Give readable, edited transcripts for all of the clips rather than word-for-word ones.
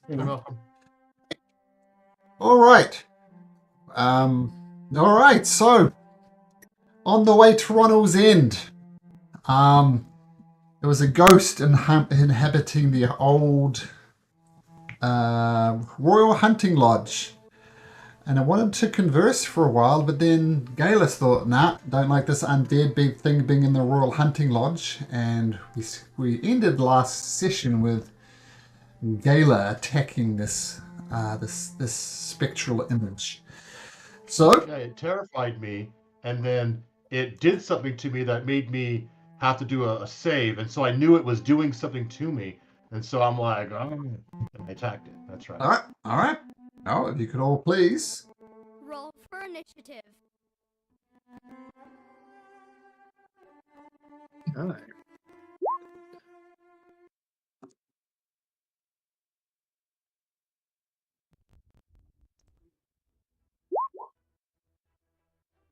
You're welcome. All right. All right. So, on the way to Ronul's End, there was a ghost inhabiting the old Royal Hunting Lodge. And I wanted to converse for a while, but then Galus thought, nah, don't like this undead big thing being in the Royal Hunting Lodge. And we ended last session with Gala attacking this spectral image. So Yeah, it terrified me, and then it did something to me that made me have to do a save, and so I knew it was doing something to me, and so I'm like, oh, and I attacked it. That's right. all right. Oh, if you could all please. Roll for initiative. All right.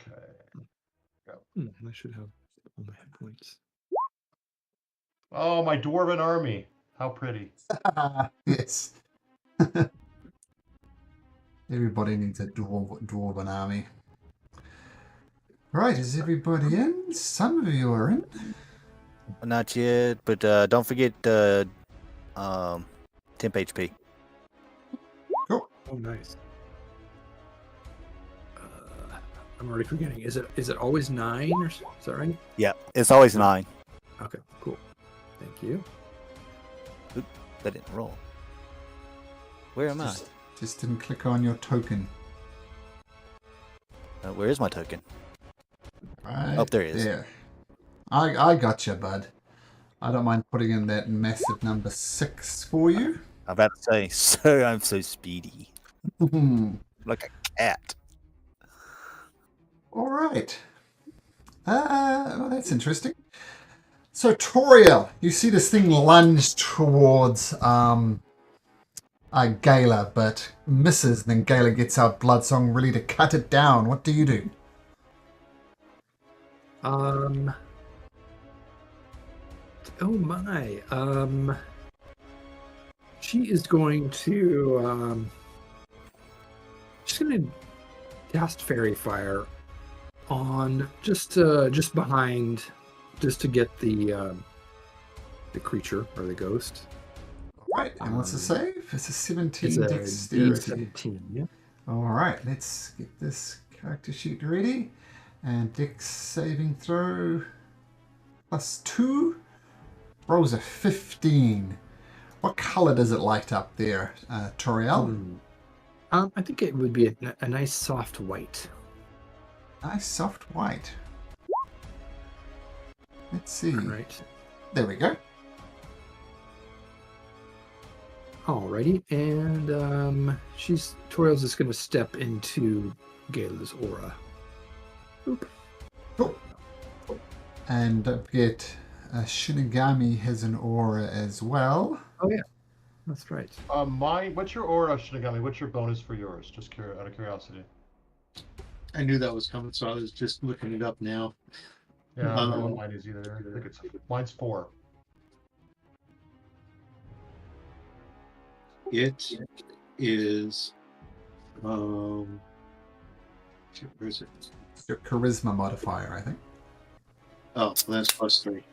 Okay. I should have all my hit points. Oh, my dwarven army! How pretty. Yes. Everybody needs a dwarven army. Right, is everybody in? Some of you are in. Not yet, but don't forget temp HP. Cool. Oh, nice. I'm already forgetting. Is it always 9 or is that right? Yeah, it's always 9. Okay, cool. Thank you. Oop, that didn't roll. Where am Just didn't click on your token. I? Where is my token? Right. Oh, there it is. There. I got you, bud. I don't mind putting in that massive number 6 for you. I'm about to say, so I'm so speedy. Like a cat. All right. Well, that's interesting. So, Toriel, you see this thing lunge towards Gala, but misses. Then Gala gets out Bloodsong, ready to cut it down. What do you do? Oh my. She is going to she's going to cast Fairy Fire on just behind, just to get the creature or the ghost. All right, and what's the save? It's a 17 It's a dexterity. 17, yeah. All right, let's get this character sheet ready. And dex saving throw +2 rolls a 15. What color does it light up there, Toriel? I think it would be a nice soft white. Nice soft white. Let's see. All right. There we go. Alrighty, and Toriel's just going to step into Gala's aura. Oop. Cool. And don't forget, Shinigami has an aura as well. Oh yeah, that's right. What's your aura, Shinigami? What's your bonus for yours? Just out of curiosity. I knew that was coming, so I was just looking it up now. Yeah, I don't know what mine is either. I think mine's 4. It is where is it? It's your charisma modifier, I think. Oh, that's +3.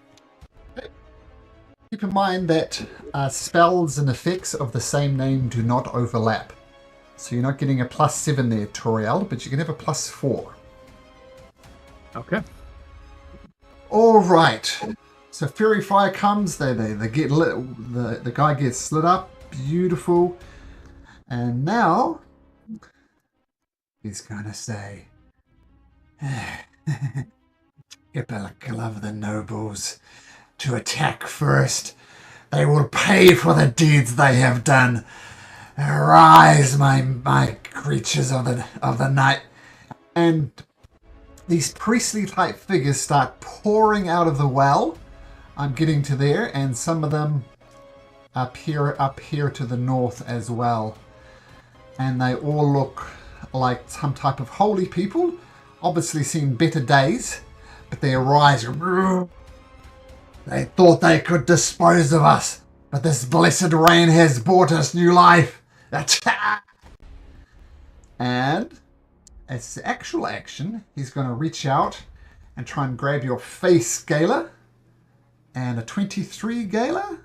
Keep in mind that spells and effects of the same name do not overlap. So you're not getting a +7 there, Toriel, but you can have a +4. Okay. All right. So Fairy Fire comes. They get lit. The guy gets slit up. Beautiful. And now he's gonna say, "You better love the nobles to attack first. They will pay for the deeds they have done. Arise, my creatures of the night." And these priestly type figures start pouring out of the well. I'm getting to there, and some of them up here to the north as well. And they all look like some type of holy people, obviously seen better days, but they arise. They thought they could dispose of us, But this blessed rain has brought us new life. Attack! And as actual action, he's going to reach out and try and grab your face, Gala. And a 23, Gala?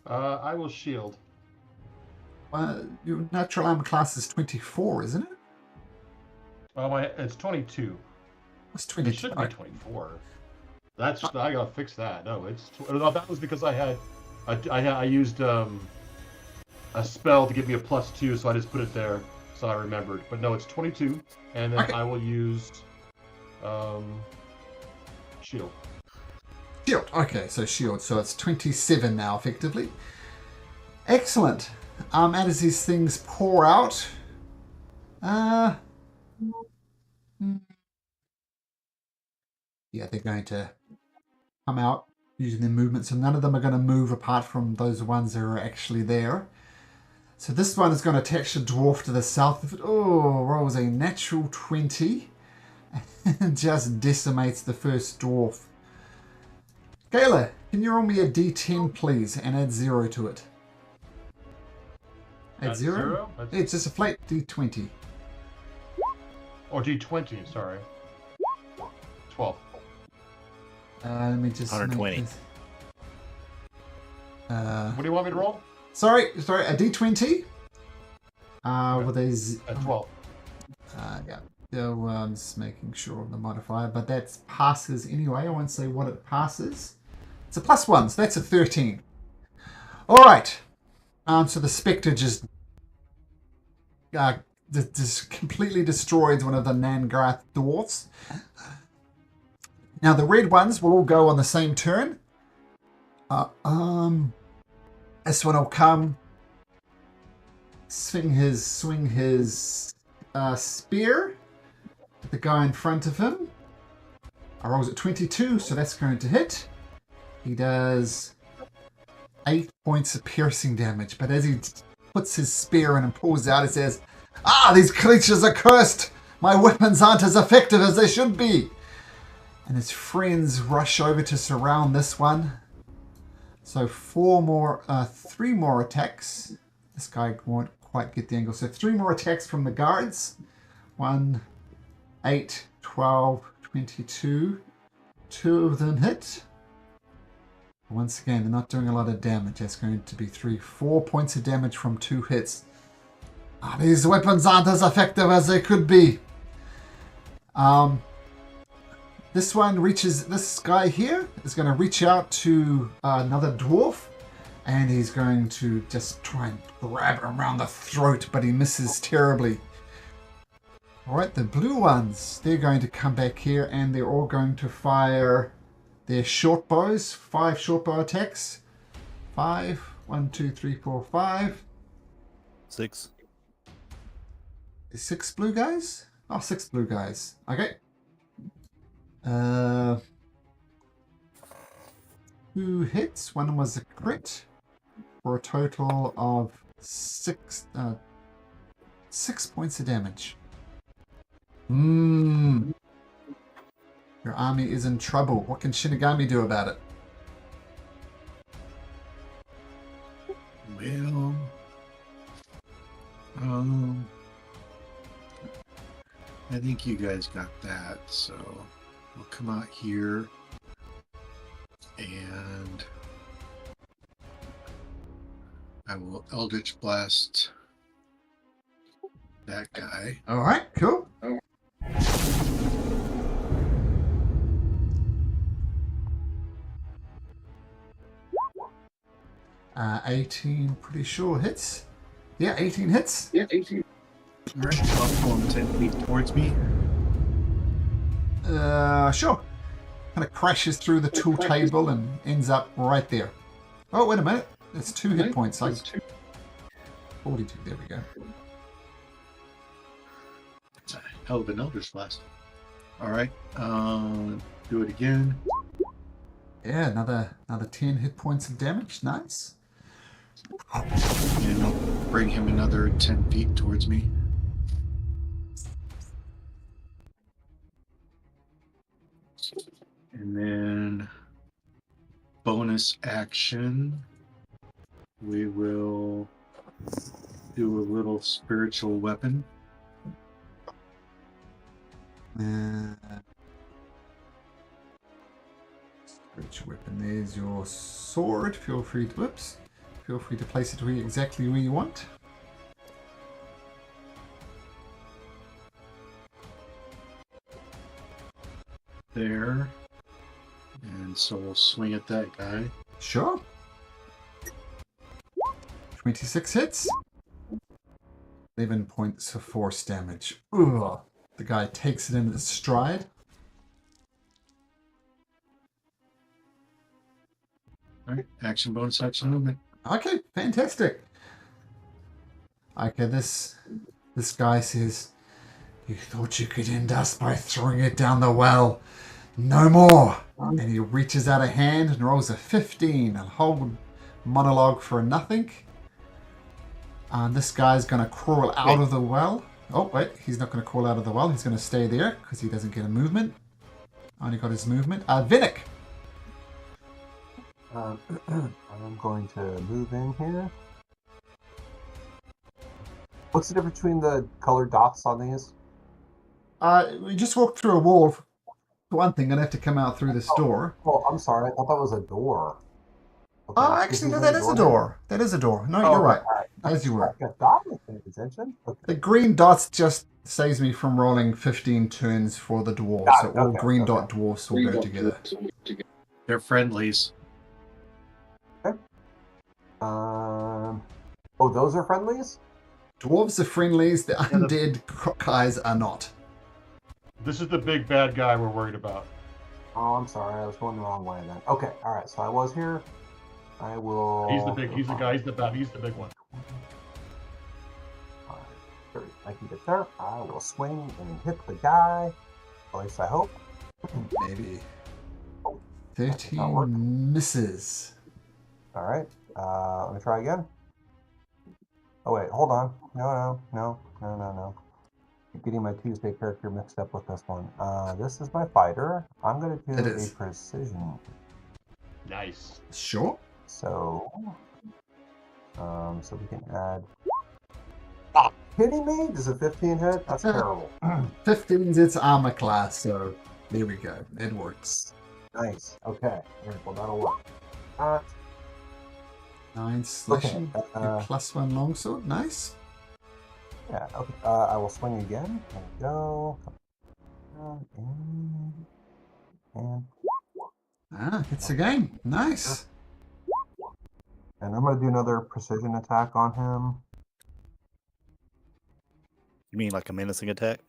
I will shield. Your natural armor class is 24, isn't it? It's 22. It's 22. It should be 24. That's I gotta fix that. No, no, that was because I used a spell to give me a +2, so I just put it there, so I remembered. But no, it's 22, and then Okay. I will use shield. Shield. Okay, so shield. So it's 27 now, effectively. Excellent. As these things pour out, yeah, they're going to come out using their movement. So none of them are going to move apart from those ones that are actually there. So this one is going to attach the dwarf to the south of it. Oh, rolls a natural 20 and just decimates the first dwarf. Gala, can you roll me a d10, please, and add 0 to it? Add That's 0? zero? Yeah, it's just a flat d20. Or D20, sorry. 12. Let me just 120. make this. What do you want me to roll? Sorry, a d20. With a At 12. yeah. So I'm just making sure of the modifier, but that passes anyway. I won't say what it passes. It's a +1, so that's a 13. All right. So the spectre just completely destroys one of the Nangrath dwarfs. Now the red ones will all go on the same turn. This one will come, swing his spear at the guy in front of him. I rolls at 22, so that's going to hit. He does 8 points of piercing damage, but as he puts his spear in and pulls out, he says, these creatures are cursed! My weapons aren't as effective as they should be! And his friends rush over to surround this one. So 3 more attacks. This guy won't quite get the angle. So 3 more attacks from the guards. 1, 8, 12, 22. 2 of them hit. Once again, they're not doing a lot of damage. That's going to be 4 points of damage from 2 hits. These weapons aren't as effective as they could be. This guy here is going to reach out to another dwarf, and he's going to just try and grab him around the throat, but he misses terribly. Alright, the blue ones, they're going to come back here, and they're all going to fire their short bows. 5 short bow attacks. 5. 1, 2, 3, 4, 5. 6. 6 blue guys? 6 blue guys. Okay. 2 hits. 1 was a crit. For a total of 6 points of damage. Your army is in trouble. What can Shinigami do about it? Well, I think you guys got that, so we'll come out here and I will Eldritch Blast that guy. Alright, cool. 18, pretty sure hits. Yeah, 18 hits. Yeah, 18. All right, I'll pull him 10 feet towards me. Sure. Kind of crashes through the tool table and ends up right there. Oh, wait a minute. It's 2 hit points. 42. There we go. It's a hell of an Eldritch Blast. All right, do it again. Yeah, another 10 hit points of damage. Nice. And I'll bring him another 10 feet towards me. And then bonus action, we will do a little spiritual weapon. Spiritual weapon. There's your sword. Feel free to place it exactly where you want. There. And so we'll swing at that guy. Sure. 26 hits. 11 points of force damage. Ugh. The guy takes it in its stride. Alright, action bonus, action movement. Okay, fantastic. Okay, this guy says, "You thought you could end us by throwing it down the well. No more." And he reaches out a hand and rolls a 15. A whole monologue for nothing. And this guy's going to crawl out of the well. Oh, wait, he's not going to crawl out of the well. He's going to stay there because he doesn't get a movement. Only got his movement. Vinnick. I'm going to move in here. What's the difference between the colored dots on these? We just walked through a wall. For one thing, gonna have to come out through this door. Oh, I'm sorry. I thought that was a door. Okay, Oh, actually, no, that is a door. That is a door. No, you're right. As you were. I was paying attention. Okay. The green dots just saves me from rolling 15 turns for the dwarves. So all green dot dwarfs will go together. They're friendlies. Okay. Oh, those are friendlies? Dwarves are friendlies. The undead guys are not. This is the big bad guy we're worried about. Oh, I'm sorry. I was going the wrong way then. Okay. All right. So I was here. I will. He's the big. He's the guy. He's the bad. He's the big one. I can get there. I will swing and hit the guy. At least I hope. Maybe. 13 misses. All right. Let me try again. Oh wait, hold on. No. I'm getting my Tuesday character mixed up with this one. This is my fighter. I'm going to do a precision. Nice. Sure. So we can add. Ah, kidding me? Does a 15 hit? That's terrible. 15's its armor class, so there we go. It works. Nice. Okay. All right, well, that'll work. 9 slashing. Okay, +1 longsword. Nice. Yeah. Okay. I will swing again. There we go. And Hits again. Nice. And I'm going to do another precision attack on him. You mean like a menacing attack?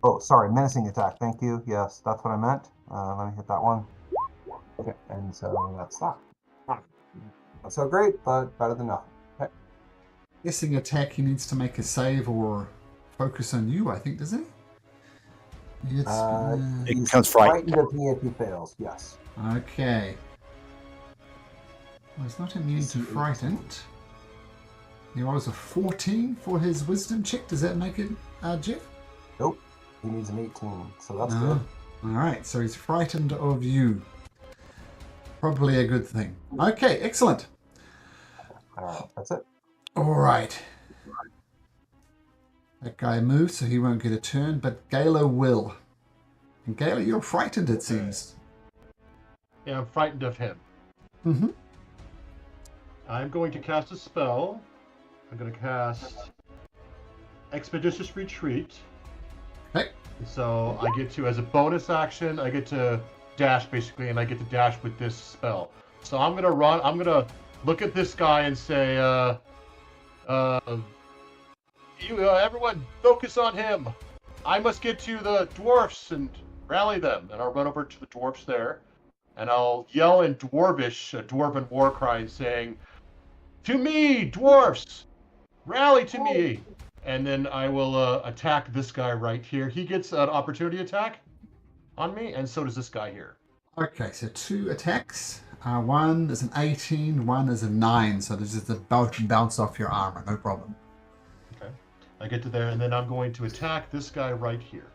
Oh, sorry, menacing attack. Thank you. Yes, that's what I meant. Let me hit that one. Okay, and so that's that. Not so great, but better than nothing. Okay. Guessing attack, he needs to make a save or focus on you, I think, does he? It becomes frightened. Frightened if he fails, yes. Okay. Well, he's not immune to frightened. He rolls a 14 for his wisdom check. Does that make it, Jeff? Nope. He needs an 18, so that's good. Alright, so he's frightened of you. Probably a good thing. Okay, excellent. Alright, that's it. Alright. That guy moves, so he won't get a turn, but Gala will. And Gala, you're frightened, it seems. Yeah, I'm frightened of him. Mm-hmm. I'm going to cast a spell. I'm going to cast Expeditious Retreat. Okay. So I get to, as a bonus action, I get to dash basically, and I get to dash with this spell. So I'm going to run, I'm going to look at this guy and say, everyone focus on him. I must get to the dwarfs and rally them. And I'll run over to the dwarfs there, and I'll yell in Dwarvish, a dwarven war cry, saying, "To me, dwarfs! Rally to me!" And then I will attack this guy right here. He gets an opportunity attack on me, and so does this guy here. Okay, so 2 attacks. One is an 18, one is a 9. So this is the bounce off your armor, no problem. Okay. I get to there, and then I'm going to attack this guy right here.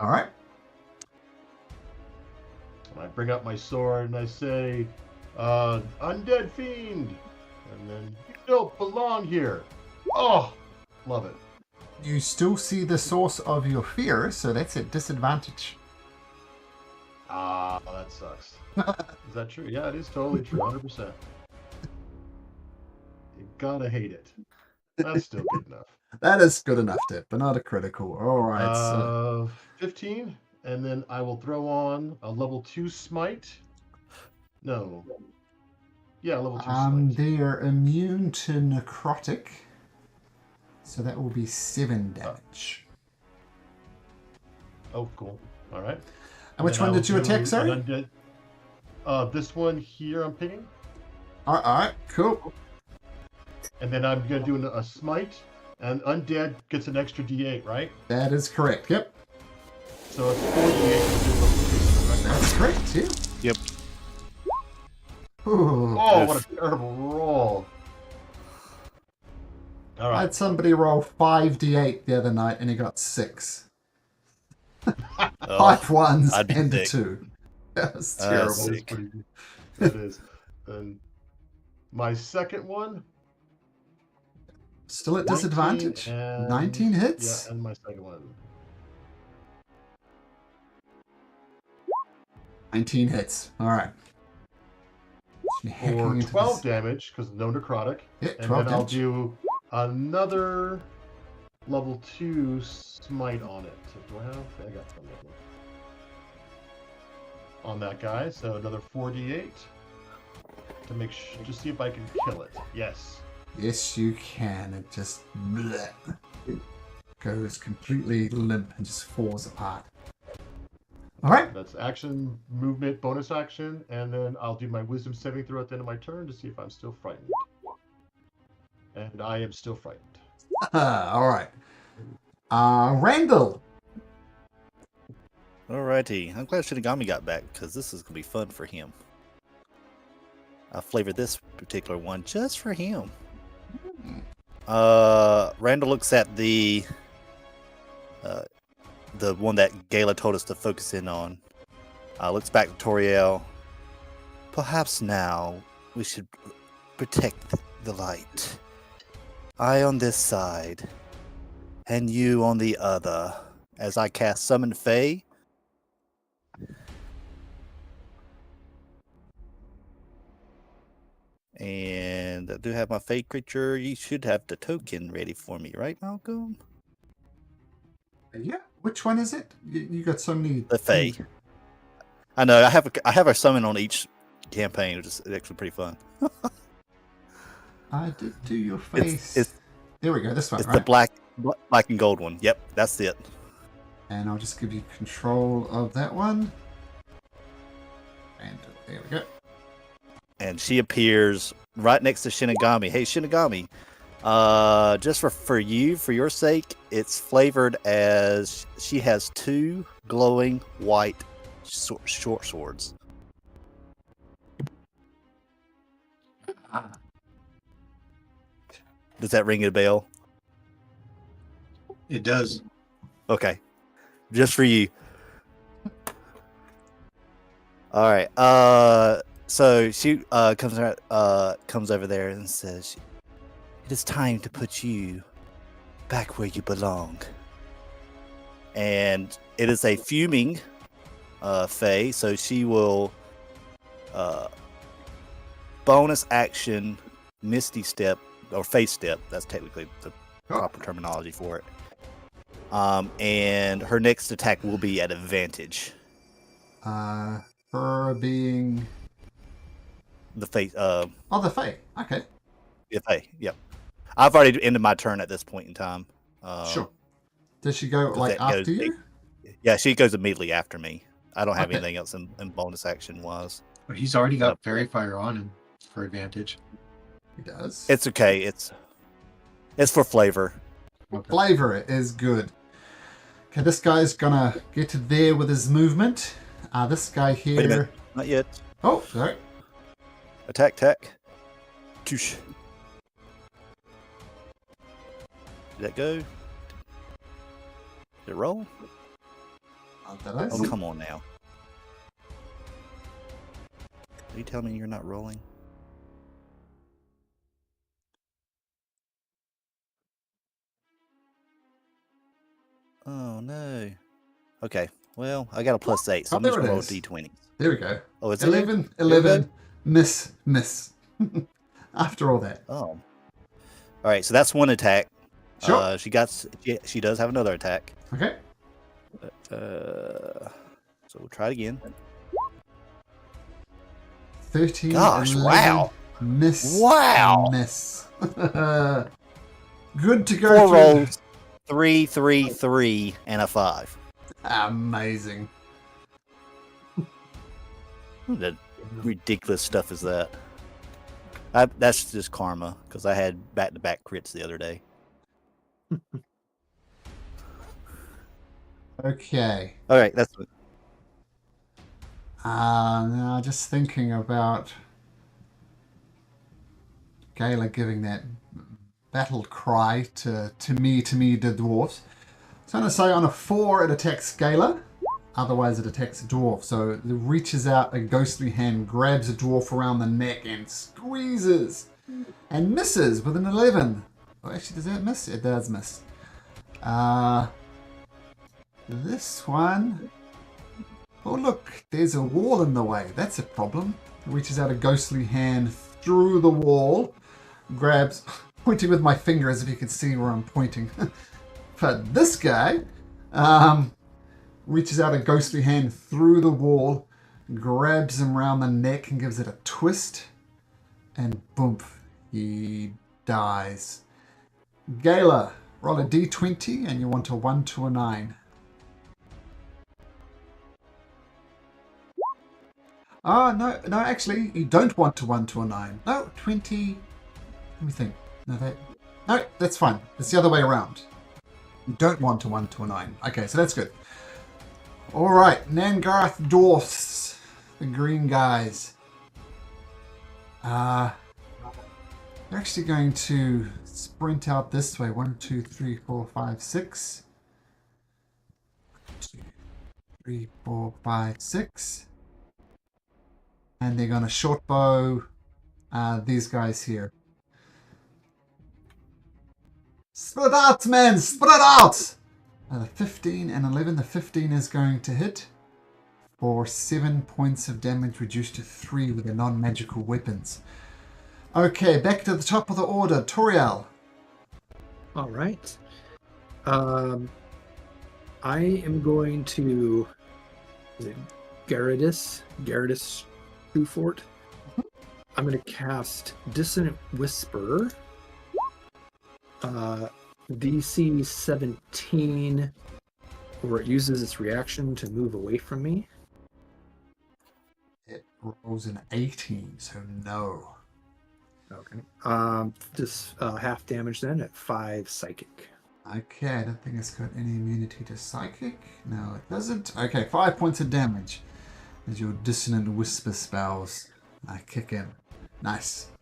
All right. And I bring up my sword, and I say, "Undead Fiend, And then you don't belong here. Oh, love it. You still see the source of your fear, so that's at disadvantage. Ah, that sucks. Is that true? Yeah, it is totally true. 100%. You gotta hate it. That's still good enough. That is good enough, Dip, but not a critical. All right, so 15, and then I will throw on a level 2 smite. No. Yeah, level 2 smite. they are immune to necrotic, so that will be 7 damage. Oh, cool. All right. And which one did you attack, sorry? This one here I'm picking. All right, cool. And then I'm going to do a smite, and undead gets an extra d8, right? That is correct, yep. So it's 4d8. That's correct, yeah. Yep. Ooh, Oh, what a terrible roll. All I right. had somebody roll 5d8 the other night, and he got 6. Oh, 5 ones I'd be and a sick. 2. That was That's terrible. That is pretty good. That is. And my second one. Still at 19 disadvantage. and- 19 hits. Yeah, and my second one. 19 hits. All right. Hacking For into 12 this- damage, because no necrotic. Yeah, And 12 then I'll damage. do another level 2 smite on it. So do I have? I got some level. On that guy, so another 4d8 to make sure, just see if I can kill it. Yes. Yes, you can. It just bleh, goes completely limp and just falls apart. All right. That's action, movement, bonus action, and then I'll do my wisdom saving throw at the end of my turn to see if I'm still frightened. And I am still frightened. All right. Randall. Alrighty. I'm glad Shinigami got back because this is gonna be fun for him. I flavored this particular one just for him. Randall looks at the one that Gala told us to focus in on. Looks back to Toriel. Perhaps now we should protect the light. I on this side, and you on the other. As I cast Summon Fae. And I do have my Fae creature. You should have the token ready for me, right, Malcolm? Yeah. Which one is it? You got so many. The Fae. I know. I have a summon on each campaign, which is actually pretty fun. I did do your face. There we go. This one, It's right? the black and gold one. Yep, that's it. And I'll just give you control of that one. And there we go. And she appears right next to Shinigami. Hey, Shinigami. Just for you, for your sake, it's flavored as she has 2 glowing white short swords. Does that ring a bell? It does. Okay. Just for you. All right. So she comes over there and says, "It is time to put you back where you belong." And it is a fuming Fae, so she will bonus action Misty Step or Face Step. That's technically the proper terminology for it. And her next attack will be at advantage. Her being The face. the Fae. Okay. Yeah, Fae. Yep. I've already ended my turn at this point in time. Sure. Does she go 'cause like that after goes- you? Yeah, she goes immediately after me. I don't have Okay. anything else in bonus action wise. But he's already got Fairy Fire on him for advantage. He does. It's okay. It's for flavor. Okay. Flavor is good. Okay, this guy's gonna get to there with his movement. This guy Wait a minute. here. Not yet. Oh, sorry. Attack. Toosh. Did that go? Did it roll? Did I Oh, see? come on now. Are you telling me you're not rolling? Oh no. Okay. Well, I got a +8, so Oh, I'm just there it gonna roll is. d20. There we go. Oh, it's in there? 11, You're 11, good? miss. After all that. Oh. All right. So that's one attack. Sure. She does have another attack. Okay. So we'll try it again. 13, Gosh, 11, wow. miss. Wow. Miss. Good to go 4 through. rolls, 3, 3, 3, and a 5. Amazing. What ridiculous stuff is that? That's just karma, because I had back-to-back crits the other day. Okay. All right, that's it. Now just thinking about Gala giving that battle cry to me, the dwarves. So I'm going to say on a 4 it attacks Gala, otherwise it attacks a dwarf. So it reaches out a ghostly hand, grabs a dwarf around the neck and squeezes and misses with an 11. Oh, actually, does that miss? It does miss. This one... Oh look, there's a wall in the way. That's a problem. Reaches out a ghostly hand through the wall, grabs, pointing with my finger as if you could see where I'm pointing. But this guy reaches out a ghostly hand through the wall, grabs him around the neck and gives it a twist, and boom, he dies. Gala, roll a d20 and you want a 1 to a 9. Oh, no, actually, you don't want to 1 to a 9. No, 20. Let me think. No, that's fine. It's the other way around. You don't want to 1 to a 9. Okay, so that's good. All right, Nangarth Dwarfs, the green guys. They're actually going to sprint out this way. 1, 2, 3, 4, 5, 6. 2, 3, 4, 5, 6. And they're going to short bow these guys here. Spread out, men! Spread out! The 15 and 11. The 15 is going to hit for 7 points of damage, reduced to 3 with the non-magical weapons. Okay, back to the top of the order. Toriel. All right. I am going to... Is it Gyarados Fort. I'm going to cast Dissonant Whisper. DC 17, where it uses its reaction to move away from me. It rolls an 18, so no. Okay. Just half damage then at 5 psychic. Okay, I don't think it's got any immunity to psychic. No, it doesn't. Okay, 5 points of damage as your Dissonant Whisper spells kick in. Nice.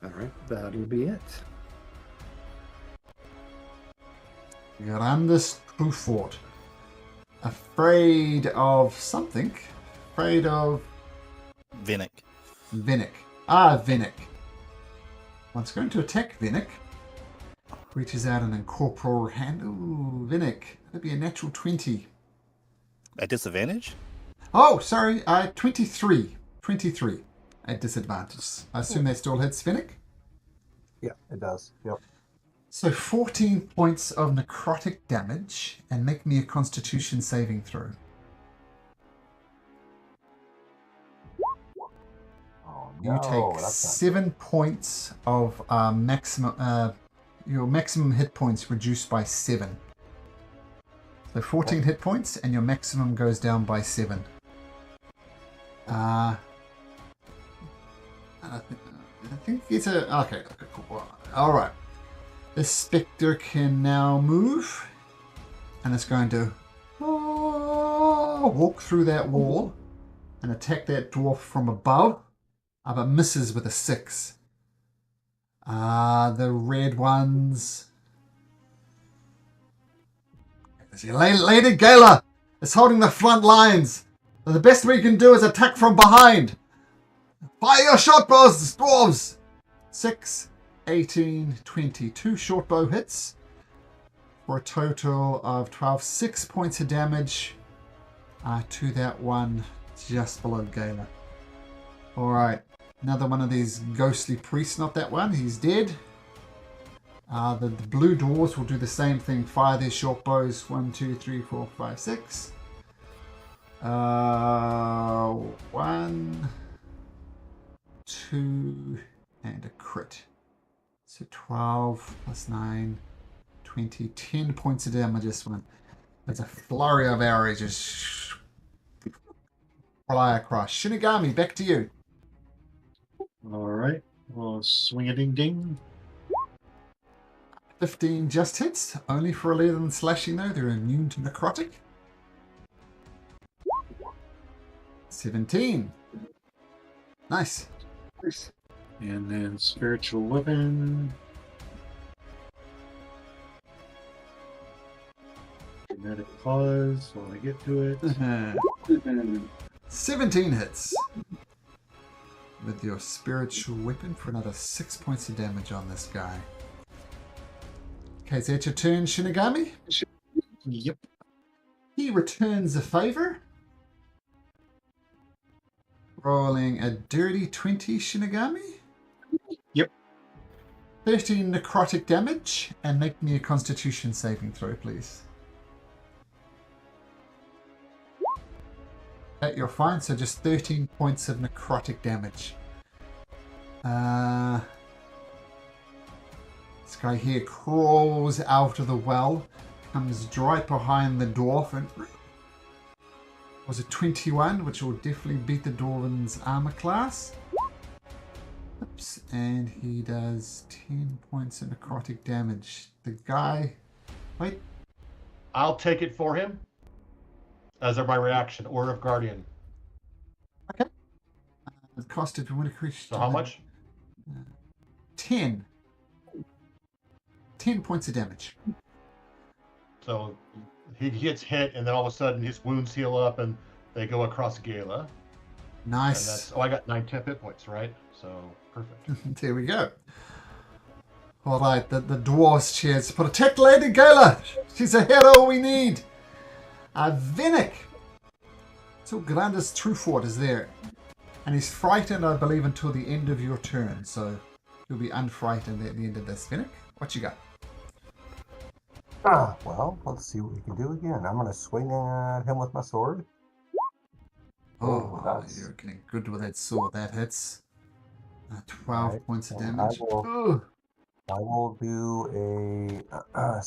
All right, that'll be it. Grandis Trufort. Afraid of something. Afraid of Vinnick. Vinnick. Vinnick. Well, it's going to attack Vinnick. Reaches out an incorporeal hand. Ooh, Vinnick. That'd be a natural 20. At disadvantage? Oh, sorry. 23. 23 at disadvantage. I assume that still hits Vinnick. Yeah, it does. Yep. So 14 points of necrotic damage, and make me a Constitution saving throw. Oh, You no, take that's not 7 points of maximum. Your maximum hit points reduced by 7. So 14 hit points, and your maximum goes down by 7. I think it's a okay. Cool. All right. This spectre can now move, and it's going to walk through that wall and attack that dwarf from above, but misses with a 6. The red ones. Lady Gala is holding the front lines. The best we can do is attack from behind. Fire your short bows, dwarves! 6, 18, 22 short bow hits. for a total of 12. 6 points of damage to that one just below Gala. Alright, another one of these ghostly priests, not that one, he's dead. The blue dwarves will do the same thing, fire their short bows. 1, 2, 3, 4, 5, 6. 1, 2, and a crit. So 12 plus 9, 20, 10 points of damage this one. There's a flurry of arrows just fly across. Shinigami, back to you. All right. Well, swing a ding ding. 15 just hits, only for 11 slashing though. They're immune to necrotic. 17. Nice. And then spiritual weapon. Dramatic pause while I get to it. 17 hits. With your spiritual weapon for another 6 points of damage on this guy. Okay, so it's your turn, Shinigami. Yep. He returns a favor. Rolling a dirty 20, Shinigami. Yep. 13 necrotic damage, and make me a constitution saving throw, please. Okay, you're fine, so just 13 points of necrotic damage. This guy here crawls out of the well, comes right behind the dwarf, and was a 21, which will definitely beat the dwarven's armor class. Oops, and he does 10 points of necrotic damage. The guy, wait, I'll take it for him as my reaction. Order of Guardian. it costed to win a creature. So how much? 10. 10 points of damage. So he gets hit, and then all of a sudden his wounds heal up, and they go across Gala. And Nice. that's, I got 9 10 hit points, right? So perfect. There we go. All right, the dwarves cheers. Protect Lady Gala. She's a hero we need. Vinnick. So Grandis Trufort is there. And he's frightened, I believe, until the end of your turn. So you'll be unfrightened at the end of this. Vinnick, what you got? Well, let's see what we can do again. I'm going to swing at him with my sword. Oh, that's- you're getting good with that sword. That hits. 12 Right, points of and damage. I will do a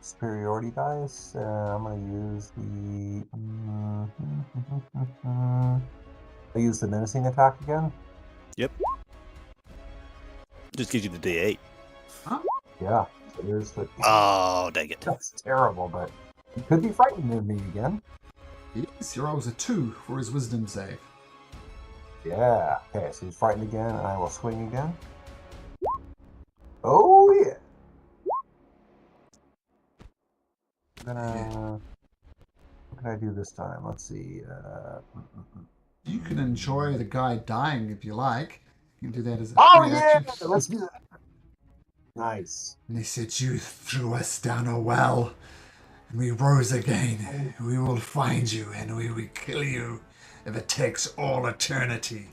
superiority dice. I'm going to use I use the menacing attack again. Just gives you the D8. Yeah. So there's the. Oh, dang it. That's terrible, but he could be frightened of me again. Yes, he rolls a 2 for his wisdom save. Yeah. Okay, so he's frightened again, and I will swing again. Oh yeah. I'm gonna. What can I do this time? Let's see. You can enjoy the guy dying if you like. You can do that as a Oh free yeah! action. Let's do that. Nice. And he said, you threw us down a well, and we rose again. We will find you, and we will kill you if it takes all eternity.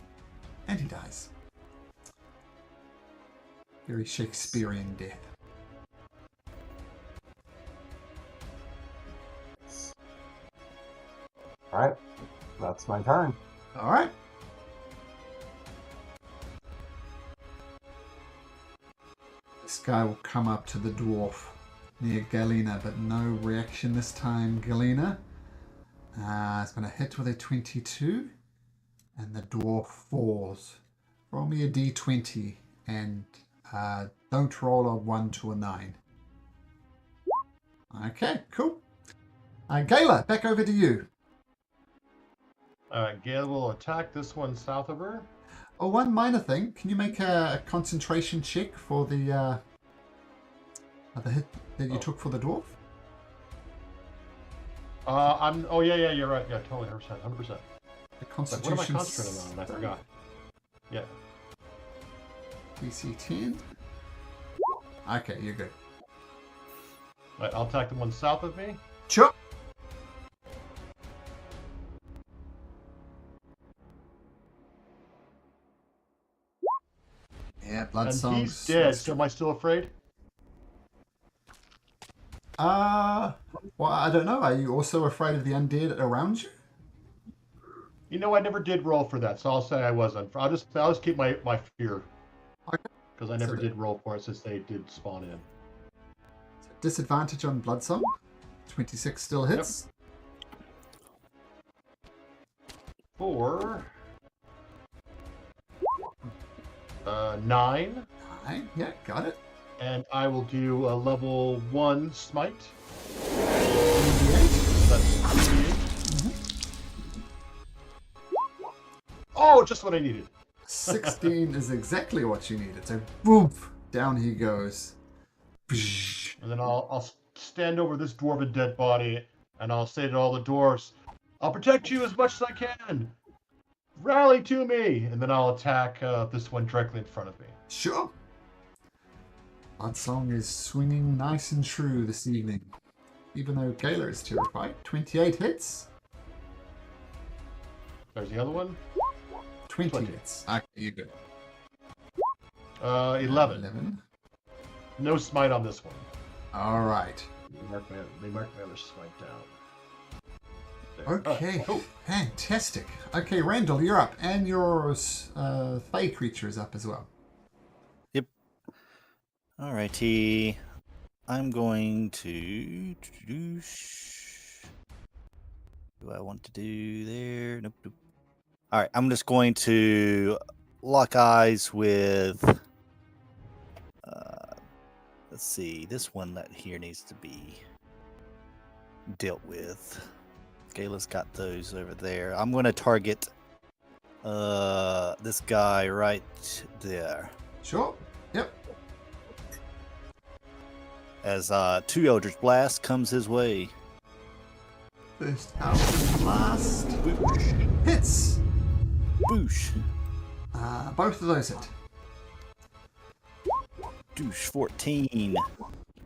And he dies. Very Shakespearean death. All right, that's my turn. All right. This guy will come up to the dwarf near Galena, but no reaction this time, Galena. It's going to hit with a 22, and the dwarf falls. Roll me a d20, and don't roll a 1 to a 9. Okay, cool. Gala, back over to you. Gale will attack this one south of her. Oh, one minor thing. Can you make a concentration check for the hit that you took for the dwarf? Oh yeah, you're right. Yeah, totally, 100%. The Like, what am I constitution concentrating on? I forgot. Yeah. DC 10. Okay, you're good. Right, I'll attack the one south of me. Sure. Yeah, blood And songs. he's dead, so am I still afraid? Well, I don't know. Are you also afraid of the undead around you? You know, I never did roll for that, so I'll say I wasn't. I'll just keep my fear. Okay. Because I never did roll for it since they did spawn in. Disadvantage on blood song. 26 still hits. Yep. 4. 9. 9. Yeah, got it. And I will do a level 1 smite. 28. That's 38. Oh, just what I needed. 16 is exactly what you needed. So, boom, down he goes. And then I'll stand over this dwarven dead body, and I'll say to all the dwarves, I'll protect you as much as I can. Rally to me! And then I'll attack this one directly in front of me. Sure. Blood is swinging nice and true this evening. Even though Gala is terrified. 28 hits. There's the other one. 20 hits. Okay, you're good. 11. 11. No smite on this one. All right. They mark my other smite down. There. Okay. Cool. Fantastic. Okay, Randall, you're up. And your Fey creature is up as well. Yep. Alrighty. I'm going to... Do I want to do there? Nope. Alright, I'm just going to lock eyes with... let's see. This one that here needs to be dealt with. Gala's got those over there. I'm going to target this guy right there. Sure. Yep. As 2 Eldritch Blast comes his way. First Eldritch Blast. Hits. Boosh. Both of those hit. Douche 14.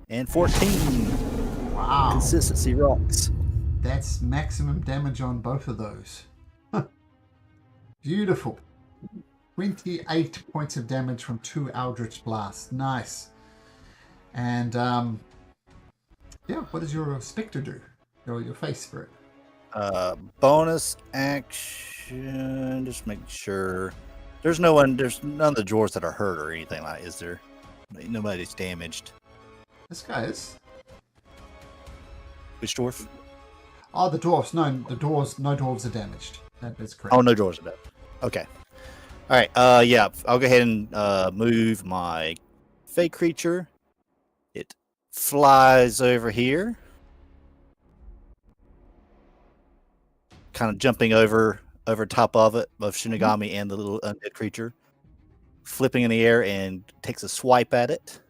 And 14. Wow. Consistency rocks. That's maximum damage on both of those. Beautiful. 28 points of damage from 2 Eldritch Blasts. Nice. And, yeah, what does your Spectre do? Your face spirit? Bonus action. Just make sure. There's none of the dwarves that are hurt or anything like that, is there? Nobody's damaged. This guy is. Which dwarf? Oh, the dwarfs. No, no dwarves are damaged. That is correct. Oh, no dwarves are damaged. Okay. Alright, yeah. I'll go ahead and move my fake creature. It flies over here. Kind of jumping over top of it, both Shinigami and the little undead creature. Flipping in the air and takes a swipe at it.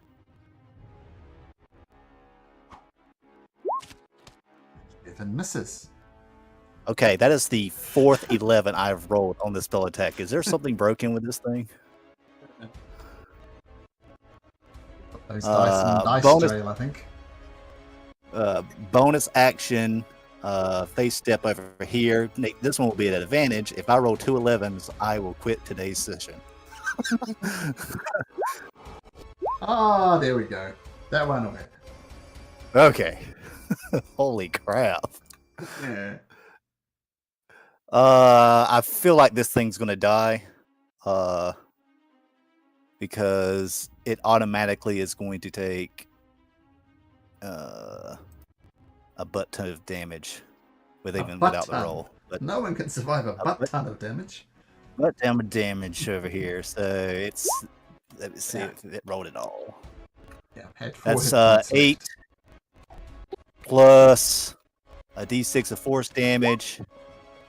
Even misses. Okay, that is the 4th 11 I've rolled on this spell attack. Is there something broken with this thing? Those dice and dice bonus- jail, I think. Bonus action, face step over here. This one will be at an advantage. If I roll 2 11s, I will quit today's session. Ah, there we go. That one will hit. Okay. Holy crap. Yeah. I feel like this thing's gonna die. Because it automatically is going to take a butt ton of damage without the roll. But No one can survive a butt ton of damage. butt ton of damage over here. So it's let me see if it rolled it all. Yeah, had 4 That's hit points 8 left. plus a d6 of force damage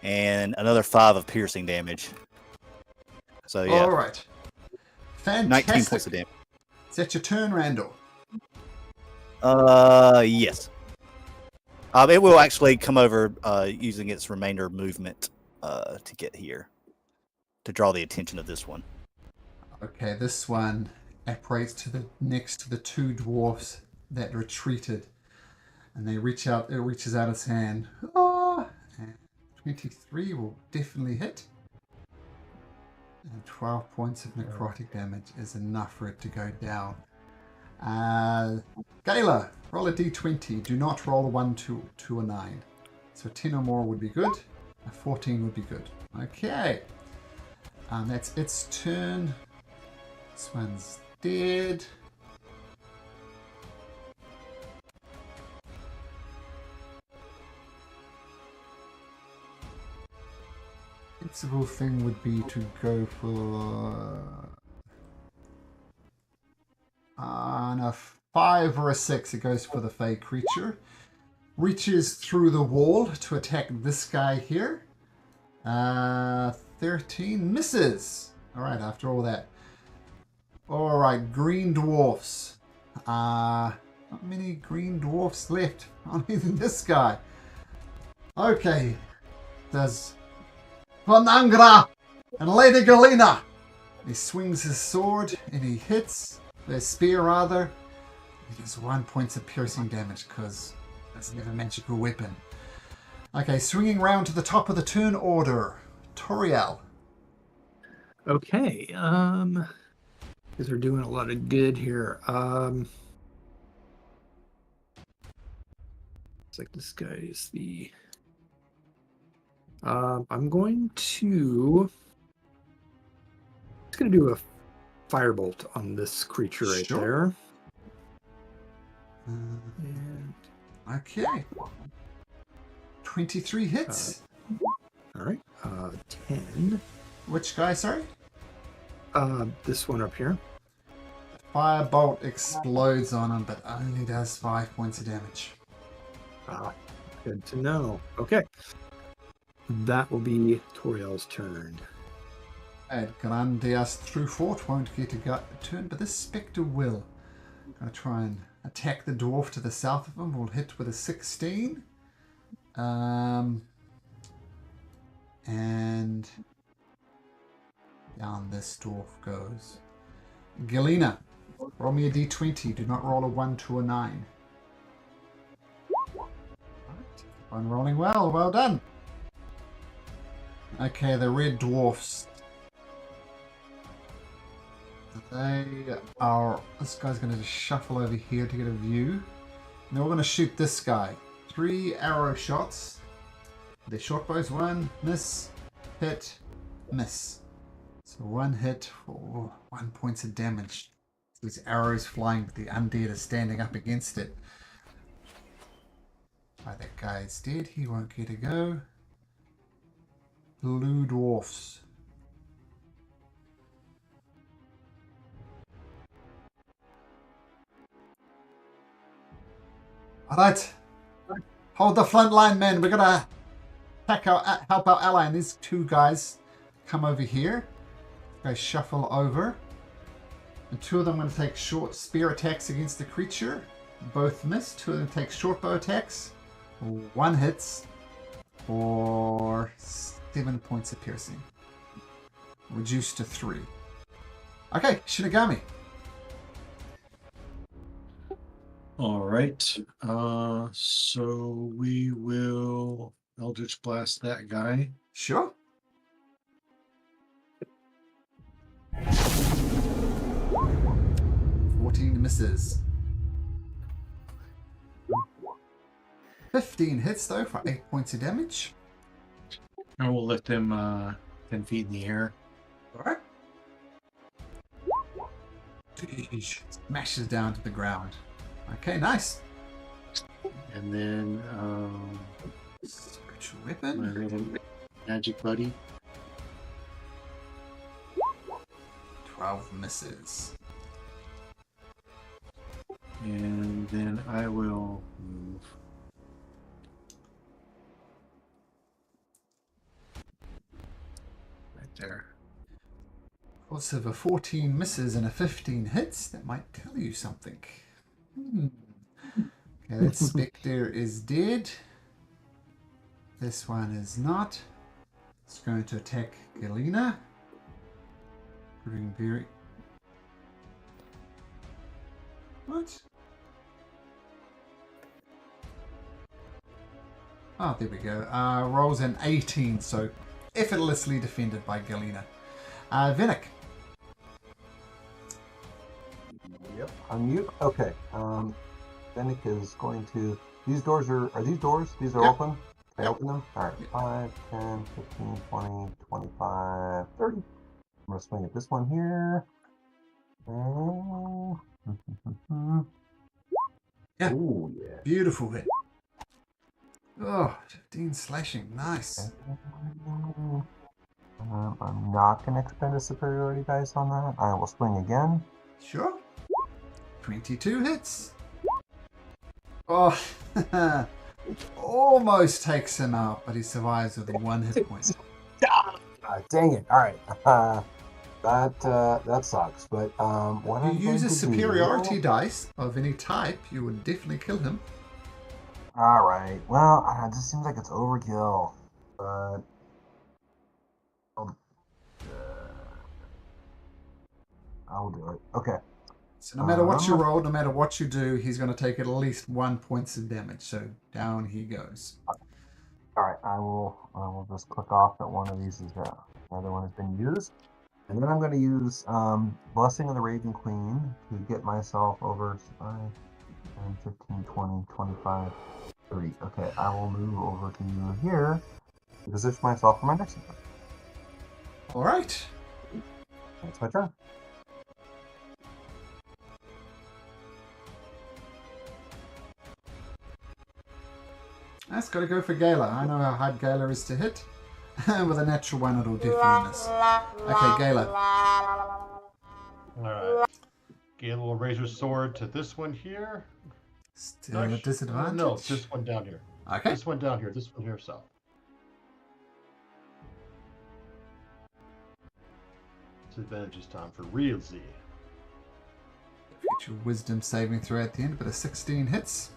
and another 5 of piercing damage. So yeah, All right. Fantastic. 19 points of damage. Is that your turn, Randall? Yes. It will actually come over using its remainder movement to get here to draw the attention of this one. Okay, this one apparates next to the 2 dwarfs that retreated. And they reach out. It reaches out its hand. Ah, and 23 will definitely hit. And 12 points of necrotic damage is enough for it to go down. Gala, roll a d20. Do not roll a 1, 2, or 9. So 10 or more would be good. A 14 would be good. Okay. That's its turn. This one's dead. Sensible thing would be to go for on a 5 or a 6. It goes for the fey creature. Reaches through the wall to attack this guy here. 13 misses. All right, after all that. All right, green dwarfs. Not many green dwarfs left. Only this guy. Okay. Does Vanangra and Lady Galena. He swings his sword and he hits the spear rather. He does 1 point of piercing damage because that's never a magical weapon. Okay, swinging round to the top of the turn order. Toriel. Okay. Because we're doing a lot of good here. It's like this guy is the. I'm going to. Just gonna do a firebolt on this creature right Sure. there. Uh, And okay. 23 hits. all right. 10. Which guy, sorry? This one up here. Firebolt explodes on him, but only does 5 points of damage. Good to know. Okay. That will be Toriel's turn. And Grandias through fort won't get a turn, but this Spectre will. Gonna try and attack the dwarf to the south of him. We'll hit with a 16. And down this dwarf goes. Galena, roll me a d20. Do not roll a 1, 2, or 9. I'm rolling well. Well done. Okay, the red dwarfs. They are... This guy's going to just shuffle over here to get a view. And we're going to shoot this guy. 3 arrow shots. The short bows. 1, miss, hit, miss. So 1 hit for 1 point of damage. These arrows flying, but the undead is standing up against it. Right, that guy's dead. He won't get a go. Blue dwarfs. Alright. Hold the front line, men. We're gonna help our ally. And these 2 guys come over here. Guys shuffle over. And 2 of them are going to take short spear attacks against the creature. Both miss. 2 of them take short bow attacks. 1 hits for 7 points of piercing. Reduced to 3. Okay, Shinigami. All right. So we will Eldritch Blast that guy. Sure. Misses. 15 hits though for 8 points of damage. And we'll let them 10 feet in the air. Alright. Smashes down to the ground. Okay, nice. And then Spiritual my weapon. little magic buddy. 12 misses. And then I will move. Right there. Also, if a 14 misses and a 15 hits, that might tell you something. Okay, that Spectre is dead. This one is not. It's going to attack Galena. Proving very... What? Oh, there we go. Rolls an 18, so effortlessly defended by Galena. Vinnick. Yep. Unmute. Okay. Fennec is going to. These doors are these doors? These are Yep. open? Can I Yep. open them? Alright. 5, 10, 15, 20, 25, 30. I'm gonna swing at this one here. Oh. Yeah. Ooh, yeah. Beautiful hit. Oh, 15 slashing. Nice. I'm not going to expend a superiority dice on that. I will swing again. Sure. 22 hits. Oh, almost takes him out, but he survives with 1 hit point. Dang it! All right, that sucks. But what I'm If you going use a to superiority do... dice of any type, you would definitely kill him. All right. Well, it just seems like it's overkill. But I'll do it. Okay. So no matter what you roll, no matter what you do, he's going to take at least 1 point of damage. So down he goes. All right. I will just click off that one of these is another one has been used. And then I'm going to use Blessing of the Raging Queen to get myself over 5, 10, 15, 20, 25, 30. Okay, I will move over to here to position myself for my next one. All right. That's my turn. That's got to go for Gala. I know how hard Gala is to hit. With a natural one, it'll definitely miss. Okay, Gala. Alright. Gale will raise her sword to this one here. Still a disadvantage? No, this one down here. Okay. This one down here. This one here south. Disadvantage this time for real Z. Future wisdom saving throw at the end, but a 16 hits.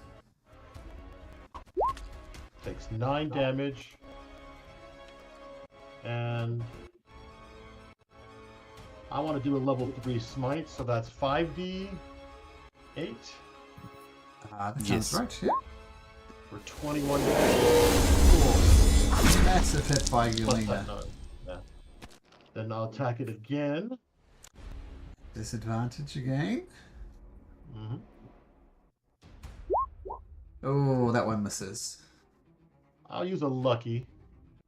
Takes 9 damage. And I want to do a level 3 smite, so that's 5d8 That Yes. sounds right, yeah. for 21 damage. Cool. Massive hit by Plus that Yelena. 9. Yeah. Then I'll attack it again. Disadvantage again. Mm-hmm. Oh, that one misses. I'll use a lucky.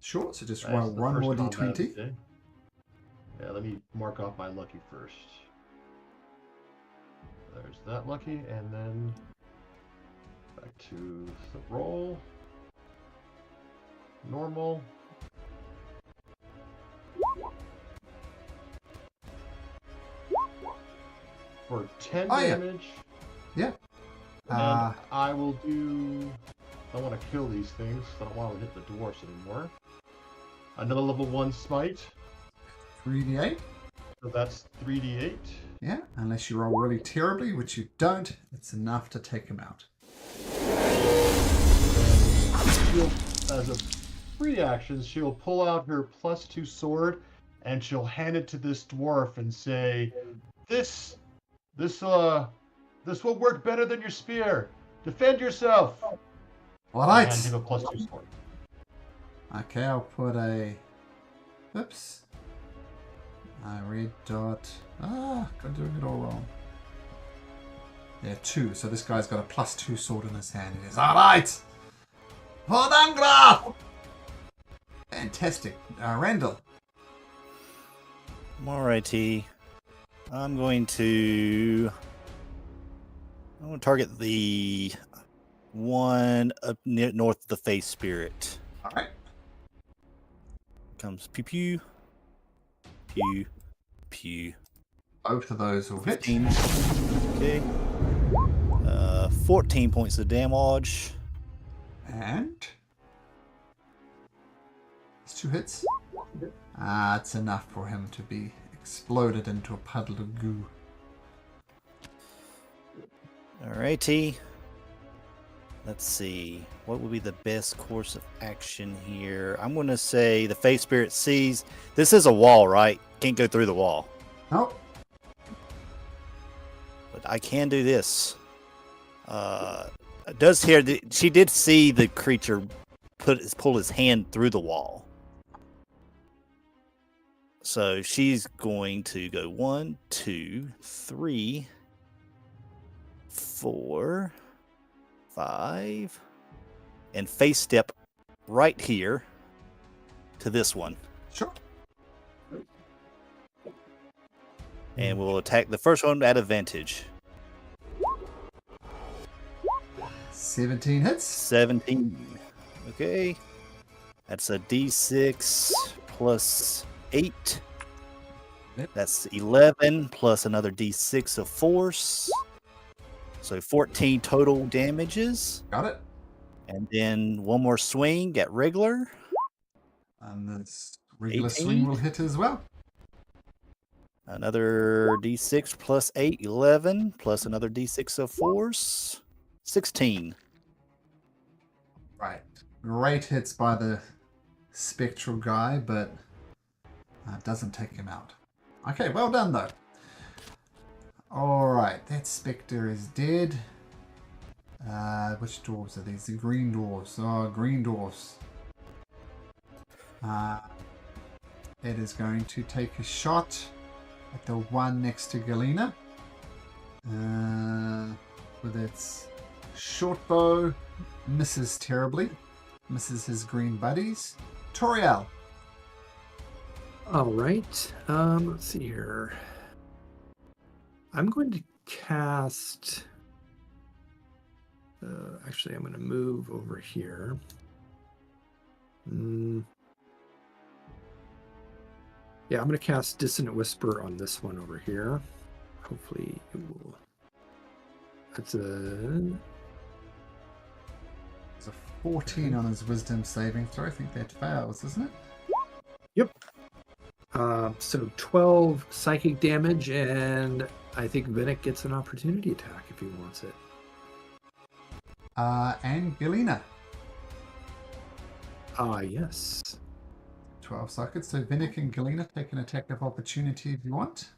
Sure, so just That's roll the one first more combat of the d20. day. Yeah, let me mark off my lucky first. There's that lucky, and then back to the roll. Normal. For 10 Oh, yeah. damage. Yeah. And I will do... I don't want to kill these things. I don't want to hit the dwarfs anymore. Another level 1 smite. 3d8. So that's 3d8. Yeah, unless you roll really terribly, which you don't, it's enough to take him out. She'll, as a free action, she'll pull out her +2 sword and she'll hand it to this dwarf and say, This will work better than your spear. Defend yourself. All right. And him a +2 sword. Okay, I'll put a... Oops. Red dot. I'm doing it all wrong. Yeah, 2. So this guy's got a +2 sword in his hand. He is all right. Podangra! Fantastic. Randall. Alrighty. I'm going to target the one up near north of the face spirit. All right. Comes pew pew. Pew. Pew. Both of those will hit. 15. Okay. 14 points of damage. And... It's 2 hits. It's enough for him to be exploded into a puddle of goo. Alrighty. Let's see. What would be the best course of action here? I'm going to say the face spirit sees. This is a wall, right? Can't go through the wall. Oh, But I can do this. Does hear she did see the creature pull his hand through the wall. So she's going to go 1, 2, 3, 4, 5, and face step right here to this one. Sure. And we'll attack the first one at advantage. 17 hits. 17. Okay. That's a d6 plus 8. Yep. That's 11 plus another d6 of force. So 14 total damages. Got it. And then one more swing at regular. And this regular 18. swing will hit as well. Another d6 plus 8, 11, plus another d6 of force, 16. Right. Great hits by the spectral guy, but doesn't take him out. Okay, well done though. Alright, that spectre is dead. Which dwarves are these? The green dwarves. Oh, green dwarves. It is going to take a shot at the one next to Galena. With its short bow, misses terribly. Misses his green buddies. Toriel. All right. Let's see here. I'm going to cast. Actually, I'm going to move over here. Yeah, I'm going to cast Dissonant Whisper on this one over here. Hopefully it will. That's a. It's a 14 on his wisdom saving throw. I think that fails, isn't it? Yep. So 12 psychic damage, and I think Vinnick gets an opportunity attack if he wants it. And Galena. Yes. 12 sockets. So Vinnick and Galena take an attack of opportunity if you want.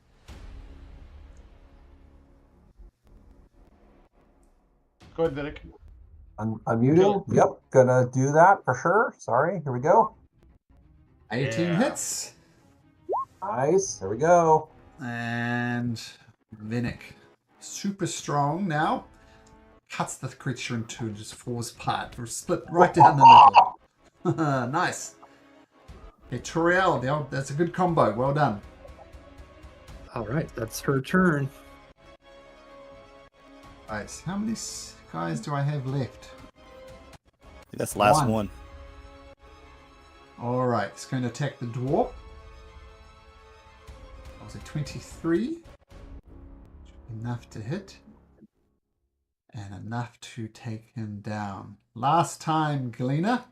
Go ahead, Vidic. Unmuting. Yep, gonna do that for sure. Sorry, here we go. 18 Yeah. hits. Nice, here we go. And Vinnick, super strong now, cuts the creature in two and just falls apart. We're split right down the middle. Nice. Okay, Toriel, that's a good combo. Well done. All right, that's her turn. Nice. How many guys do I have left? That's the last One. one. All right, it's going to attack the dwarf. That was a 23. Enough to hit. And enough to take him down. Last time, Galena,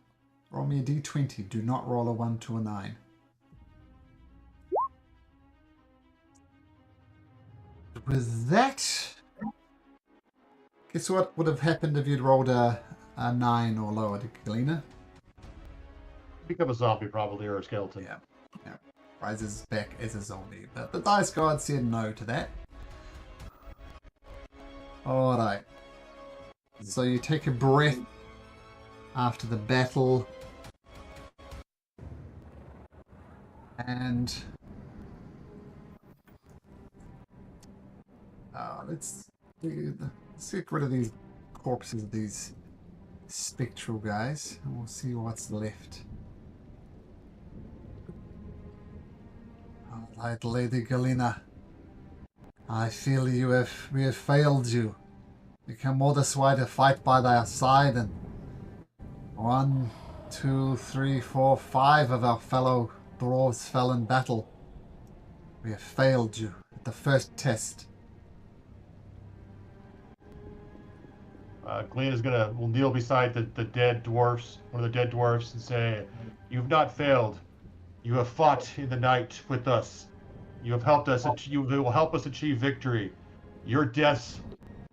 roll me a d20. Do not roll a 1 to a 9. With that, guess what would have happened if you'd rolled a 9 or lower, Galena? Become a zombie, probably, or a skeleton. Yeah. Rises back as a zombie. But the dice god said no to that. Alright. So you take a breath after the battle. And let's get rid of these corpses of these spectral guys, and we'll see what's left. Alright, Lady Galena. I feel we have failed you. You come all this way to fight by their side, and 1, 2, 3, 4, 5 of our fellow dwarves fell in battle. We have failed you at the first test. Glena's will kneel beside the dead dwarfs, one of the dead dwarfs, and say, "You've not failed. You have fought in the night with us. You have helped us. You will help us achieve victory. Your deaths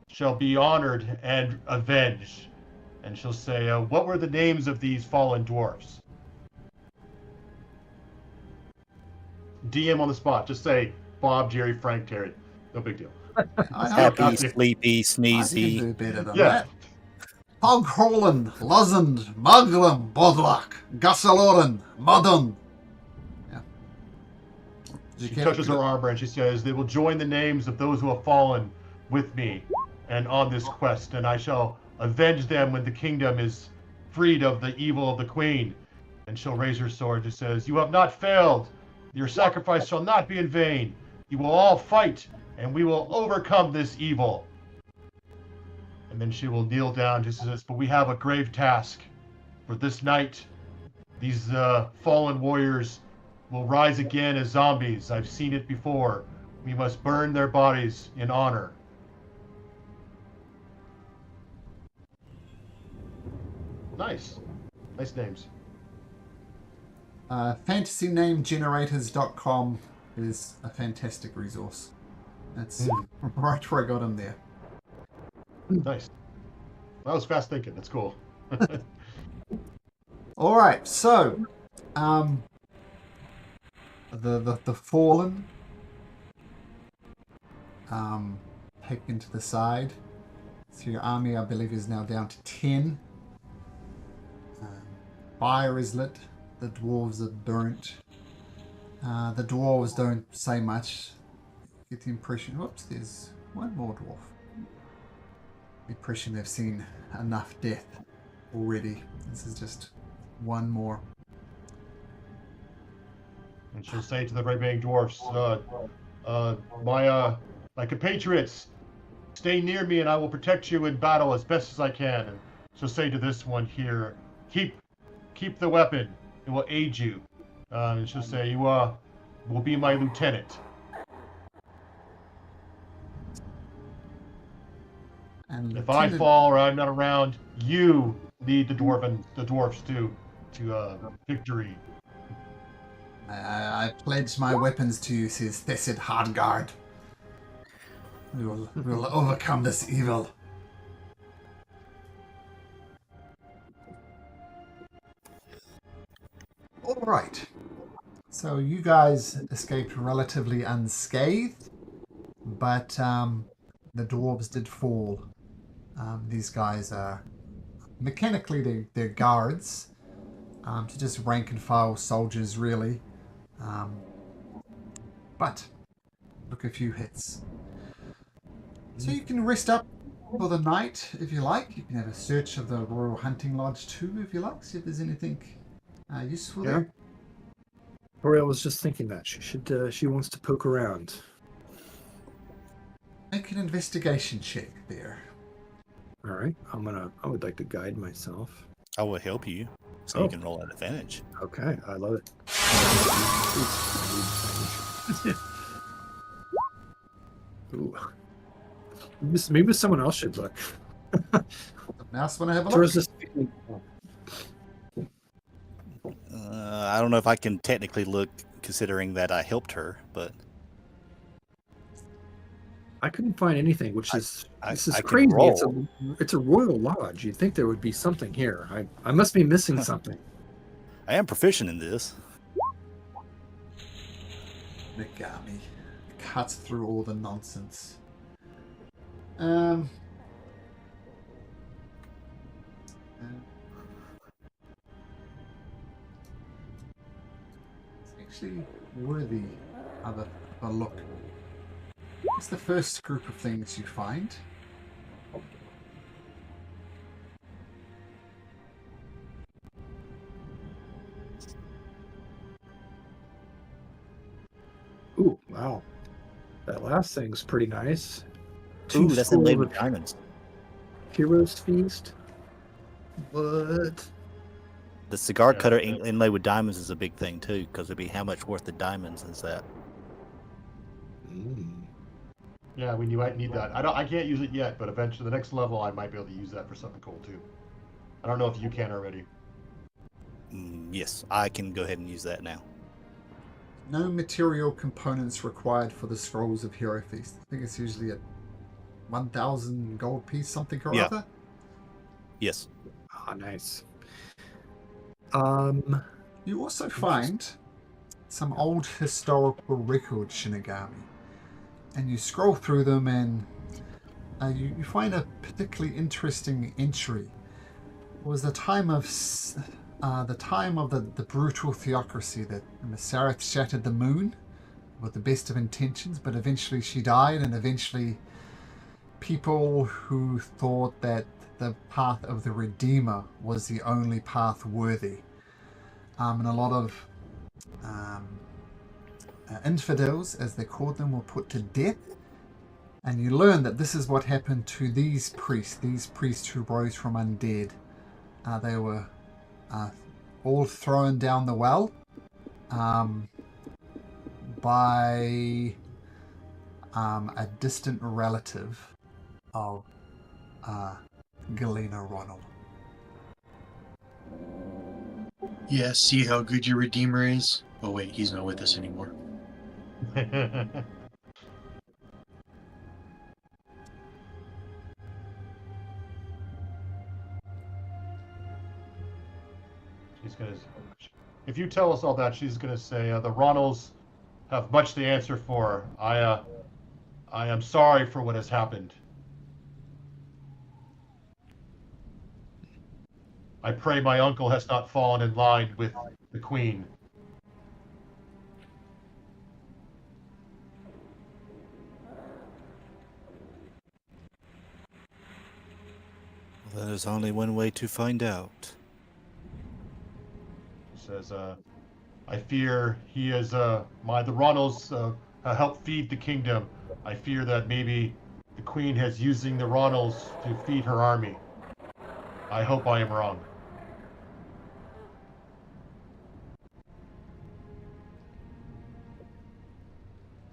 shall be honored and avenged." And she'll say, "What were the names of these fallen dwarfs?" DM on the spot. Just say Bob, Jerry, Frank, Terry. No big deal. I Happy, Happy. sleepy, can sneezy. do better than Yeah. that. Hogholland, Lozend, Maglum, Bodlak, Gassaloren, Modon. Yeah. She touches her armor and she says, "They will join the names of those who have fallen with me and on this quest, and I shall avenge them when the kingdom is freed of the evil of the queen." And she'll raise her sword and says, "You have not failed. Your sacrifice shall not be in vain. You will all fight, and we will overcome this evil." And then she will kneel down just as, "But we have a grave task. For this night, these fallen warriors will rise again as zombies. I've seen it before. We must burn their bodies in honor." Nice. Nice names. FantasyNameGenerators.com is a fantastic resource. That's right where I got him there. Nice. That was fast thinking. That's cool. All right, so the fallen taken to the side. So your army, I believe, is now down to 10. Fire is lit. The dwarves are burnt. The dwarves don't say much. Get the impression. Whoops, there's one more dwarf. The impression they've seen enough death already. This is just one more. And she'll say to the remaining dwarfs, my compatriots, stay near me and I will protect you in battle as best as I can." And she'll say to this one here, keep the weapon. It will aid you." And she'll say, "You will be my lieutenant." And If I fall or I'm not around, you lead the dwarfs to victory. I pledge my weapons to you, says Thessid Hardguard. We will overcome this evil. All right. So you guys escaped relatively unscathed, but the dwarves did fall. These guys are mechanically they're guards, so just rank and file soldiers really. But look, a few hits. So you can rest up for the night if you like. You can have a search of the Royal Hunting Lodge too if you like. See if there's anything useful there. Toriel was just thinking that she wants to poke around. Make an investigation check there. All right, I would like to guide myself. I will help you, so you can roll at advantage. Okay, I love it. Ooh. Maybe someone else should look. Mouse want to have a Towards look? this- I don't know if I can technically look, considering that I helped her, but I couldn't find anything, which is this is I can crazy. roll. It's a royal lodge. You'd think there would be something here. I must be missing something. I am proficient in this. Megami cuts through all the nonsense. It's actually worthy of a look. It's the first group of things you find. Ooh, wow. That last thing's pretty nice. Ooh, that's scrolls inlaid with of diamonds. Heroes Feast. What? The cigar cutter inlaid with diamonds is a big thing too, because it'd be how much worth the diamonds is that? Yeah, we might need that. I can't use it yet, but eventually, the next level, I might be able to use that for something cool too. I don't know if you can already. Yes, I can go ahead and use that now. No material components required for the Scrolls of Hero Feast. I think it's usually a 1,000 gold piece, something or other. Yes. Ah, nice. You also find some old historical record Shinigami, and you scroll through them, and you find a particularly interesting entry. was the time of the brutal theocracy that Masareth shattered the moon with the best of intentions, but eventually she died, and eventually people who thought that the path of the Redeemer was the only path worthy. And a lot of infidels, as they called them, were put to death. And you learn that this is what happened to these priests who rose from undead. They were all thrown down the well by a distant relative of Galena Ronul. Yeah, see how good your Redeemer is? Oh, wait, he's not with us anymore. She's gonna. If you tell us all that, she's gonna say the Ronalds have much to answer for. I am sorry for what has happened. I pray my uncle has not fallen in line with the Queen. Well, there's only one way to find out. She says, I fear he is the Ronalds help feed the kingdom. I fear that maybe the Queen has using the Ronalds to feed her army. I hope I am wrong.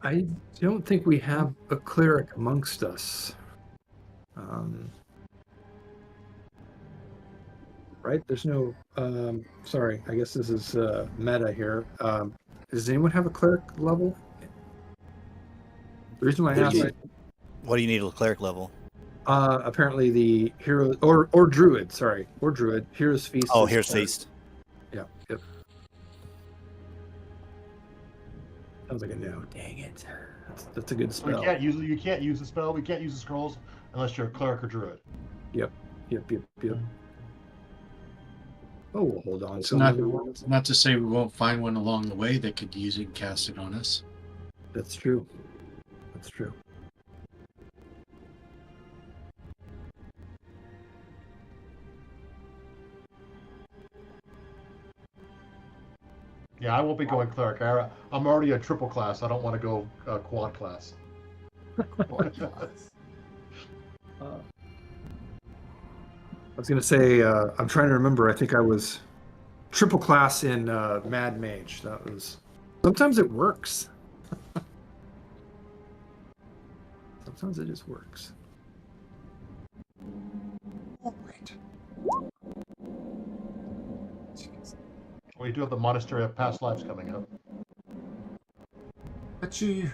I don't think we have a cleric amongst us. Right? There's no. Sorry, I guess this is meta here. Does anyone have a cleric level? The reason why I asked, What do you need a cleric level? apparently the hero or druid, sorry, or druid. Hero's feast. Oh, is here's cleric. feast. Yeah. Yep. Sounds like a no. Dang it. That's a good So you spell. can't use the spell. We can't use the scrolls unless you're a cleric or druid. Yep. Oh, well, hold on. It's So not to say we won't find one along the way that could use it and cast it on us. that's true. That's true. Yeah, I won't be going cleric. I'm already a triple class. I don't want to go quad class. I was gonna say, I'm trying to remember. I think I was triple class in Mad Mage. That was. Sometimes it works. Sometimes it just works. Oh, wait. Jeez. We do have the Monastery of Past Lives coming up. But you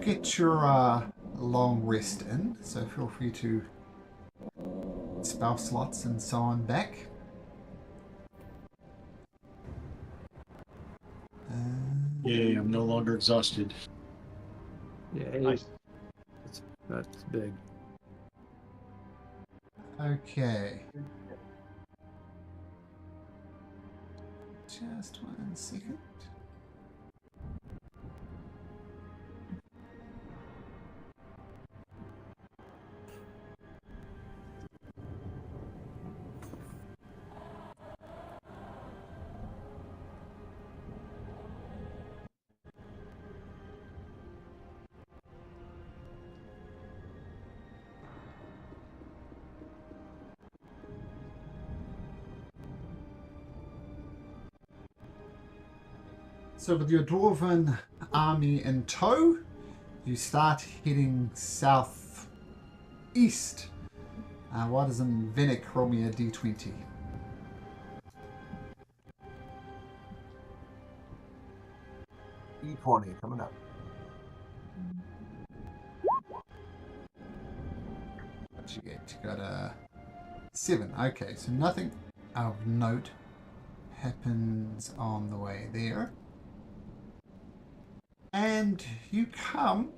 get your long rest in, so feel free to spell slots and so on back. Yay, I'm no longer exhausted. Yeah, Nice. that's big. Okay. Just 1 second. So with your dwarven army in tow, you start heading southeast. Why doesn't Venick roll me a d20? E20 coming up. What you get? You got a 7. Okay, so nothing of note happens on the way there. And you come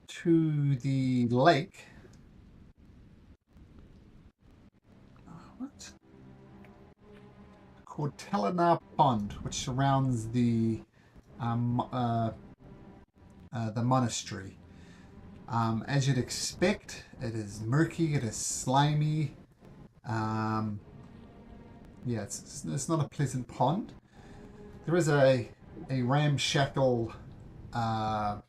to the lake called Telenar Pond, which surrounds the monastery. As you'd expect, it is murky, it is slimy. It's not a pleasant pond. There is a ramshackle a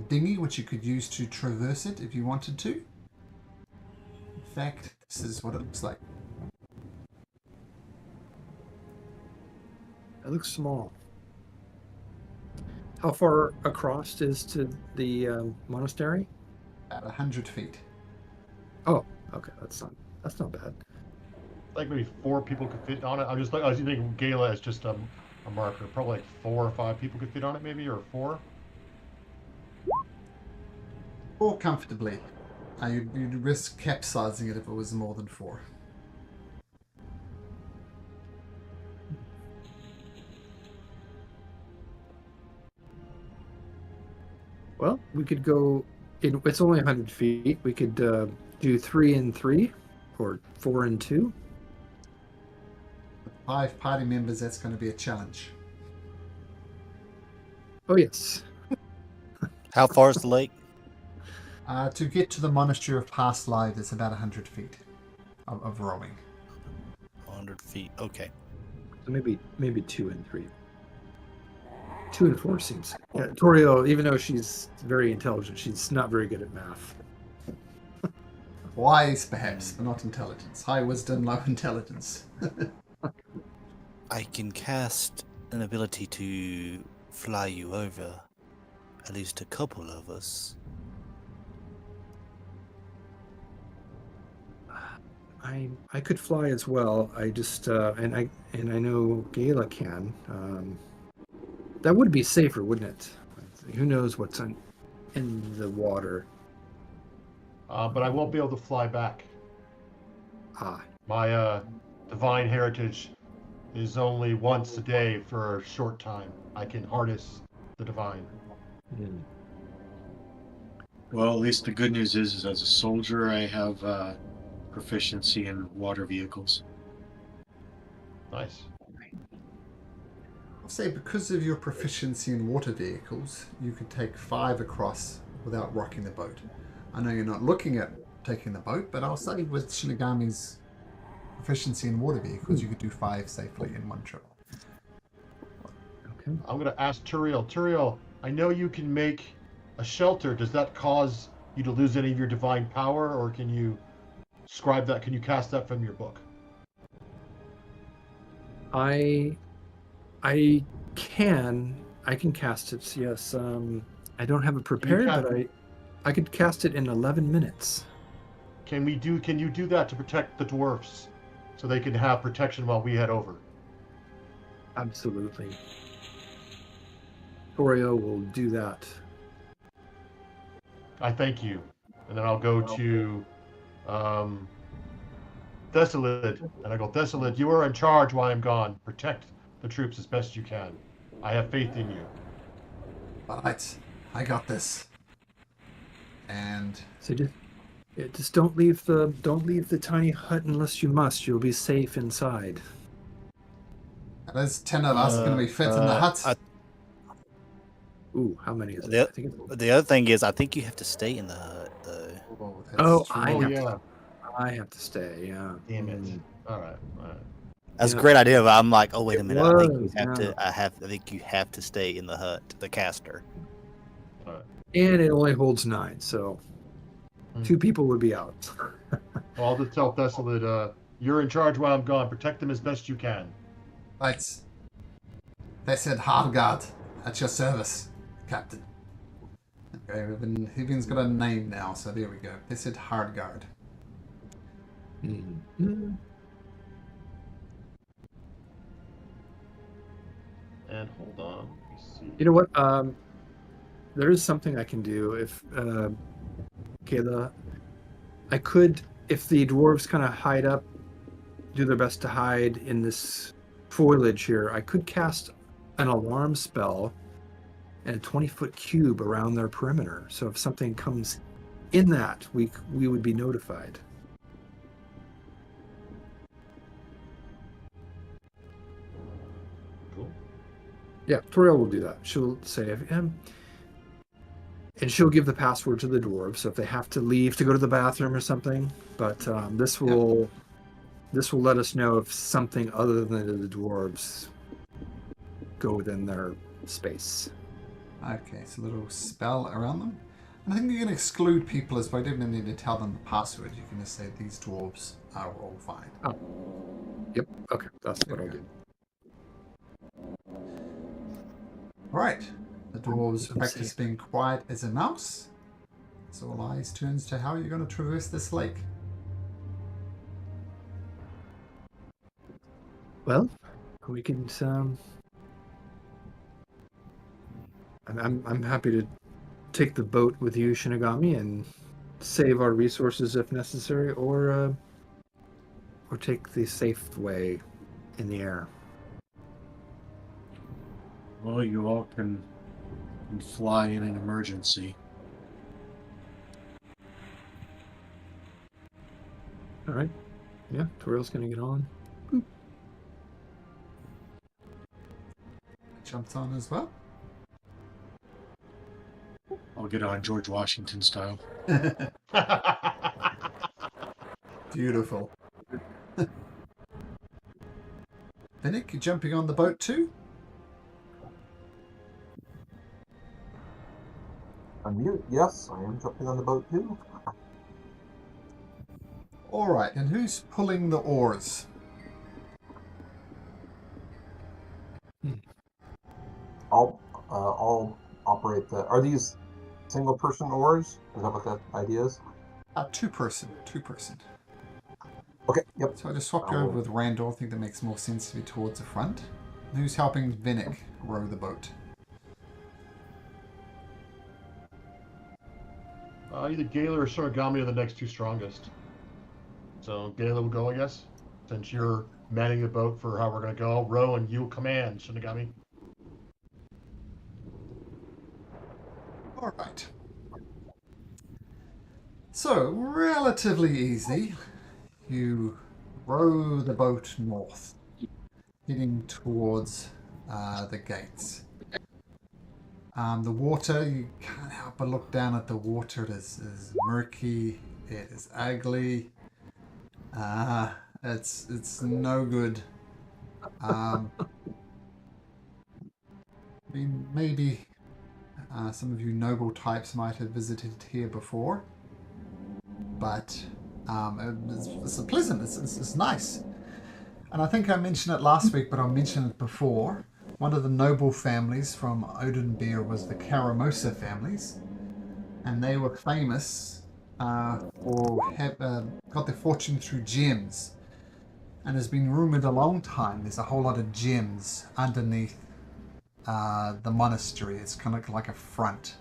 dinghy which you could use to traverse it if you wanted to. In fact, this is what it looks like. It looks small. How far across is to the monastery? About 100 feet. Oh, okay, that's not bad. Like maybe 4 people could fit on it. I was thinking Gala is just a marker. Probably like 4 or 5 people could fit on it, maybe, or 4. Or comfortably. You'd risk capsizing it if it was more than 4. Well, we could go. It's only 100 feet. We could do 3 and 3, or 4 and 2. With 5 party members, that's going to be a challenge. Oh yes. How far is the lake? To get to the Monastery of Past Lives, it's about 100 feet of rowing. 100 feet. Okay. So maybe 2 and 3. 2 and 4 seems. Yeah, Torio, even though she's very intelligent, she's not very good at math. Wise, perhaps, but not intelligence. High wisdom, low intelligence. I can cast an ability to fly you over. At least a couple of us. I could fly as well. I just and I know Gala can. That would be safer, wouldn't it? Who knows what's in the water? But I won't be able to fly back. Ah, My divine heritage is only once a day for a short time. I can harness the divine. Well, at least the good news is as a soldier, I have proficiency in water vehicles. Nice. I'll say because of your proficiency in water vehicles, you could take 5 across without rocking the boat. I know you're not looking at taking the boat, but I'll say with Shinigami's proficiency in water vehicles, you could do 5 safely in one trip. okay. I'm going to ask Turiel. Turiel, I know you can make a shelter. Does that cause you to lose any of your divine power, or can you scribe that? Can you cast that from your book? I can cast it. Yes. I don't have it prepared, but I could cast it in 11 minutes. Can you do that to protect the dwarfs so they can have protection while we head over? Absolutely. Torio will do that. I thank you. And then I'll go to Thessalid, and I go, Thessalid, you are in charge while I'm gone. Protect the troops as best you can. I have faith in you. Alright, I got this. And So just don't leave the tiny hut unless you must. You'll be safe inside. there's 10 of us going to be fit in the hut. Ooh, how many is it? The, I think it's, the other thing is, I think you have to stay in the hut, though. Oh, that's Oh, true. I have to stay. Yeah. Damn it. All right. That's Yeah. a great idea, but I'm like, oh wait a It minute, I think you was, have yeah. to. I think you have to stay in the hut, the caster. And it only holds 9, so 2 people would be out. Well, I'll just tell Thessalid, you're in charge while I'm gone. Protect them as best you can. Right. They said Hardguard at your service, Captain. Okay, Hivian's got a name now, so there we go. They said Hardguard. Mhm. And hold on. Let me see. You know what? There is something I can do if Kayla. I could, if the dwarves kind of hide up, do their best to hide in this foliage here. I could cast an alarm spell and a 20-foot cube around their perimeter. So if something comes in that, we would be notified. Yeah, Toriel will do that. She'll say, and she'll give the password to the dwarves, so if they have to leave to go to the bathroom or something. But this will let us know if something other than the dwarves go within their space. Okay, it's a little spell around them. And I think you can exclude people as well. You don't need to tell them the password. You can just say these dwarves are all fine. Oh. Yep. Okay, that's what I'll do. Right. The dwarves practice being quiet as a mouse. So all eyes turns to how you're going to traverse this lake. Well, we can. I'm happy to take the boat with you, Shinigami, and save our resources if necessary, or take the safe way in the air. Well, you all can fly in an emergency. All right. Yeah, Toriel's gonna get on. Jumps on as well. I'll get on George Washington style. Beautiful. Finnick, you jumping on the boat too? Unmute. Yes, I am jumping on the boat too. All right, and who's pulling the oars? I'll operate the. Are these single person oars? Is that what that idea is? Two person. Okay. Yep. So I just swapped you over with Randall. I think that makes more sense to be towards the front. And who's helping Vinnick row the boat? Either Gala or Soragami are the next two strongest. So Gala will go, I guess, since you're manning the boat for how we're going to go. Row and you command, Shinigami. All right. So, relatively easy. You row the boat north, heading towards the gates. The water, you can't help but look down at the water. It is murky. It is ugly. It's no good. I mean, maybe some of you noble types might have visited here before, but it's pleasant. It's nice. And I think I mentioned it last week, but I'll mention it before. One of the noble families from Oathbreaker was the Caramosa families, and they were famous got their fortune through gems. And has been rumored a long time there's a whole lot of gems underneath the monastery. It's kind of like a front.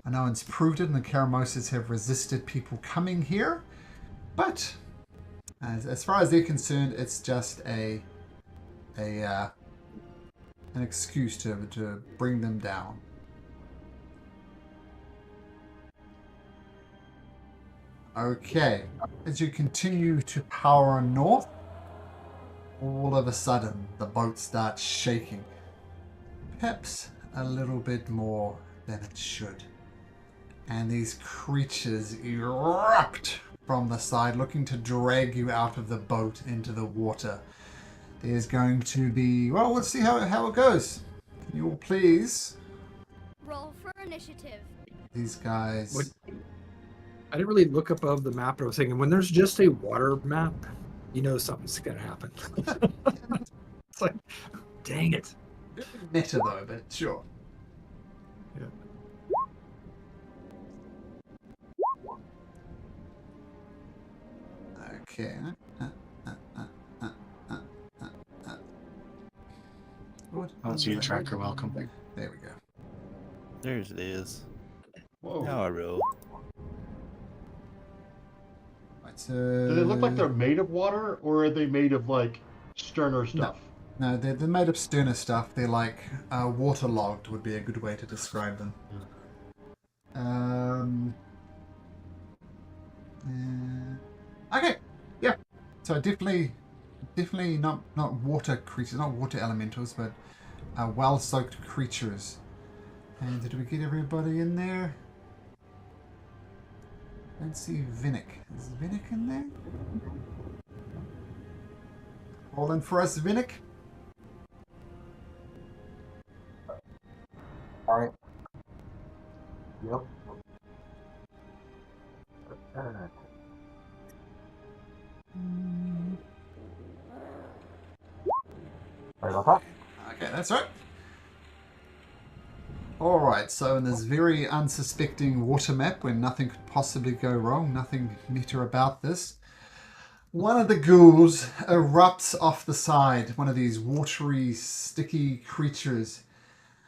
I know it's proved it, and the Caramosas have resisted people coming here, but as far as they're concerned, it's just an excuse to bring them down. Okay, as you continue to power north, all of a sudden the boat starts shaking. Perhaps a little bit more than it should. And these creatures erupt from the side, looking to drag you out of the boat into the water. There's going to be... Well, let's see how it goes. Can you all please... Roll for initiative. These guys... What? I didn't really look above the map, but I was thinking, when there's just a water map, you know something's going to happen. It's like, dang it. Meta though, but sure. Yeah. Okay. What? I'll see you, tracker. Welcome. There we go. There's it is. Whoa. Now I roll. Right, so... Do they look like they're made of water, or are they made of, like, sterner stuff? No, they're made of sterner stuff. They're like waterlogged would be a good way to describe them. Okay, yeah. So definitely not water creatures, not water elementals, but well-soaked creatures. And did we get everybody in there? Don't see Vinnick. Is Vinnick in there? Hold in for us, Vinnick. All right. Yep. Sorry about that. Okay, that's right. Alright, so in this very unsuspecting water map where nothing could possibly go wrong, nothing meta about this, one of the ghouls erupts off the side, one of these watery, sticky creatures,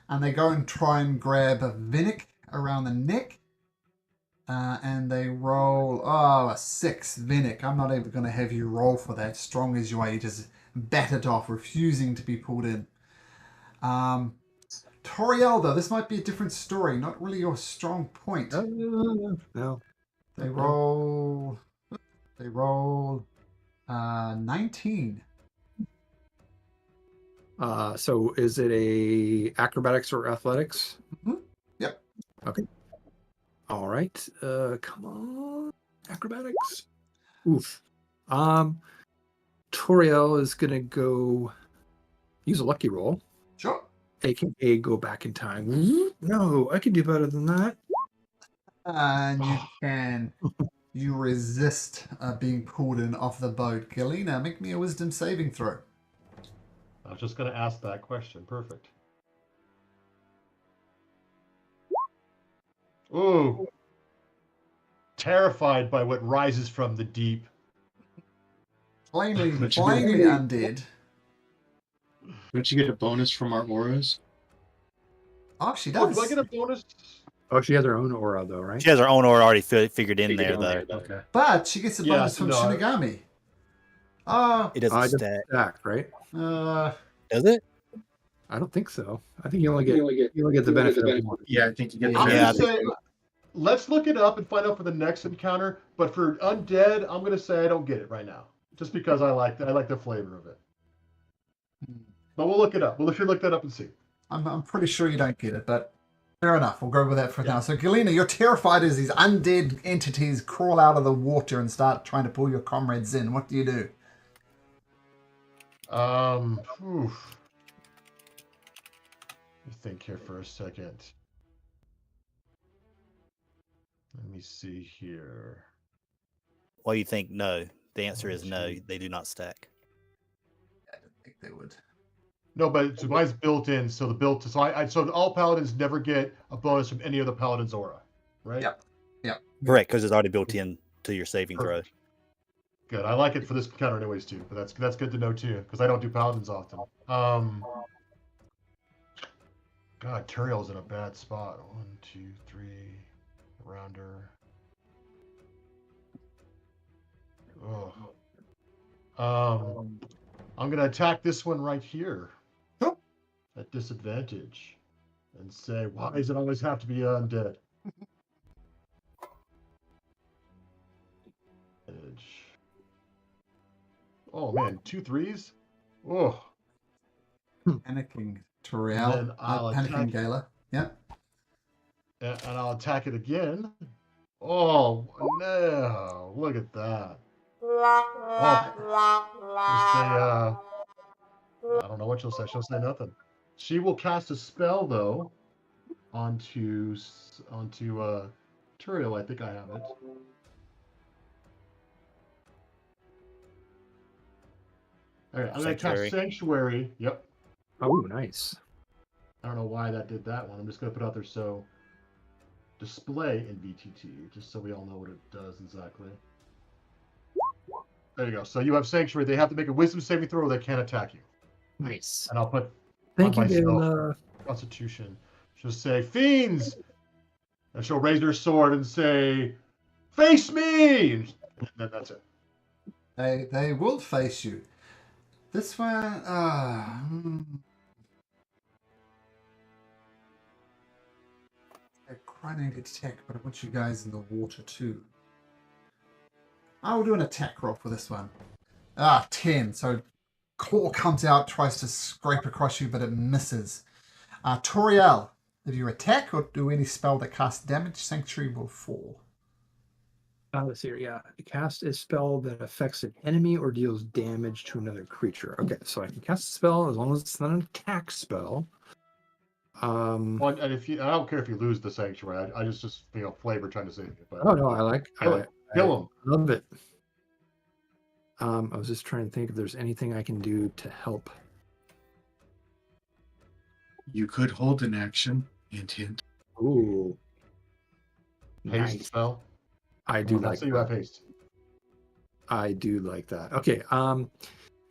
and they go and try and grab a Vinnick around the neck, and they roll, a 6, Vinnick. I'm not even going to have you roll for that, strong as you are, you just bat it off, refusing to be pulled in. Toriel, though, this might be a different story. Not really your strong point. No. They roll 19. So is it a acrobatics or athletics? Mm-hmm. Yep. Okay. All right. Come on. Acrobatics. Oof. Toriel is gonna go use a lucky roll. Sure. AKA go back in time. No, I can do better than that. And you resist being pulled in off the boat. Galena, make me a wisdom saving throw. I was just going to ask that question. Perfect. Ooh. Terrified by what rises from the deep. Plainly But you undead. Don't you get a bonus from our auras? Oh, she Oh, does. do I get a bonus? Oh, she has her own aura though, right? She has her own aura already figured in there, though. Okay. But she gets a Yeah, bonus from no, I- Shinigami. Oh, It doesn't I just stack. stacked, right? Does it? I don't think so. I think you only get the benefit of one. Yeah, I think you get the I'm Yeah, going to say, let's look it up and find out for the next encounter. But for undead, I'm going to say I don't get it right now, just because I like the flavor of it. But we'll look it up. We'll look that up and see. I'm pretty sure you don't get it, but fair enough. We'll go with that for now. So, Galena, you're terrified as these undead entities crawl out of the water and start trying to pull your comrades in. What do you do? Oof. Let me think here for a second. Let me see here. Well, you think no. The answer is no. They do not stack. I didn't think they would. No, but so mine's built in, so so all paladins never get a bonus from any other paladin's aura, right? Yep. Correct, because it's already built in to your saving throw. Perfect. Good. I like it for this encounter anyways too, but that's good to know too, because I don't do paladins often. God, Turiel's in a bad spot. 1, 2, 3, around her. Oh. I'm gonna attack this one right here. Sure. At disadvantage. And say, why does it always have to be undead? Oh man, 2 3s? Oh. Panicking Toriel. And then I'll panicking attack- Gala. Yeah. And I'll attack it again. Oh no! Look at that. Oh, I don't know what she'll say. She'll say nothing. She will cast a spell though onto Turiel. I think I have it. All right, I'm gonna Sanctuary. cast Sanctuary. Yep. Oh, nice. I don't know why that did that one. I'm just gonna put it out there so display in VTT, just so we all know what it does exactly. There you go. So you have Sanctuary. They have to make a Wisdom saving throw, or they can't attack you. Nice. And I'll put Thank on you, myself Gala. Constitution. She'll say, "Fiends," and she'll raise her sword and say, "Face me!" And that's it. They will face you. This one, they're trying to attack, but I want you guys in the water too. I will do an attack roll for this one. 10. So claw comes out, tries to scrape across you, but it misses. Toriel, if you attack or do any spell that casts damage, Sanctuary will fall. Let's see here. Yeah, cast a spell that affects an enemy or deals damage to another creature. Okay, so I can cast a spell as long as it's not an attack spell. Well, and if you, I don't care if you lose the sanctuary. I just flavor trying to save you. But Oh no, I like kill him. Kill him. Love it. I was just trying to think if there's anything I can do to help. You could hold an action. Hint, hint. Ooh, Haste nice. spell. I do Well, like you that. have haste. I do like that. Okay.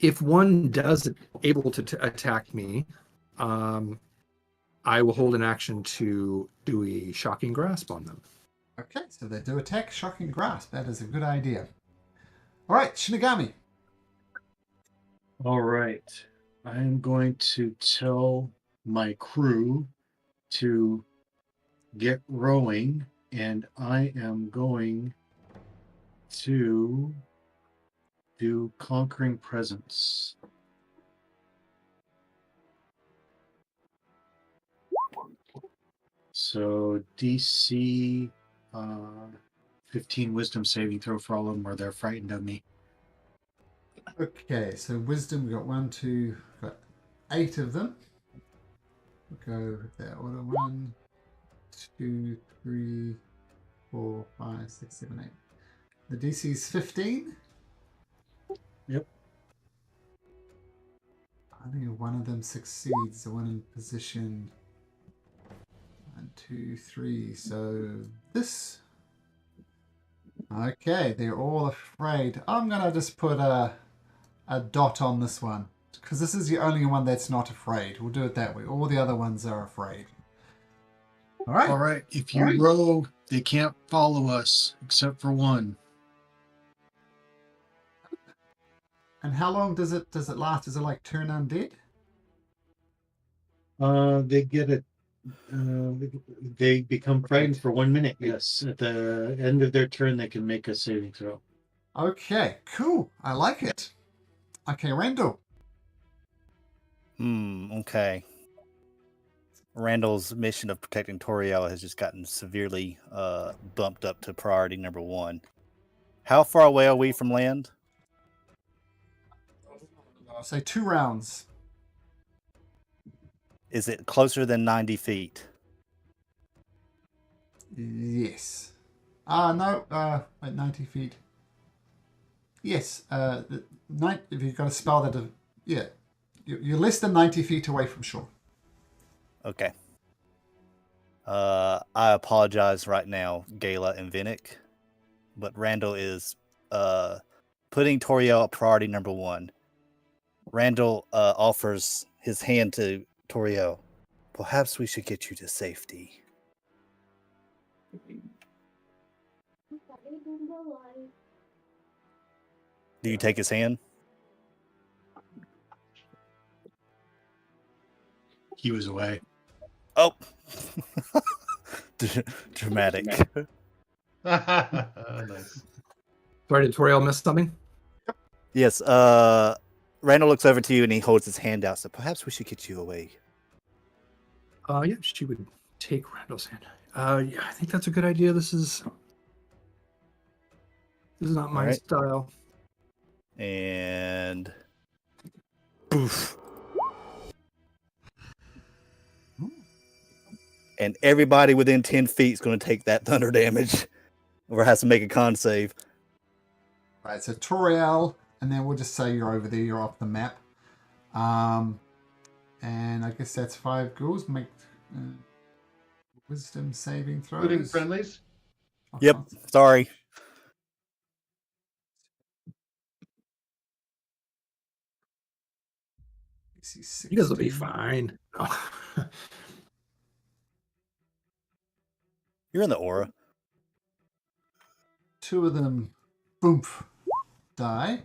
If one doesn't able to attack me, I will hold an action to do a shocking grasp on them. Okay, so they do attack, shocking grasp. That is a good idea. All right, Shinigami. All right. I am going to tell my crew to get rowing, and I am going to do Conquering Presence. So DC 15 Wisdom saving throw for all of them, or they're frightened of me. Okay, so wisdom, we got 1, 2, got 8 of them. We'll go with that order. 1, 2, 3, 4, 5, 6, 7, 8. The DC is 15. Yep. I think one of them succeeds. The one in position 1, 2, 3. So this. Okay, they're all afraid. I'm gonna just put a dot on this one because this is the only one that's not afraid. We'll do it that way. All the other ones are afraid. All right. All right. If you row, they can't follow us except for one. And how long does it last? Is it like turn undead? They get it. They become frightened for 1 minute. Yes, at the end of their turn, they can make a saving throw. Okay, cool. I like it. Okay, Randall. Okay. Randall's mission of protecting Toriel has just gotten severely bumped up to priority number 1. How far away are we from land? I'll say 2 rounds. Is it closer than 90 feet? Yes. No. Wait, 90 feet. Yes. If you've got a spell that, yeah, you're less than 90 feet away from shore. Okay. I apologize right now, Gala and Vinnick, but Randall is putting Toriel at priority number 1. Randall offers his hand to Toriel. Perhaps we should get you to safety. Do you take his hand? He was away. Oh, dramatic. Nice. Sorry, did Toriel miss something? Yes. Randall looks over to you and he holds his hand out. So perhaps we should get you away. Yeah, she would take Randall's hand. Yeah, I think that's a good idea. This is not my Alright. style. And poof. And everybody within 10 feet is going to take that thunder damage or has to make a con save. Right, so Toriel, and then we'll just say you're over there, you're off the map. And I guess that's 5 ghouls. Make wisdom saving throws. Including friendlies? Okay. Yep. Sorry. You guys will be fine. You're in the aura. 2 of them, boom, die.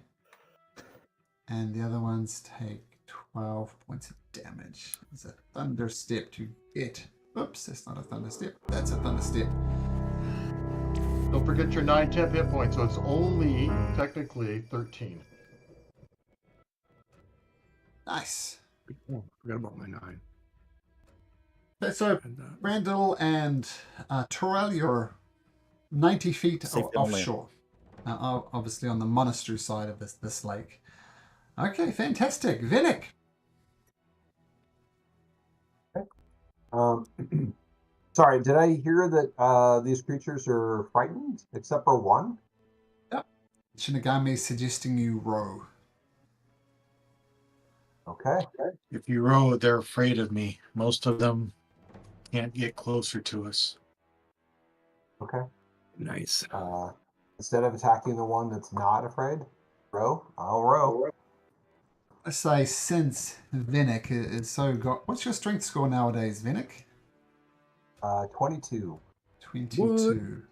And the other ones take 12 points of damage. It's a thunder step to get. Oops, that's not a thunder step. That's a thunder step. Don't forget your 9 temp hit points, so it's only technically 13. Nice. Oh, forgot about my 9. Okay, so And, Randall and Torel, you're 90 feet Safe on land. offshore. Obviously on the monastery side of this lake. Okay, fantastic. Vinnick. Um, sorry, did I hear that these creatures are frightened except for one? Yep. Shinigami is suggesting you row. Okay. If you row, they're afraid of me. Most of them can't get closer to us. Okay. nice. Instead of attacking the one that's not afraid, row. I'll row. I say since Vinnick is so got. What's your strength score nowadays, Vinnick? 22. 22.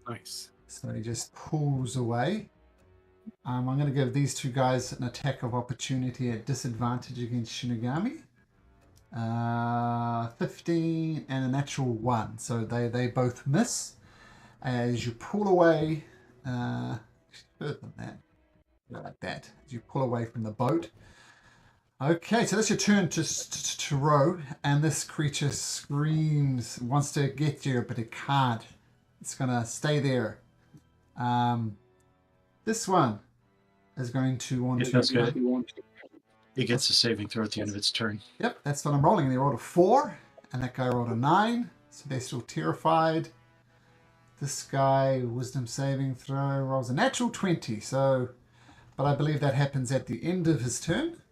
Nice. So he just pulls away. I'm going to give these two guys an attack of opportunity at disadvantage against Shinigami. 15 and a natural 1. So they both miss. As you pull away, further than that, like that, as you pull away from the boat. Okay, so that's your turn to row, and this creature screams, wants to get you, but it can't. It's gonna stay there. This one is going to want Yeah, to. that's good. It gets a saving throw at the end of its turn. Yep, that's what I'm rolling. They rolled a 4, and that guy rolled a 9, so they're still terrified. This guy, wisdom saving throw, rolls a natural 20, so, but I believe that happens at the end of his turn.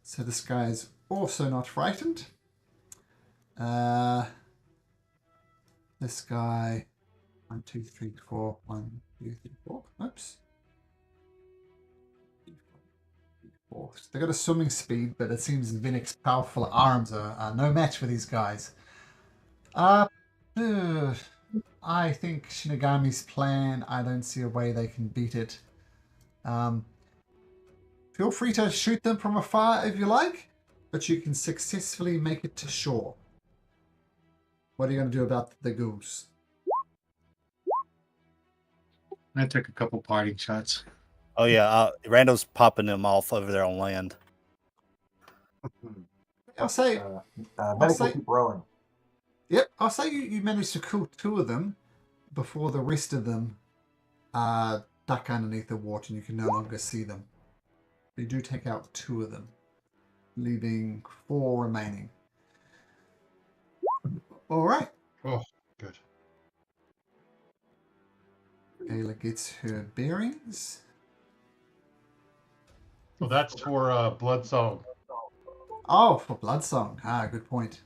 So this guy is also not frightened. This guy, 1, 2, 3, 4, 1, 2, 3, 4. Oops. 4. So they got a swimming speed, but it seems Vinnick's powerful arms are no match for these guys. I think Shinigami's plan, I don't see a way they can beat it. Feel free to shoot them from afar if you like, but you can successfully make it to shore. What are you going to do about the ghouls? I took a couple parting shots. Oh yeah, Randall's popping them off over there on land. I'll say, Medic will keep rowing. yep, I'll say you managed to kill 2 of them before the rest of them duck underneath the water and you can no longer see them. You do take out 2 of them, leaving 4 remaining. All right. Oh, good. Ayla gets her bearings. Well, that's for Blood Song. Oh, for Bloodsong. Good point.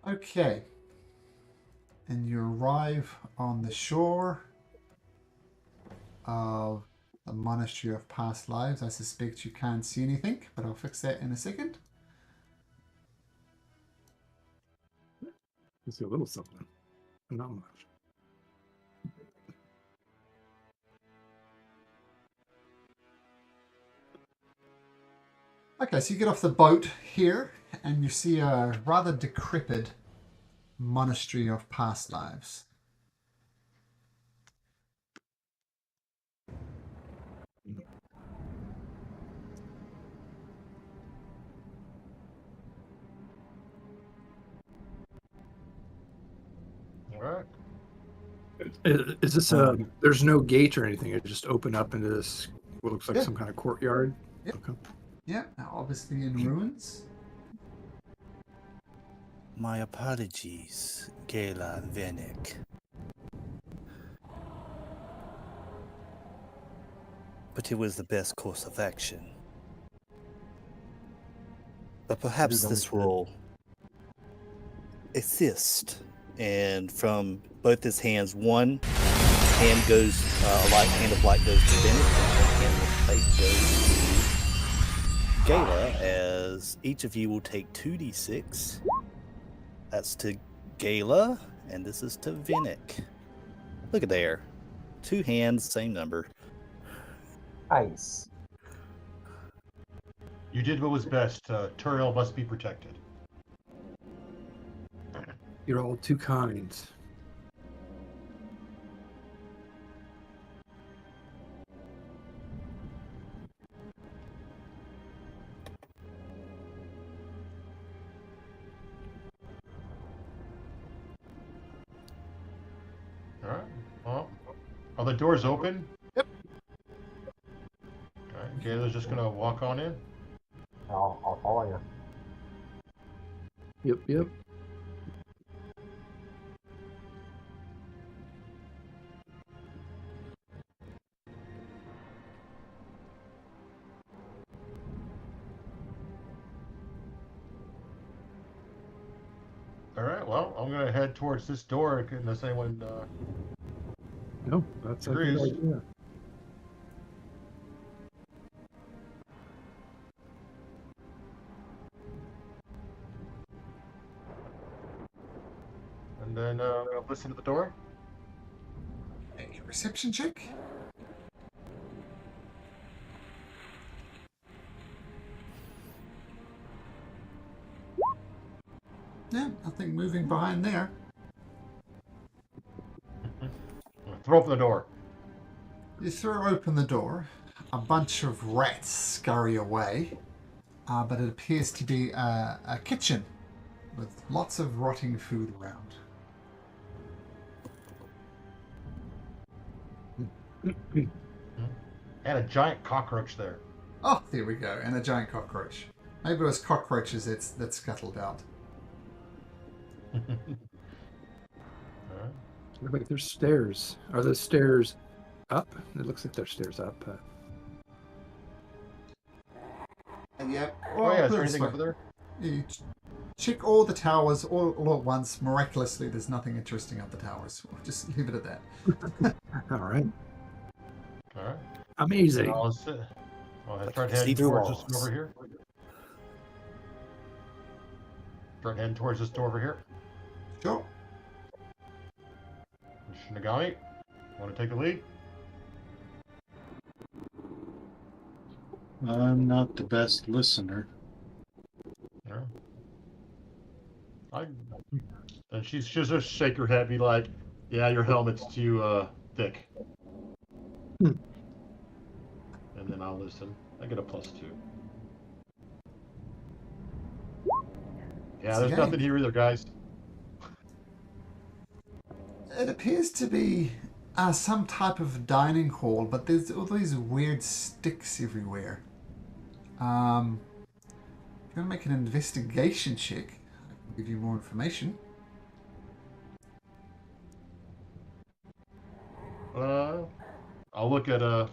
Okay. And you arrive on the shore of the Monastery of Past Lives. I suspect you can't see anything, but I'll fix that in a second. You see a little something, but not much. Okay, so you get off the boat here, and you see a rather decrepit Monastery of Past Lives. All right. Is this there's no gate or anything? It just open up into this what looks like some kind of courtyard. Yep. Okay. Yeah, now obviously in ruins. My apologies, Gala and Vinnick. But it was the best course of action. But perhaps this will assist. And from both his hands, one hand goes, a light hand of light goes to Vinnick, and one hand of light goes to Gala, as each of you will take 2d6. That's to Gala, and this is to Vinnick. Look at there. 2 hands, same number. Nice. You did what was best. Turiel must be protected. You're all too kind. All right. Well, are the doors open? Yep. All right. Gayla's just gonna walk on in. I'll follow you. Yep. All right. Well, I'm gonna head towards this door unless anyone No, that's a good agrees. idea. And then I'm gonna listen to the door. A reception check. Yeah, nothing moving behind there. I'm gonna throw open the door. You throw open the door. A bunch of rats scurry away, but it appears to be a kitchen with lots of rotting food around. And a giant cockroach there. Oh, there we go, and a giant cockroach. Maybe it was cockroaches that scuttled out. All right. Look like there's stairs. Are the stairs up? It looks like there's stairs up. Yep. Oh yeah, is put there it this anything way. over there? You check all the towers all at once. Miraculously, there's nothing interesting up the towers. We'll just leave it at that. All right. All right. Amazing. I'll start See heading through towards this walls. door over here. Start heading towards this door over here. Sure. Shinigami, want to take the lead? I'm not the best listener. Yeah. And she's just shake her head, be like, "Yeah, your helmet's too thick." Hmm. And then I'll listen. I get a +2. Yeah, there's Okay. nothing here either, guys. It appears to be some type of dining hall, but there's all these weird sticks everywhere. If you want to make an investigation check, I can give you more information. I'll look at Oh,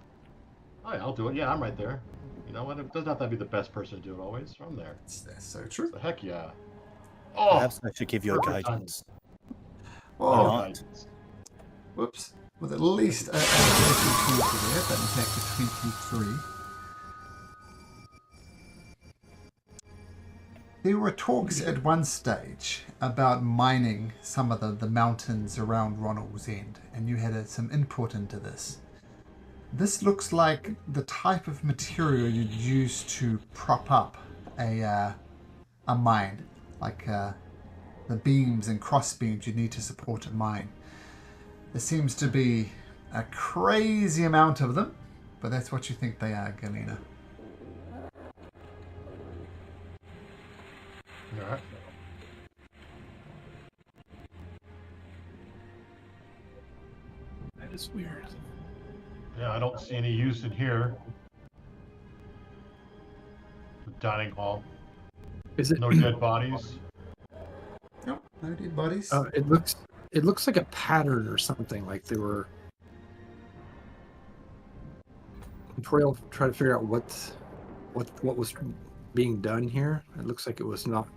yeah, I'll do it. Yeah, I'm right there. You know what? It doesn't have to be the best person to do it always. I'm there. That's so true. So heck yeah. Oh, Perhaps I should give you a perfect guidance. Oh, not? guidance. whoops. With at least a 20 there, but in fact a 23. There were talks at one stage about mining some of the mountains around Ronul's End, and you had some input into this. This looks like the type of material you'd use to prop up a mine, like the beams and cross beams you need to support a mine. There seems to be a crazy amount of them, but that's what you think they are, Galena. All right. That is weird. Yeah, I don't see any use in here. The dining hall. Is it? No dead bodies. Nope, no dead bodies. It looks like a pattern or something. Like they were. Toriel tried to figure out what was being done here. It looks like it was not.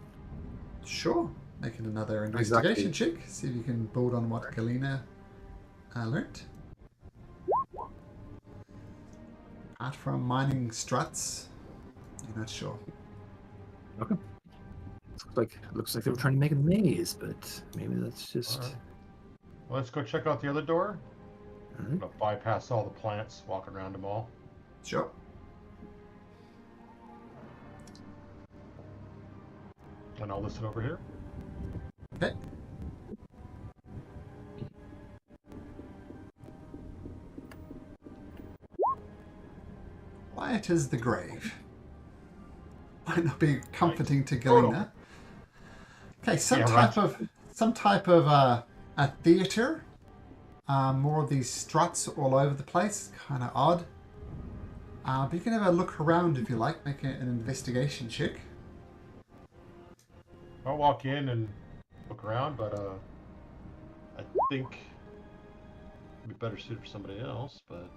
Sure. Making another investigation check. See if you can build on what Galena learned. Apart from mining struts, you're not sure. Okay. Looks like they were trying to make a maze, but maybe that's just. All right. Well, let's go check out the other door. All I'm right. gonna bypass all the plants, walk around them all. Sure. And I'll listen over here. Okay. Quiet as the grave. Might not be comforting to Galena. Okay, some Yeah, type right. of a theater. More of these struts all over the place. Kind of odd. But you can have a look around if you like. Make an investigation check. I'll walk in and look around, but I think it'd be better suited for somebody else. But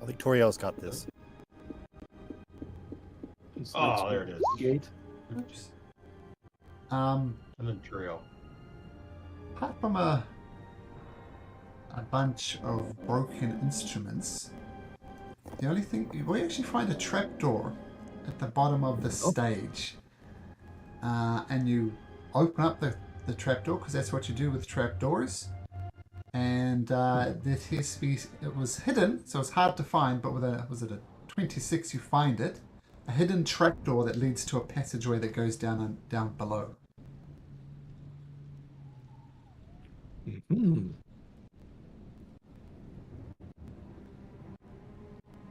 I think Toriel's got this. oh, there it is. Gate. Oops. And then trio. Apart from a bunch of broken instruments, the only thing we actually find a trapdoor at the bottom of the stage, and you open up the trapdoor because that's what you do with trapdoors. And it was hidden, so it's hard to find. But with a 26, you find it. A hidden trapdoor that leads to a passageway that goes down below. Hmm.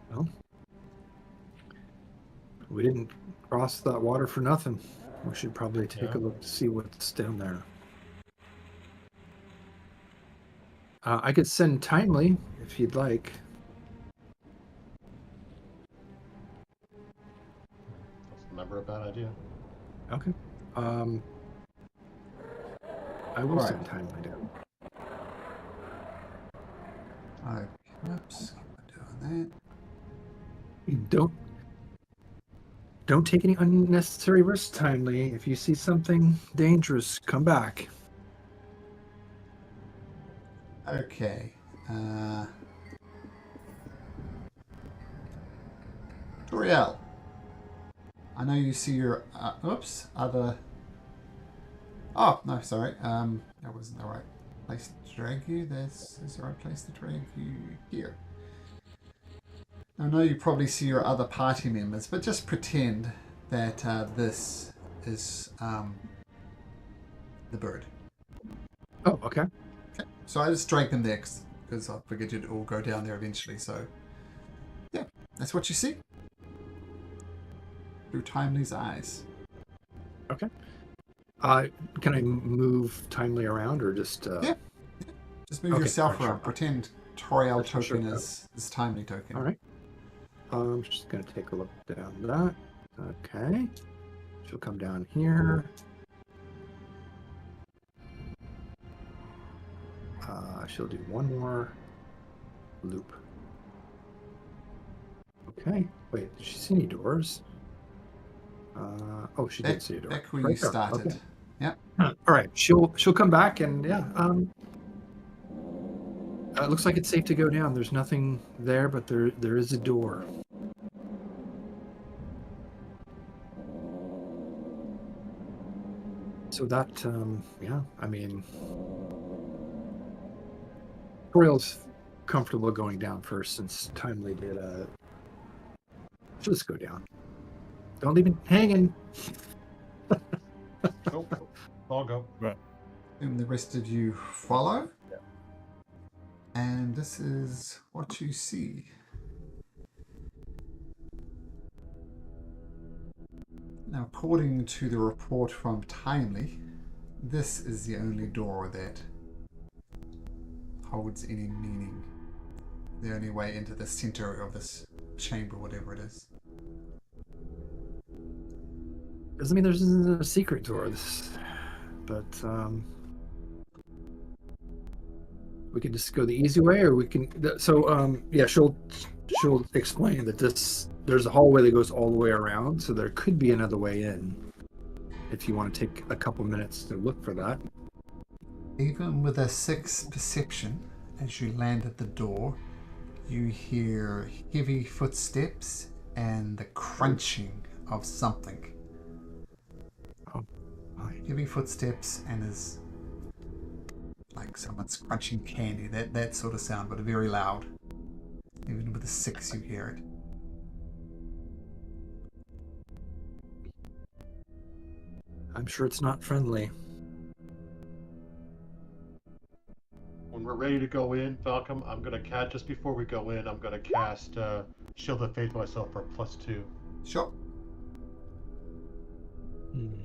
Well, we didn't cross that water for nothing. We should probably take a look to see what's down there. I could send Timely if you'd like. That's never a bad idea. Okay. I will send Timely down. Oops, doing Don't take any unnecessary risks, Timely. If you see something dangerous, come back. that. Okay. Toriel, I know you see your other. Oh no, sorry. That wasn't the right place to drag you. This is the right place to drag you here. I know you probably see your other party members, but just pretend that this is the bird. Oh, okay. Okay. So I just dragged them there because I figured you'd all go down there eventually. So yeah, that's what you see through Timely's eyes. Okay. Can I move Timely around or just? Yeah. Just move yourself around. Pretend Toriel token is Timely token. All right. I'm just going to take a look down that. Okay. She'll come down here. She'll do one more loop. Okay. Wait, did she see any doors? She did see a door. Back where you started. Okay. Yeah. All right. She'll come back and yeah. It looks like it's safe to go down. There's nothing there, but there is a door. So that, yeah, I mean, Toriel's comfortable going down first since Timely did she'll just go down. Don't leave me hanging. Nope. I'll go. Right. And the rest of you follow. And this is what you see. Now, according to the report from Timely, this is the only door that holds any meaning. The only way into the center of this chamber, whatever it is. Doesn't mean there's a secret door, but we can just go the easy way, or we can. Yeah, she'll explain that there's a hallway that goes all the way around, so there could be another way in. If you want to take a couple minutes to look for that. Even with a 6 perception, as you land at the door, you hear heavy footsteps and the crunching of something. Oh, heavy footsteps and is like someone's crunching candy. That sort of sound, but very loud. Even with a 6, you hear it. I'm sure it's not friendly. When we're ready to go in, Falcom, I'm gonna cast just before we go in. I'm gonna cast shield of faith myself for +2. Sure.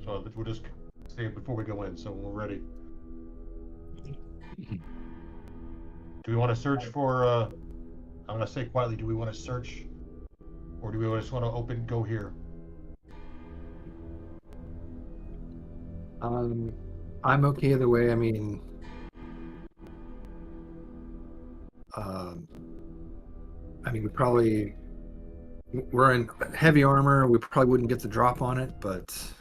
So we'll just say it before we go in, so when we're ready. Do we want to search for? I'm gonna say quietly. Do we want to search, or do we just want to go here? I'm okay either way. I mean, we're in heavy armor. We probably wouldn't get the drop on it, but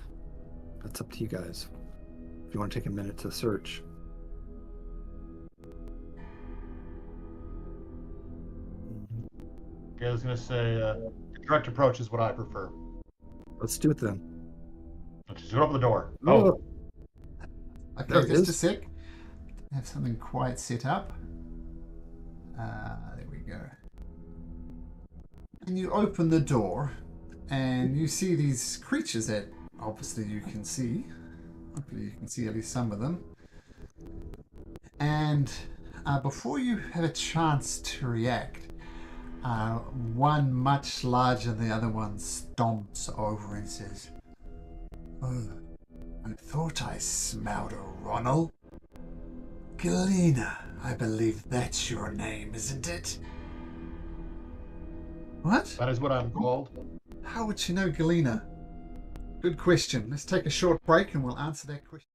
that's up to you guys. If you want to take a minute to search. Okay, I was gonna say direct approach is what I prefer. Let's do it then. Let's just open the door. Oh. Okay, There it just a is. sec. Have something quiet set up. There we go. And you open the door, and you see these creatures that obviously you can see. Hopefully you can see at least some of them. And before you have a chance to react, one much larger than the other one stomps over and says, "Oh, I thought I smelled a Ronul. Galena, I believe that's your name, isn't it?" What? That is what I'm called. How would you know Galena? Good question. Let's take a short break and we'll answer that question.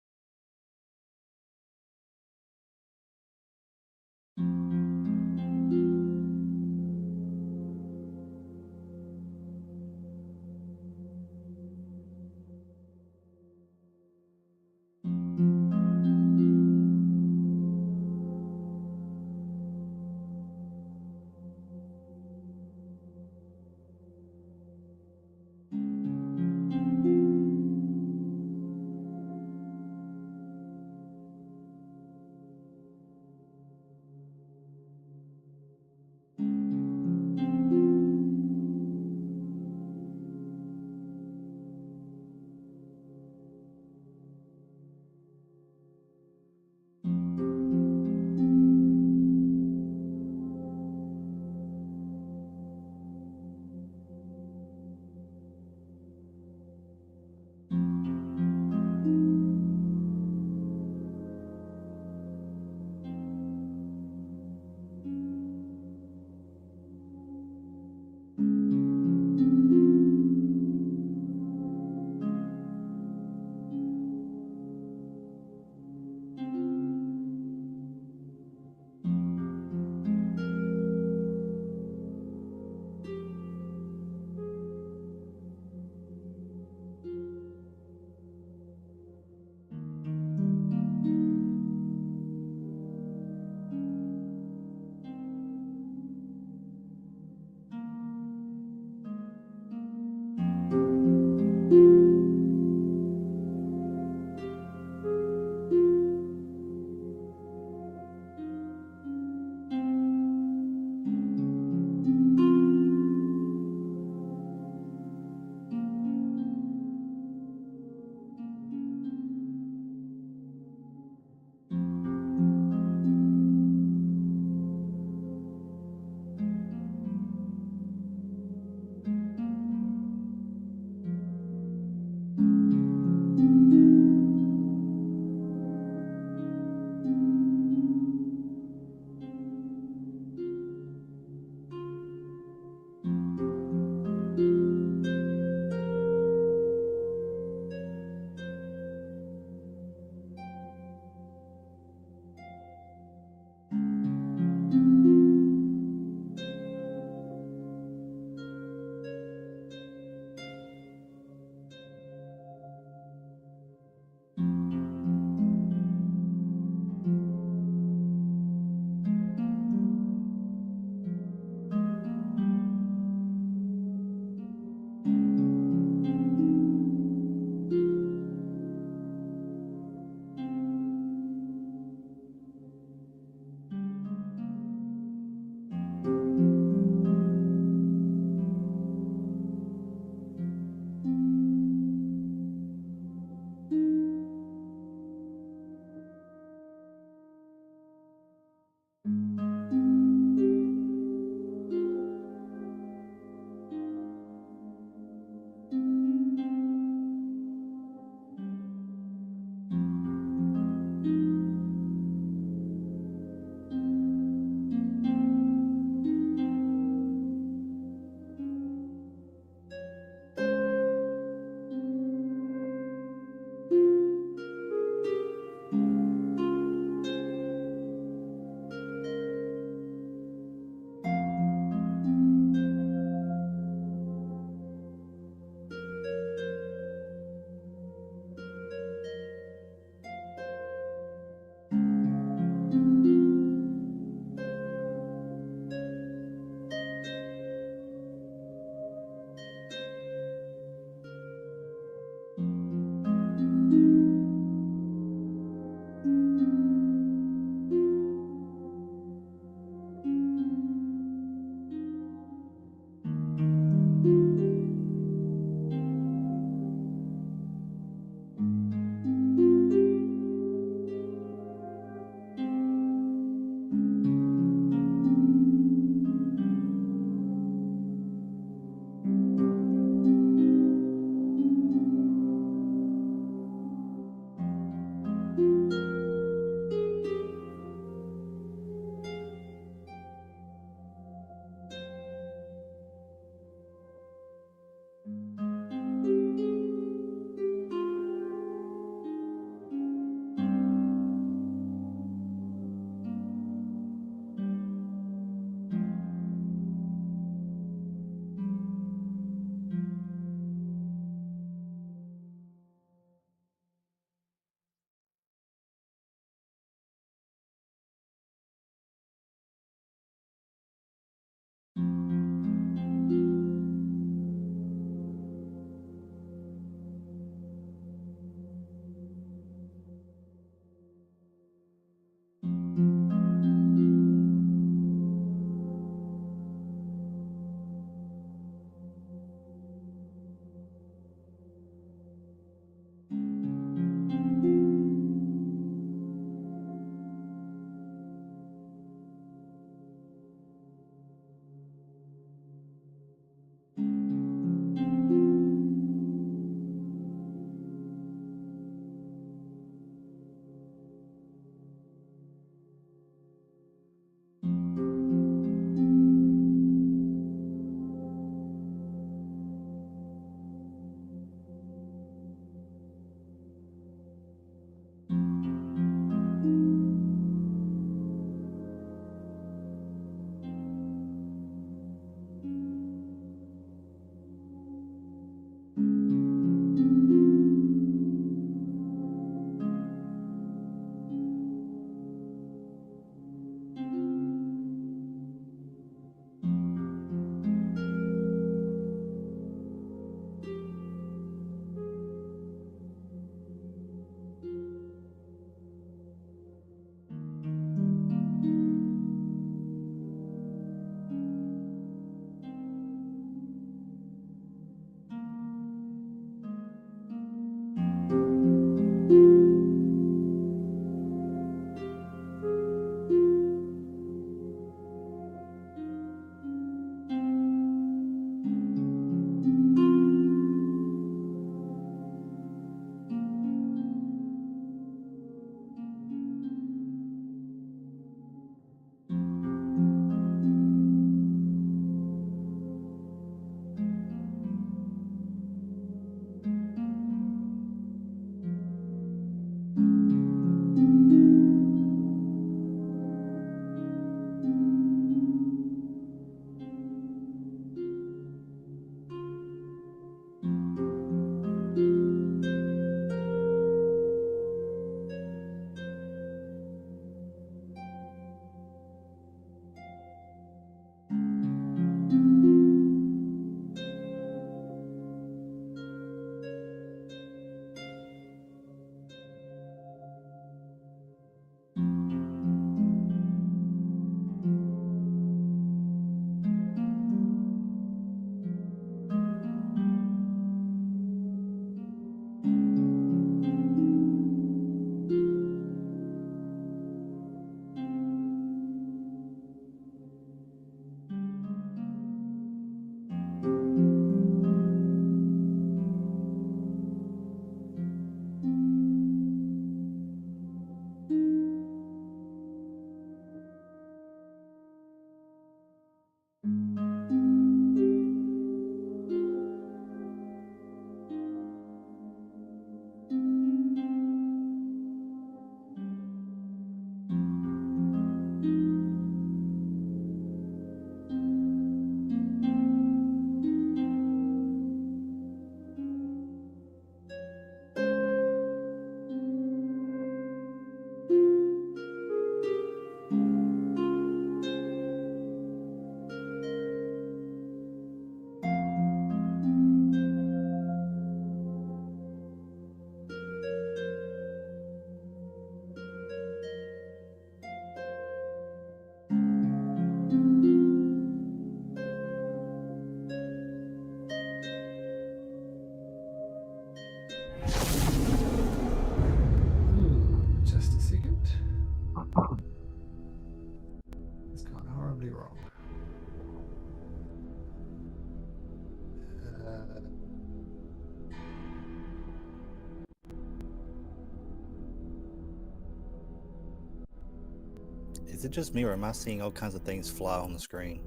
Is it just me, or am I seeing all kinds of things fly on the screen?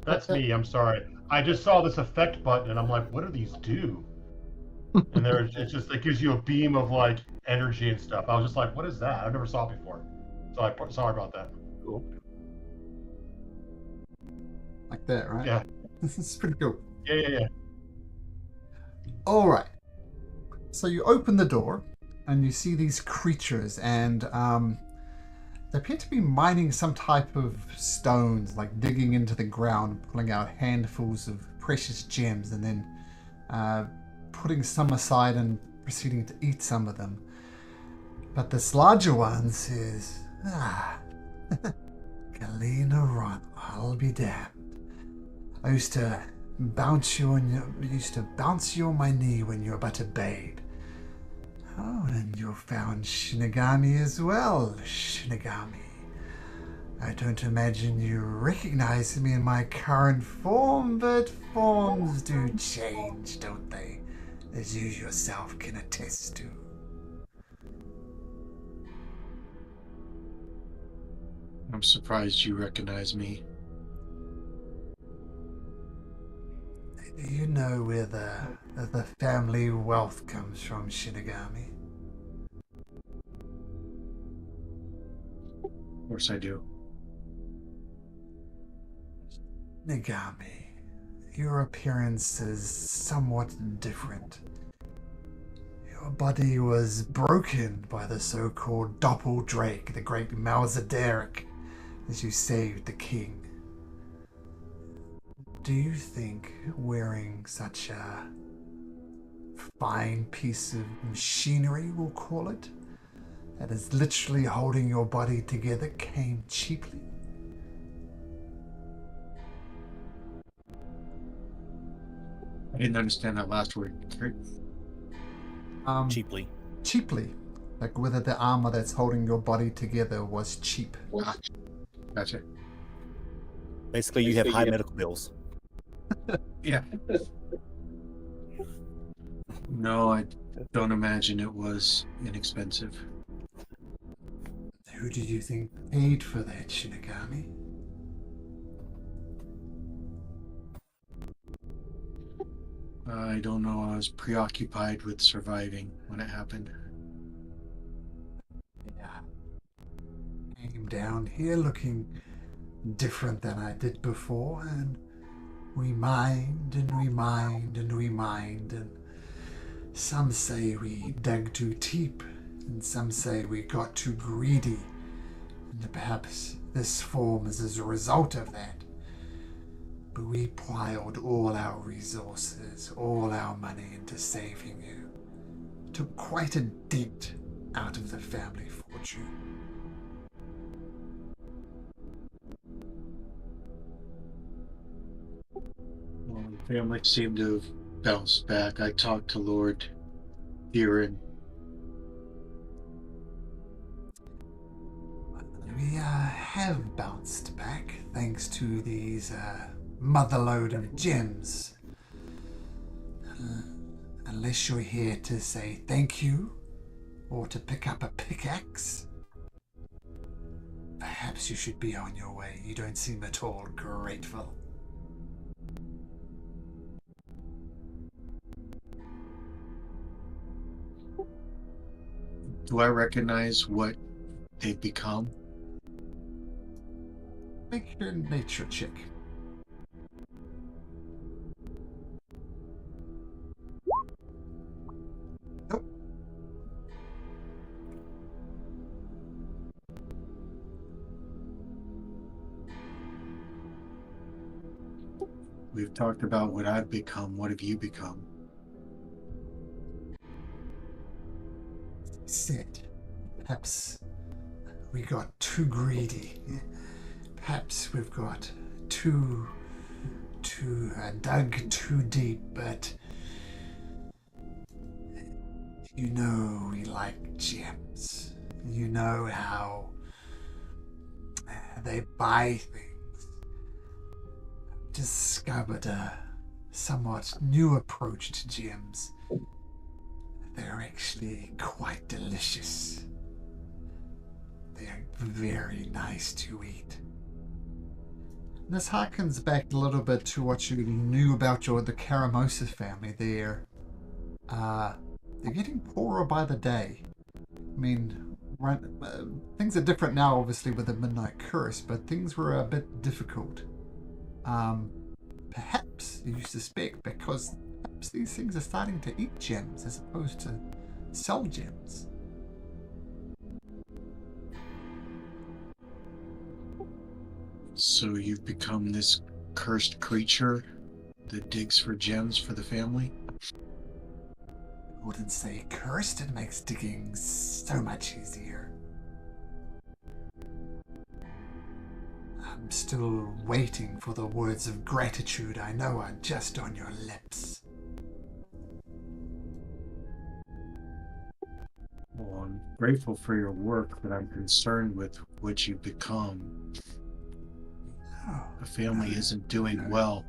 That's me. I'm sorry. I just saw this effect button, and I'm like, what do these do? And it's just it gives you a beam of like energy and stuff. I was just like, what is that? I never saw it before. So sorry about that. Cool. Like that, right? Yeah. This is pretty cool. Yeah. All right. So you open the door, and you see these creatures, and they appear to be mining some type of stones, like digging into the ground, pulling out handfuls of precious gems, and then putting some aside and proceeding to eat some of them. But this larger one says, Galena Ronul, I'll be damned. I used to bounce you on my knee when you were but a babe. Oh, and you found Shinigami as well, Shinigami. I don't imagine you recognize me in my current form, but forms do change, don't they? As you yourself can attest to. I'm surprised you recognize me. Do you know where the family wealth comes from, Shinigami? Of course I do. Shinigami, your appearance is somewhat different. Your body was broken by the so-called Doppeldrake, the great Malzaderic, as you saved the king. Do you think wearing such a fine piece of machinery, we'll call it, that is literally holding your body together came cheaply? I didn't understand that last word. Cheaply. Cheaply. Like whether the armor that's holding your body together was cheap. Gotcha. Basically, you have high medical bills. Yeah. No, I don't imagine it was inexpensive. Who do you think paid for that, Shinigami? I don't know. I was preoccupied with surviving when it happened. Yeah. Came down here looking different than I did before, and we mined and we mined and we mined, and some say we dug too deep, and some say we got too greedy, and perhaps this form is as a result of that. But we piled all our resources, all our money into saving you. Took quite a dent out of the family fortune. Well, the family seemed to have bounced back. I talked to Lord Deeren. We have bounced back thanks to these motherload of gems. Unless you're here to say thank you or to pick up a pickaxe, perhaps you should be on your way. You don't seem at all grateful. Do I recognize what they've become? Make your nature check. Nope. We've talked about what I've become. What have you become? Said, perhaps we got too greedy. Perhaps we've got too dug too deep, but you know we like gems. You know how they buy things. Discovered a somewhat new approach to gems. They're actually quite delicious. they're very nice to eat. This harkens back a little bit to what you knew about the Caramosa family. They're getting poorer by the day. I mean, things are different now, obviously, with the Midnight Curse, but things were a bit difficult. Perhaps you suspect because perhaps these things are starting to eat gems as opposed to sell gems. So you've become this cursed creature that digs for gems for the family? I wouldn't say cursed, it makes digging so much easier. I'm still waiting for the words of gratitude I know are just on your lips. Well, I'm grateful for your work, but I'm concerned with what you've become. Oh, The family isn't doing well.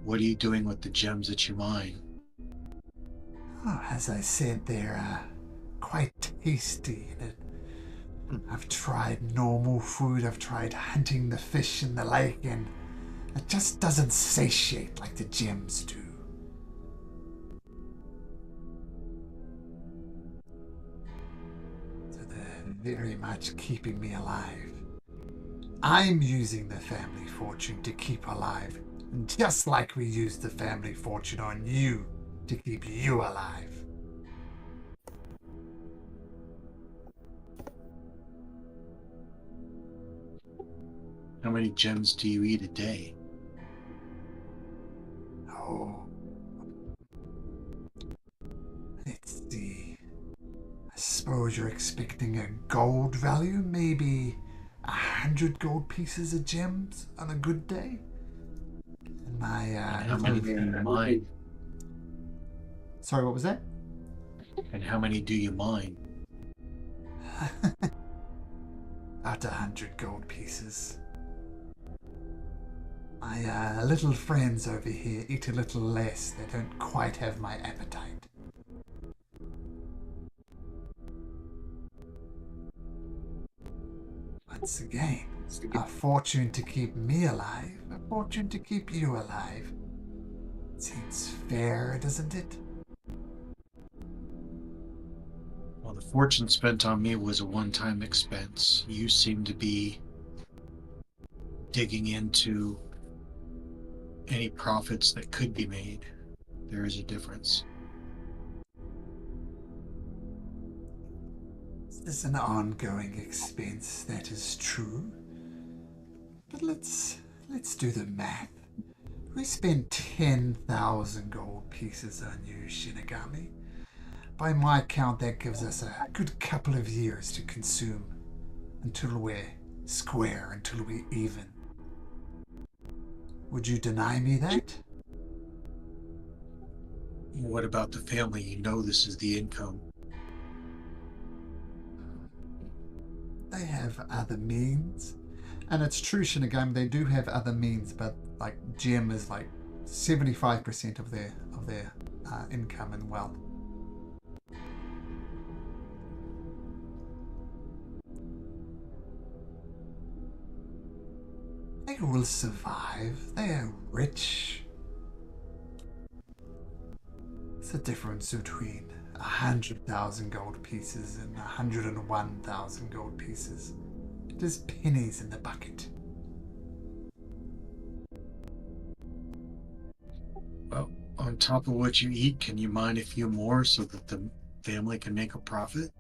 What are you doing with the gems that you mine? as I said, they're quite tasty. I've tried normal food, I've tried hunting the fish in the lake, and it just doesn't satiate like the gems do. So they're very much keeping me alive. I'm using the family fortune to keep alive, just like we used the family fortune on you to keep you alive. How many gems do you eat a day? Oh, let's see. I suppose you're expecting a gold value, maybe 100 gold pieces of gems on a good day. And my And how many do you mine? Sorry, what was that? And how many do you mine? About 100 gold pieces. My little friends over here eat a little less. They don't quite have my appetite. Once again, a fortune to keep me alive, a fortune to keep you alive. Seems fair, doesn't it? Well, the fortune spent on me was a one-time expense. You seem to be digging into any profits that could be made. There is a difference. This is an ongoing expense, that is true. But let's do the math. We spent 10,000 gold pieces on you, Shinigami. By my count, that gives us a good couple of years to consume until we're square, until we're even. Would you deny me that? What about the family? You know this is the income. They have other means. And it's true, Shinigami, they do have other means, but like gem is like 75% of their income and wealth. They will survive. They are rich. It's the difference between 100,000 gold pieces and 101,000 gold pieces. It is pennies in the bucket. Well, on top of what you eat, can you mine a few more so that the family can make a profit?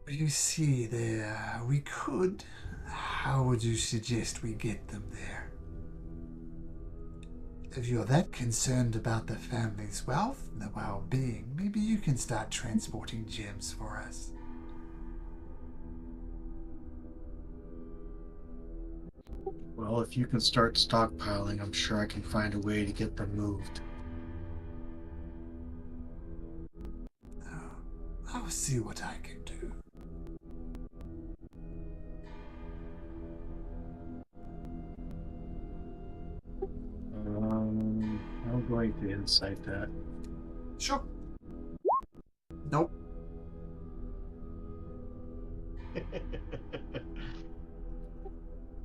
You see, there we could. How would you suggest we get them there? If you're that concerned about the family's wealth and the well-being, maybe you can start transporting gems for us. Well, if you can start stockpiling, I'm sure I can find a way to get them moved. I'll see what I can do. I'm going to insight that. Sure. Nope.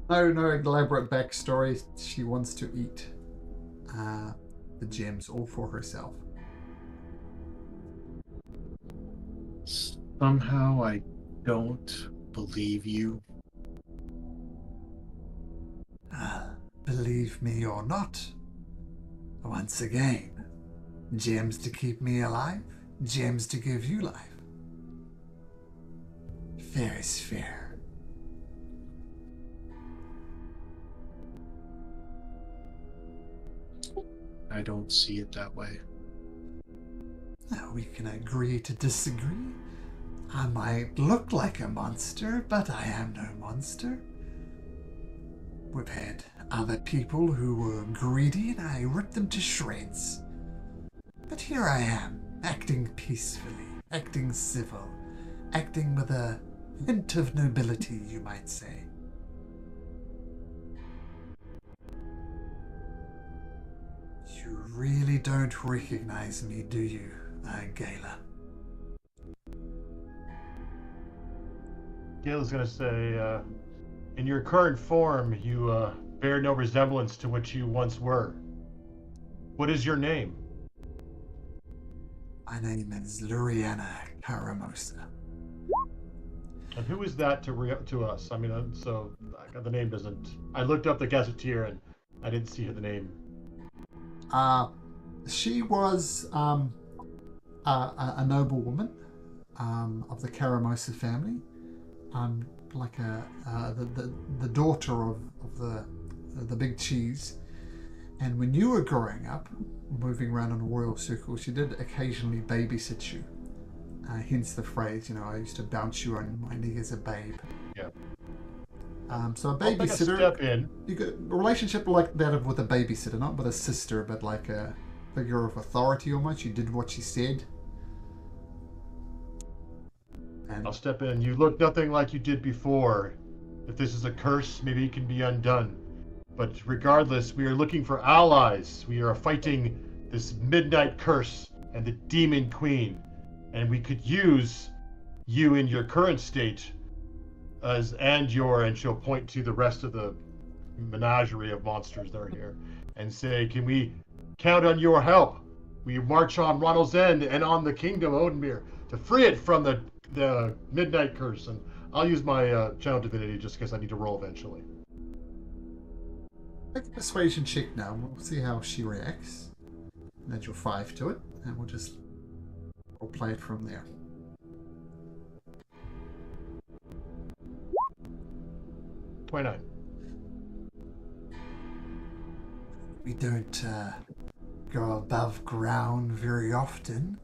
No elaborate backstory. She wants to eat the gems all for herself. Somehow I don't believe you. Believe me or not, once again, gems to keep me alive, gems to give you life. Fair is fair. I don't see it that way. Now we can agree to disagree. I might look like a monster, but I am no monster. We've had other people who were greedy and I ripped them to shreds. But here I am, acting peacefully, acting civil, acting with a hint of nobility, you might say. You really don't recognize me, do you, Gala? Gale's gonna say, in your current form, you bear no resemblance to what you once were. What is your name? My name is Luriana Caramosa. And who is that to us? I mean, so the name doesn't. I looked up the gazetteer and I didn't see the name. She was a noble woman of the Caramosa family. Like the daughter of the big cheese. And when you were growing up, moving around in a royal circle, she did occasionally babysit you. Hence the phrase, I used to bounce you on my knee as a babe. Yeah. So a I'll take a babysitter. step in. You got a relationship like that with a babysitter, not with a sister, but like a figure of authority almost. You did what she said. And I'll step in. You look nothing like you did before. If this is a curse, maybe it can be undone. But regardless, we are looking for allies. We are fighting this midnight curse and the demon queen. And we could use you in your current state and she'll point to the rest of the menagerie of monsters that are here and say, can we count on your help? We march on Ronul's End and on the kingdom Oathbreaker to free it from the midnight curse. And I'll use my channel divinity just because I need to roll eventually. make a persuasion check now. We'll see how she reacts. And add your 5 to it, and we'll play it from there. $29. We don't go above ground very often.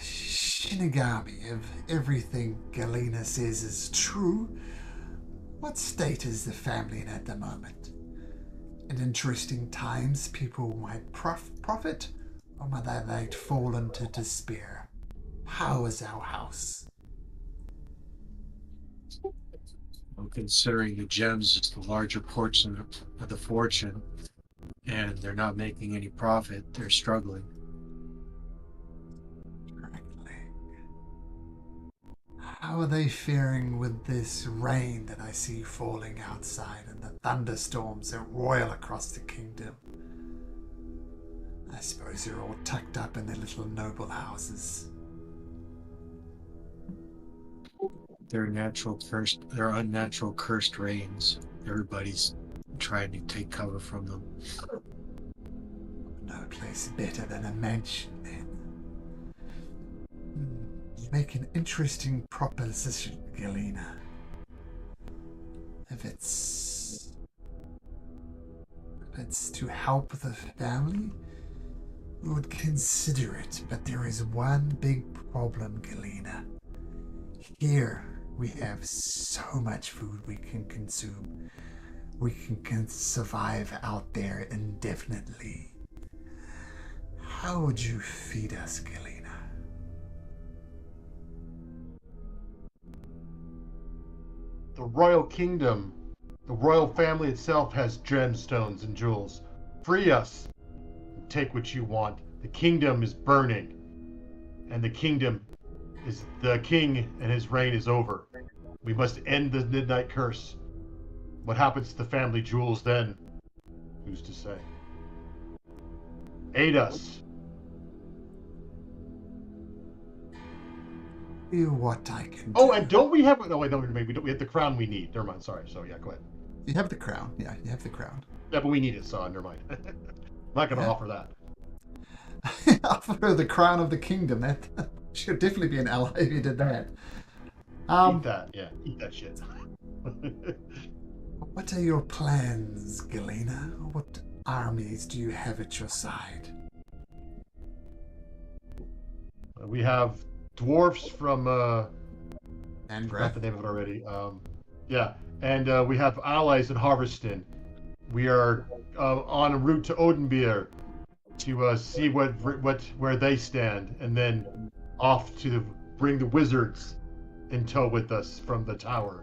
Shinigami, if everything Galena says is true, what state is the family in at the moment? In interesting times, people might profit, or might they fall into despair? How is our house? Well, considering the gems is the larger portion of the fortune, and they're not making any profit, they're struggling. How are they faring with this rain that I see falling outside and the thunderstorms that roil across the kingdom? I suppose they're all tucked up in their little noble houses. They're unnatural cursed rains. Everybody's trying to take cover from them. No place better than a mansion, then. You make an interesting proposition, Galena. If it's to help the family, we would consider it. But there is one big problem, Galena. Here we have so much food we can consume. We can survive out there indefinitely. How would you feed us, Galena? The royal kingdom, the royal family itself has gemstones and jewels. Free us. Take what you want. The kingdom is burning. And the king and his reign is over. We must end the midnight curse. What happens to the family jewels then? Who's to say? Aid us. Do what I can Oh, do. and don't we have? No, wait, no, maybe we have the crown we need. Never mind. Sorry. So yeah, go ahead. You have the crown. Yeah, you have the crown. Yeah, but we need it, so never mind. I'm not gonna Yeah. offer that. Offer her the crown of the kingdom. That should definitely be an ally if you did that. Eat that. Yeah, eat that shit. What are your plans, Galena? What armies do you have at your side? We have dwarfs from And forgot the name of it already. Yeah, and we have allies in Harveston. We are en route to Oathbreaker to see where they stand, and then off to bring the wizards in tow with us from the tower.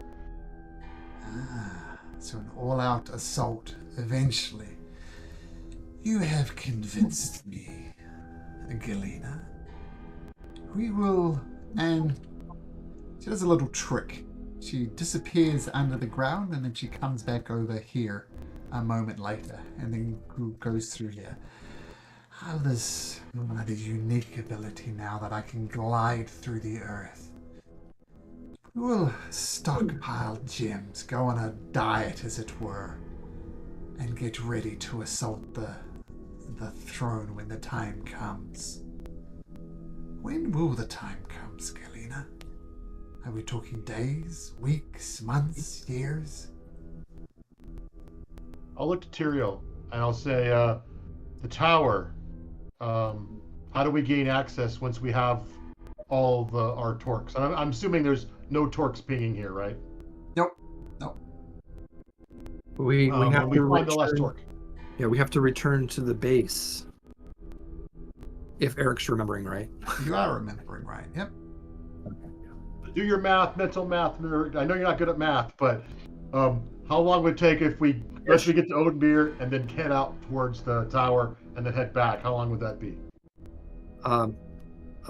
So an all-out assault eventually. You have convinced me, Galena. We will... And she does a little trick. She disappears under the ground and then she comes back over here a moment later and then goes through here. I have this rather unique ability now that I can glide through the earth. We will stockpile gems, go on a diet as it were, and get ready to assault the throne when the time comes. When will the time come, Galena? Are we talking days, weeks, months, years? I'll look to Tyrael and I'll say, the tower. How do we gain access once we have all our torques? I'm assuming there's no torques pinging here, right? Nope. We have we to find the last return. torque. Yeah, we have to return to the base. If Eric's remembering right. You are remembering right, yep. Do your math, mental math, nerd. I know you're not good at math, but how long would it take if we get to Oathbreaker and then head out towards the tower and then head back? How long would that be? There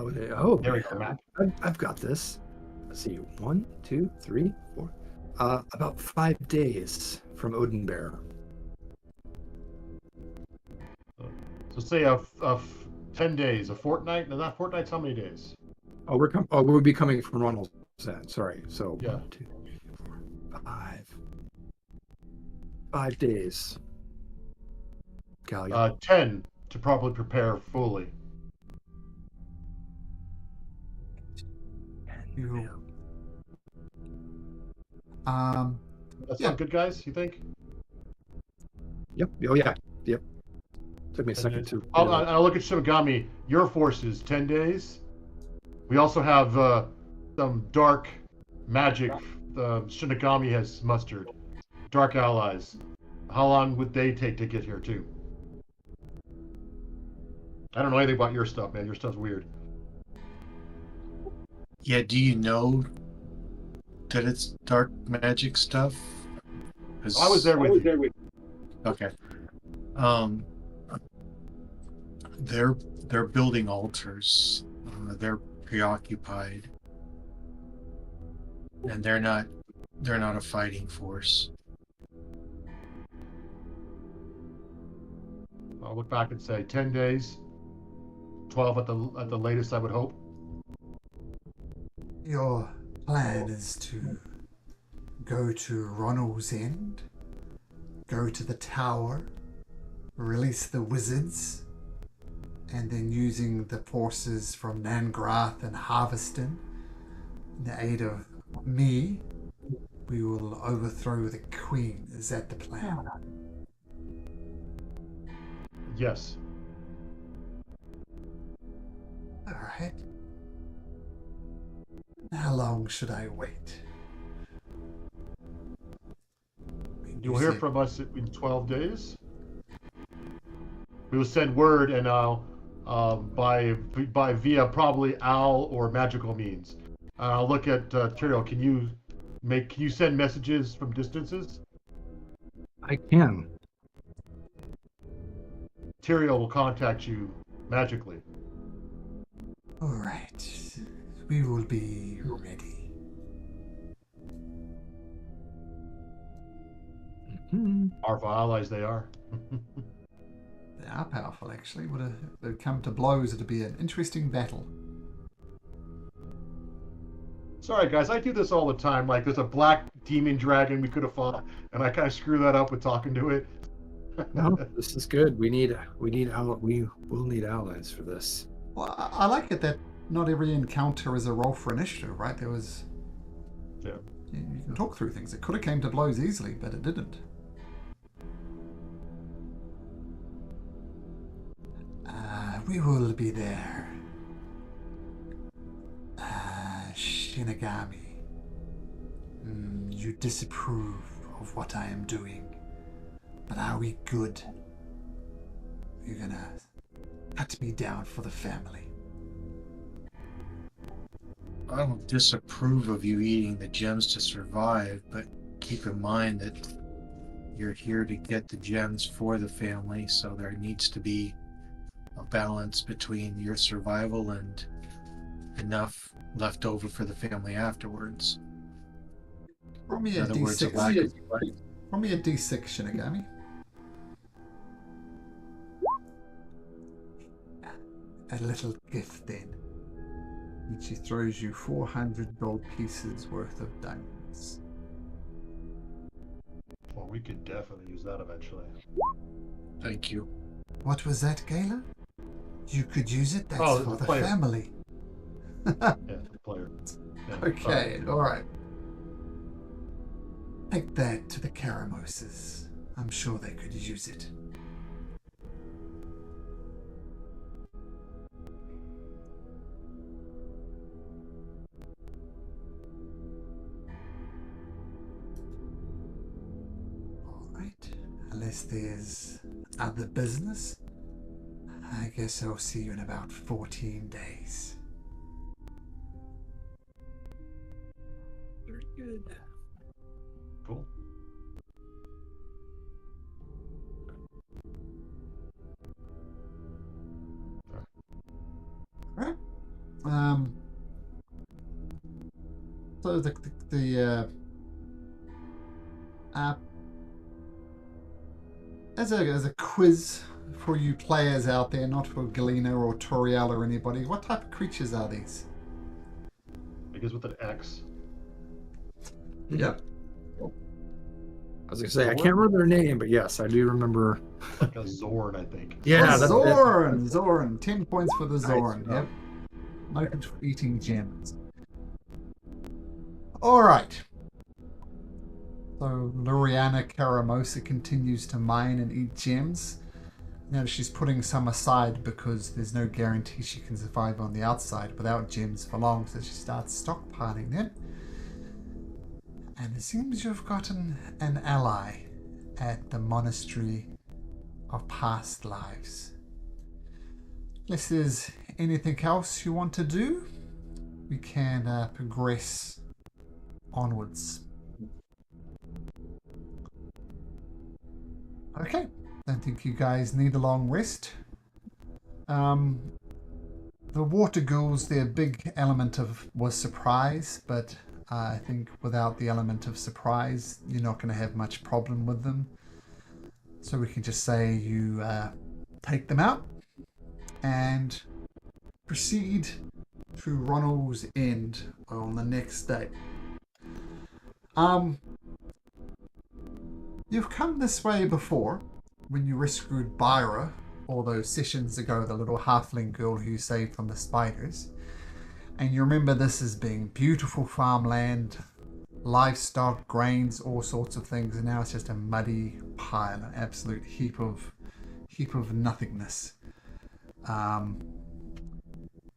we go, Matt. I've got this. Let's see, 1, 2, 3, 4. About 5 days from Oathbreaker. So say 10 days, a fortnight. No, not fortnights. How many days? Oh, we'll be coming from Ronul's then. Sorry. So Yeah. 1, 2, 3, 4, 5. 5 days. Gallia. 10 to probably prepare fully. You, That's Yeah. not good, guys. You think? Yep. Oh yeah. Yep. Took me a second to. I'll look at Shinigami. Your forces, 10 days. We also have some dark magic Shinigami has mustered. Dark allies. How long would they take to get here, too? I don't know anything about your stuff, man. Your stuff's weird. Yeah, do you know that it's dark magic stuff? 'Cause- I was there with you. Okay. They're building altars. They're preoccupied, and they're not a fighting force. I'll look back and say 10 days. 12 at the latest, I would hope. your plan is to go to Ronul's End, go to the tower, release the wizards, and then using the forces from Nangrath and Harveston, in the aid of me, we will overthrow the queen. Is that the plan? Yes. All right. How long should I wait? You'll hear from us in 12 days. We will send word, and by via probably owl or magical means. I'll look at Tyrael. Can you send messages from distances? I can. Tyrael will contact you magically. All right. We will be ready. Powerful allies they are. They are powerful, actually. Would it come to blows, it'd be an interesting battle. Sorry, guys, I do this all the time. Like, there's a black demon dragon we could have fought, and I kind of screw that up with talking to it. No, this is good. We will need allies for this. Well, I like it that not every encounter is a roll for initiative, right? There was... Yeah. You can talk through things. It could have came to blows easily, but it didn't. We will be there. Shinigami. You disapprove of what I am doing. But are we good? You're gonna cut me down for the family. I don't disapprove of you eating the gems to survive, but keep in mind that you're here to get the gems for the family, so there needs to be a balance between your survival and enough left over for the family afterwards. Roll me In a other words, a D6. lack of Roll me a D6, Shinigami. A little gift then. And she throws you 400 gold pieces worth of diamonds. Well, we could definitely use that eventually. Thank you. What was that, Gala? You could use it. That's Oh, for the the player. family. Yeah, the player. Yeah, Okay, alright. Take that to the Karamoses. I'm sure they could use it. Alright. Unless there's other business, I guess I'll see you in about 14 days. Very good. Cool. Right. So as a quiz for you players out there, not for Galena or Toriel or anybody, what type of creatures are these? Begins with an X. Yep. I was gonna say I can't remember their name, but yes, I do remember. Like a Zorn, I think. Yeah, that's it. Zorn. 10 points for the Zorn. Nice. Yep. Noted for eating gems. Alright. So Luriana Karamosa continues to mine and eat gems. Now she's putting some aside because there's no guarantee she can survive on the outside without gems for long, so she starts stockpiling them. And it seems you've gotten an ally at the Monastery of Past Lives. Unless there's anything else you want to do, we can progress onwards. Okay, don't think you guys need a long rest. The water ghouls, their big element was surprise, but I think without the element of surprise, you're not going to have much problem with them. So we can just say you take them out and proceed to Ronul's End on the next day. You've come this way before when you rescued Byra all those sessions ago, the little halfling girl who you saved from the spiders. And you remember this as being beautiful farmland, livestock, grains, all sorts of things, and now it's just a muddy pile, an absolute heap of nothingness.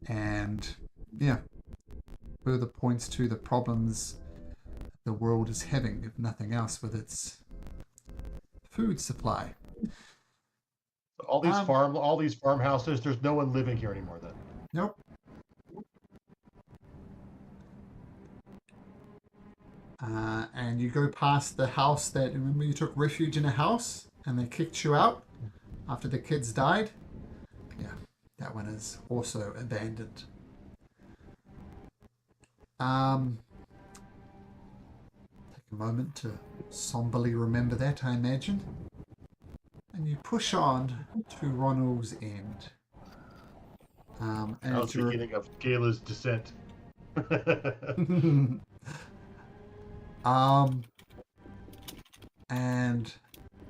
And yeah, further points to the problems the world is having, if nothing else, with its food supply. All these farmhouses, there's no one living here anymore then. Nope. And you go past the house that, remember you took refuge in a house and they kicked you out? after the kids died. Yeah, that one is also abandoned. Take a moment to somberly remember that, I imagine. And you push on to Ronald's end. I was beginning of Gala's descent. And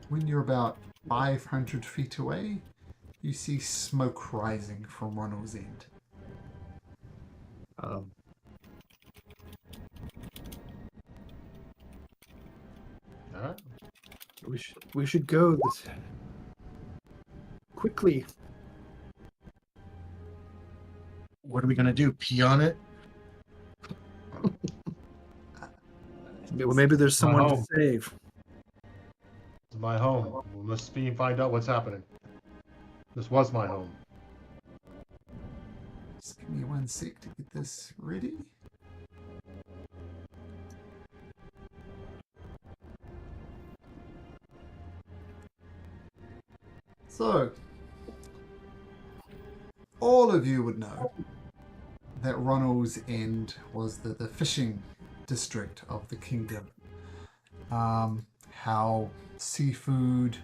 when you're about 500 feet away, you see smoke rising from Ronald's end. Um, Alright. we should go this quickly. What are we gonna do? Pee on it? Well, maybe there's My someone to home. save. It's my home. We must be and find out what's happening. This was my home. Just give me 1 sec to get this ready. So, all of you would know that Ronald's End was the fishing district of the kingdom. How seafood,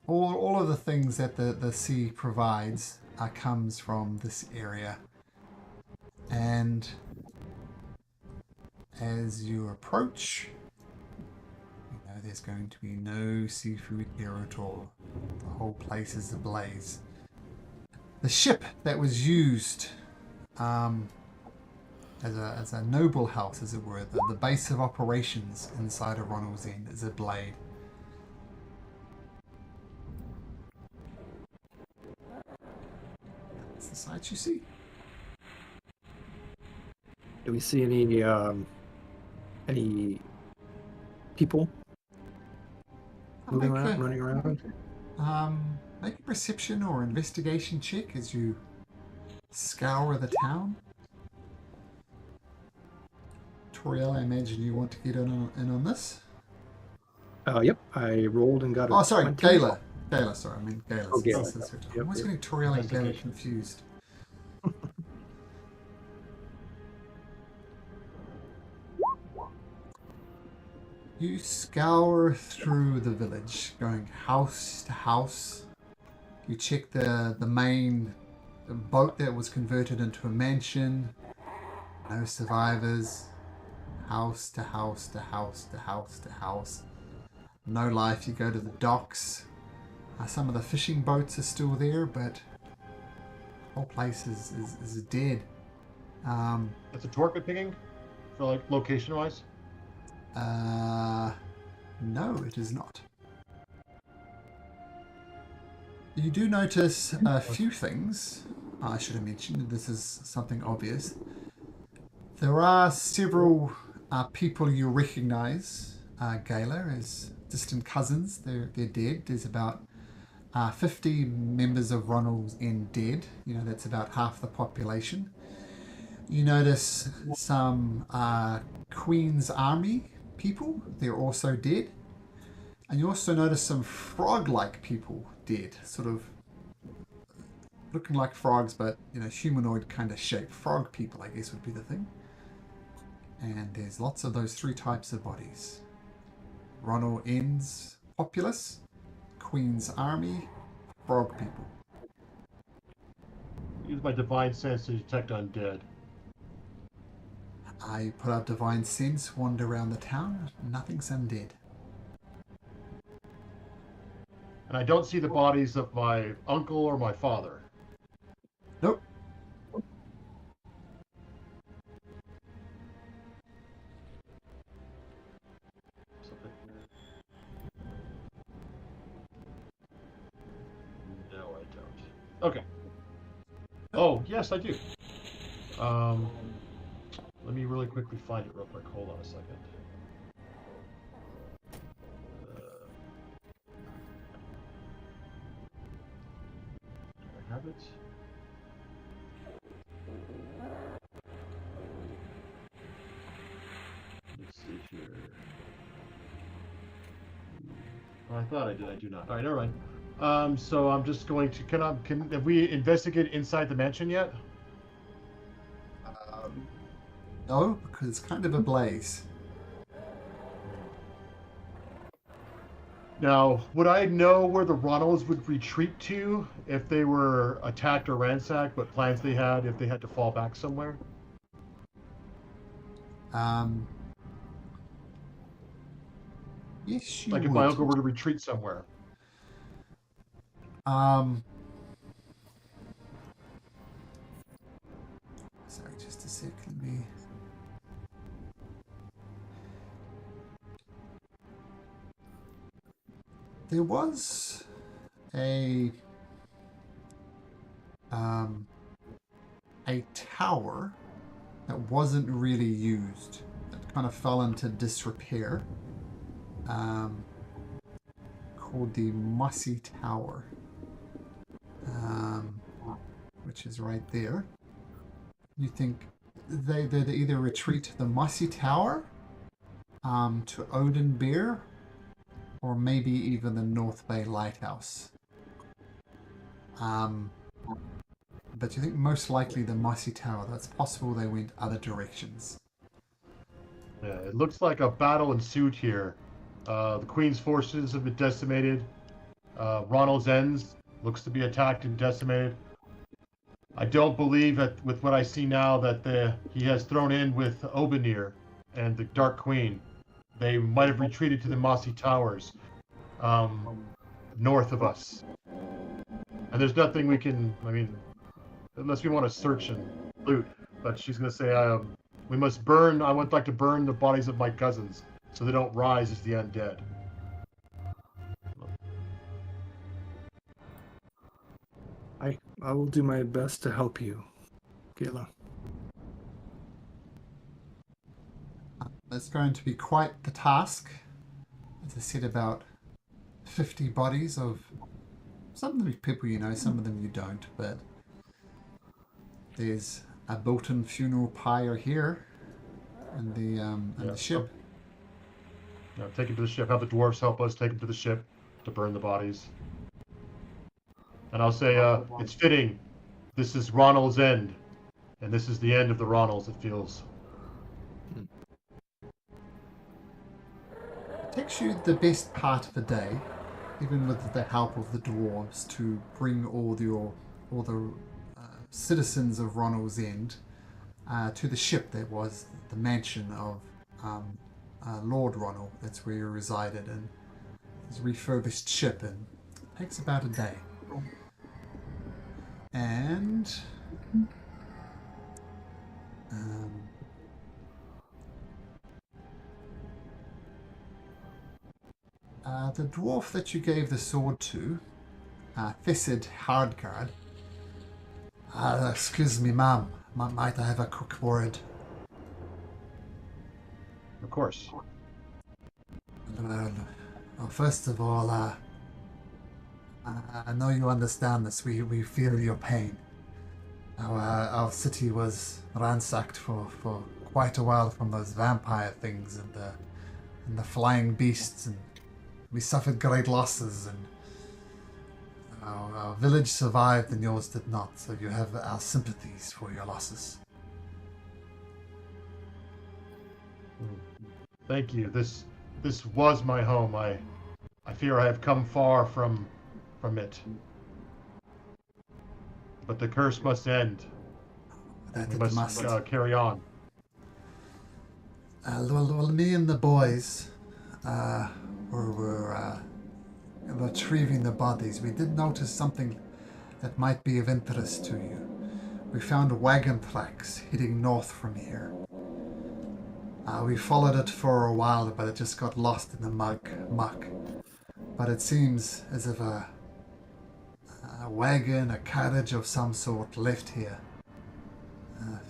all of the things that the sea provides comes from this area. And as you approach, you know there's going to be no seafood here at all. The whole place is ablaze. The ship that was used as a noble house, as it were, the base of operations inside of Ronald's End is ablaze. That's the sight you see. Do we see any people moving around, running around? Make a perception or investigation check as you scour the town. Toriel, I imagine you want to get in on this. Yep, I rolled and got a Oh, sorry, 20. Gala. Gala, sorry, I mean Gala. Oh, Gala. I'm Yep, always yep. getting Toriel and Gala Investigation. confused. You scour through the village, going house to house. You check the main boat that was converted into a mansion. No survivors. House to house to house to house to house. No life. You go to the docks. Some of the fishing boats are still there, but the whole place is dead. That's a torque pinging for like location wise. No, it is not. You do notice a few things. I should have mentioned this is something obvious. There are several people you recognize, Gala, as distant cousins. They're dead. There's about 50 members of Ronald's End dead. You know, that's about half the population. You notice some Queen's Army people. They're also dead. And you also notice some frog-like people dead. Sort of looking like frogs, but, you know, humanoid kind of shape. Frog people, I guess, would be the thing. And there's lots of those 3 types of bodies. Ronald End's populace, Queen's Army, frog people. Use my divine sense to detect undead. I put out divine sense, wander around the town, nothing's undead. And I don't see the bodies of my uncle or my father. Nope. Something here. No, I don't. Okay. Oh, yes, I do. Let me really quickly find it real quick. Hold on a second. Do I have it? Let's see here. Oh, I thought I did. I do not. All right, never mind. So I'm just going to. Have we investigated inside the mansion yet? No, because it's kind of ablaze. Now, would I know where the Ronalds would retreat to if they were attacked or ransacked? What plans they had if they had to fall back somewhere? Yes, you Like if would. my uncle were to retreat somewhere. Sorry, just a sec. Let me. There was a tower that wasn't really used. That kind of fell into disrepair. Called the Mossy Tower, which is right there. You think they'd either retreat to the Mossy Tower, to Odin Beer, or maybe even the North Bay Lighthouse. But you think most likely the Mossy Tower. That's possible they went other directions. Yeah, it looks like a battle ensued here. The Queen's forces have been decimated. Ronald's Ends looks to be attacked and decimated. I don't believe that with what I see now that he has thrown in with Obanir and the Dark Queen. They might have retreated to the Mossy Towers, north of us. And there's nothing we can. I mean, unless we want to search and loot. But she's gonna say, we must burn. I would like to burn the bodies of my cousins so they don't rise as the undead. I will do my best to help you, Gayla. It's going to be quite the task. As I said, about 50 bodies of some of them people you know, some of them you don't, but there's a built-in funeral pyre here and the ship. Now, take him to the ship. Have the dwarves help us take him to the ship to burn the bodies. And I'll say, it's fitting. This is Ronald's end. And this is the end of the Ronalds, it feels. It takes you the best part of the day, even with the help of the dwarves, to bring all the citizens of Ronald's End to the ship that was the mansion of Lord Ronul. That's where he resided, and his refurbished ship, and it takes about a day. And the dwarf that you gave the sword to, Thessid Hardguard. Excuse me, ma'am. Might I have a quick word? Of course. Well, first of all, I know you understand this. We feel your pain. Our city was ransacked for quite a while from those vampire things and the flying beasts, and we suffered great losses, and our village survived and yours did not, so you have our sympathies for your losses. Thank you. This was my home. I fear I have come far from it. But the curse must end. That We it must must. carry on. Well, me and the boys were retrieving the bodies. We did notice something that might be of interest to you. We found wagon tracks heading north from here. We followed it for a while, but it just got lost in the muck. But it seems as if a wagon, a carriage of some sort left here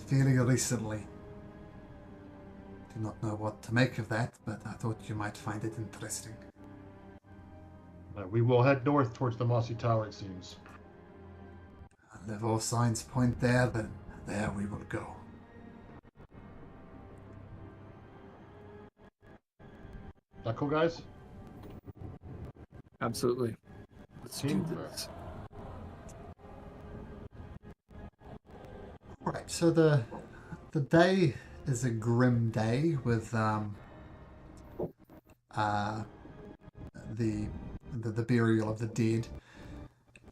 fairly recently. Do not know what to make of that, but I thought you might find it interesting. We will head north towards the Mossy Tower, it seems. And if all signs point there, then there we will go. That cool, guys? Absolutely. Let's do Teamwork. this. Right, so the day is a grim day with the burial of the dead.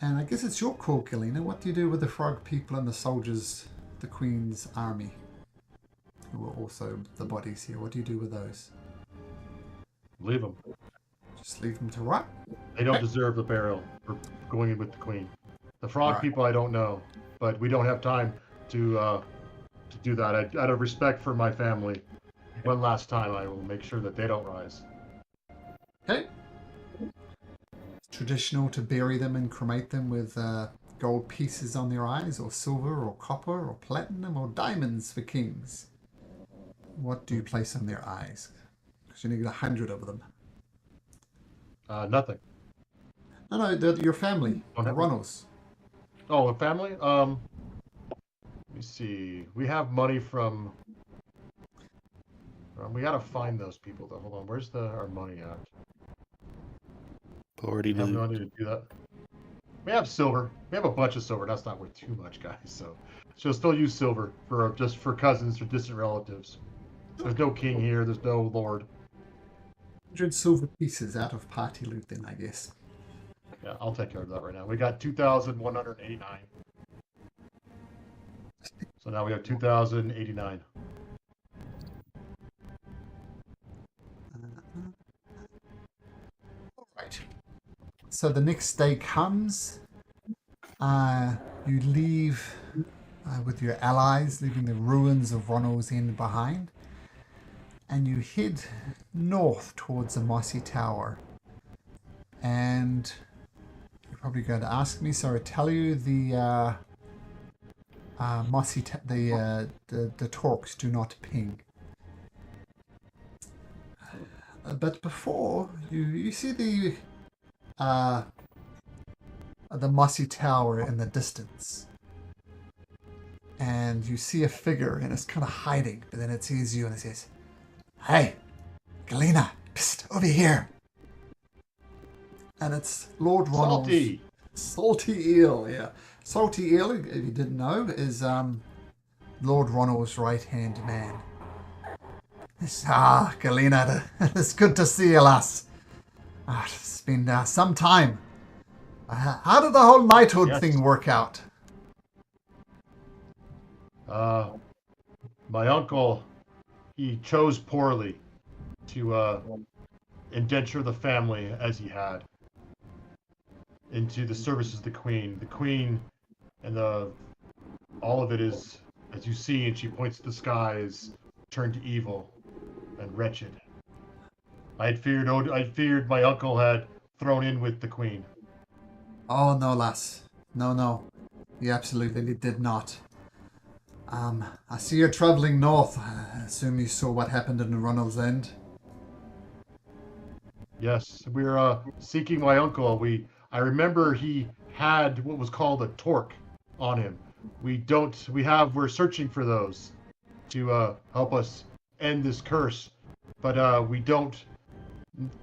And I guess it's your call, Galena. What do you do with the frog people and the soldiers, the Queen's army, who are also the bodies here? What do you do with those? Leave them. Just leave them to rot? They don't deserve the burial for going in with the queen. The frog Right. people, I don't know, but we don't have time to do that. Out of respect for my family, one last time, I will make sure that they don't rise. Okay. It's traditional to bury them and cremate them with gold pieces on their eyes, or silver, or copper, or platinum, or diamonds for kings. What do you place on their eyes? Because you need 100 of them. Nothing. No, they're your family, the Runnels. Oh, a family? Let me see. We have money from. We gotta find those people though. Hold on. Where's our money at? Already We have no loot. money to do that. We have silver. We have a bunch of silver. That's not worth too much, guys. So, she'll still use silver for just for cousins or distant relatives. There's no king here. There's no lord. 100 silver pieces out of party loot then, I guess. Yeah, I'll take care of that right now. We got 2,189. So now we have 2,089. Right. So the next day comes. You leave with your allies, leaving the ruins of Ronul's End behind. And you head north towards the Mossy Tower. And you're probably going to ask me, so I tell you the the torques do not ping. But before you see the Mossy Tower in the distance, and you see a figure, and it's kind of hiding, but then it sees you and it says, "Hey, Galena, psst, over here." And it's Lord Ronald's Salty Eel, yeah. Salty Eel, if you didn't know, is Lord Ronald's right-hand man. Galena, it's good to see you, lass. It's been some time. How did the whole knighthood thing work out? My uncle, he chose poorly to indenture the family as he had into the services of the queen. The queen and all of it is, as you see, and she points to the sky, is turned evil and wretched. I feared my uncle had thrown in with the queen. Oh, no, lass. No. You absolutely did not. I see you're traveling north. I assume you saw what happened in Ronald's End. Yes, we're seeking my uncle. I remember he had what was called a torque on him. We're searching for those to help us end this curse, but we don't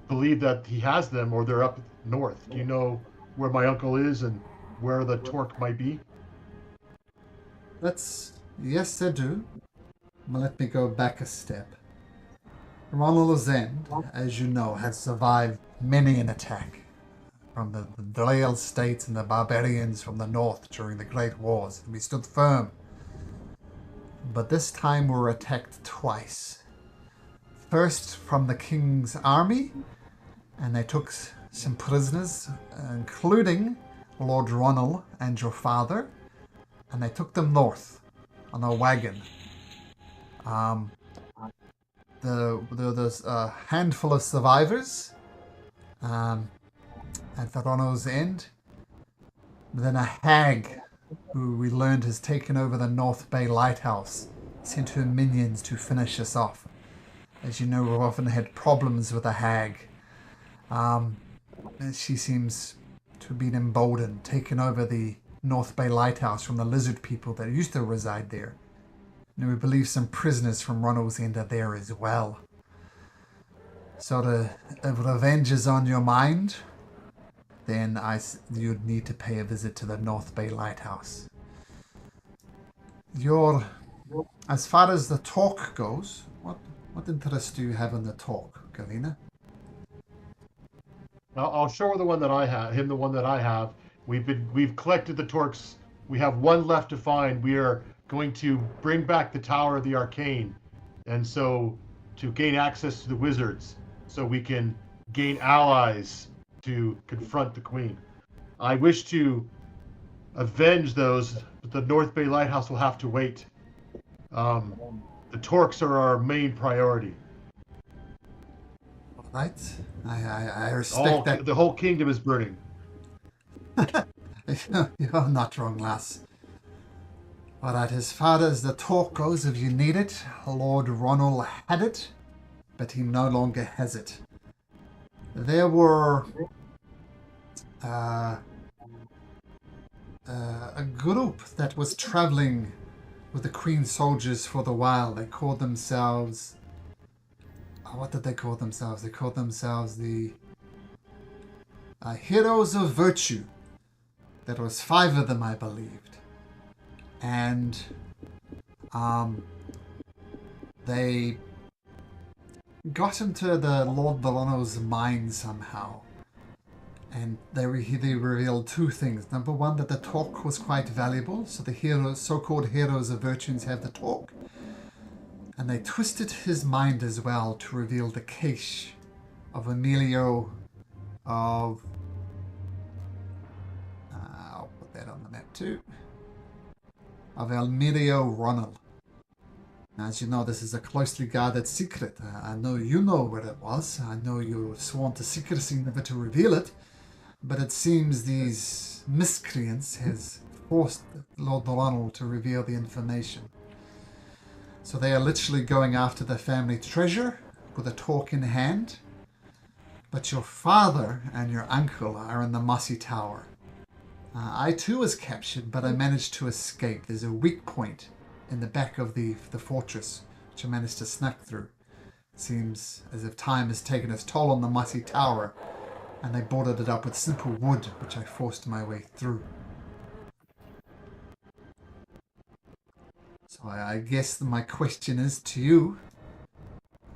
believe that he has them, or they're up north. Do you know where my uncle is and where the torque might be? Yes, I do. Well, let me go back a step. Ronald's End, as you know, has survived many an attack from the Dale states and the barbarians from the north during the Great Wars, and we stood firm. But this time we were attacked twice. First from the king's army, and they took some prisoners, including Lord Ronul and your father, and they took them north on a wagon. There's a handful of survivors at the Ronul's End. Then a hag, who we learned has taken over the North Bay Lighthouse, sent her minions to finish us off. As you know, we've often had problems with a hag. She seems to have been emboldened, taken over the North Bay Lighthouse from the lizard people that used to reside there. And we believe some prisoners from Ronald's End are there as well. So if revenge is on your mind, then you'd need to pay a visit to the North Bay Lighthouse. As far as the talk goes, what interest do you have in the talk, Galena? I'll show her the one that I have. Him the one that I have. We've collected the torques. We have one left to find. We are going to bring back the Tower of the Arcane, and so to gain access to the wizards, so we can gain allies to confront the Queen. I wish to avenge those, but the North Bay Lighthouse will have to wait. The torques are our main priority. All right, I respect that. The whole kingdom is burning. You're not wrong, lass. All right, as far as the talk goes, if you need it, Lord Ronul had it, but he no longer has it. There were a group that was traveling with the Queen's soldiers for the while. They called themselves... what did they call themselves? They called themselves the Heroes of Virtue. There was 5 of them, I believed. And they got into the Lord Volano's mind somehow. And they revealed 2 things. Number 1, that the talk was quite valuable. So the so-called Heroes of Virtues have the talk. And they twisted his mind as well to reveal the case of Emilio of... I'll put that on the map too. Of Emilio Ronul. Now, as you know, this is a closely guarded secret. I know you know where it was. I know you sworn to secrecy never to reveal it. But it seems these miscreants has forced Lord Ronul to reveal the information. So they are literally going after the family treasure with a talk in hand. But your father and your uncle are in the mossy tower. I too was captured, but I managed to escape. There's a weak point in the back of the fortress, which I managed to snuck through. It seems as if time has taken its toll on the mossy tower, and they boarded it up with simple wood, which I forced my way through. So I guess my question is to you,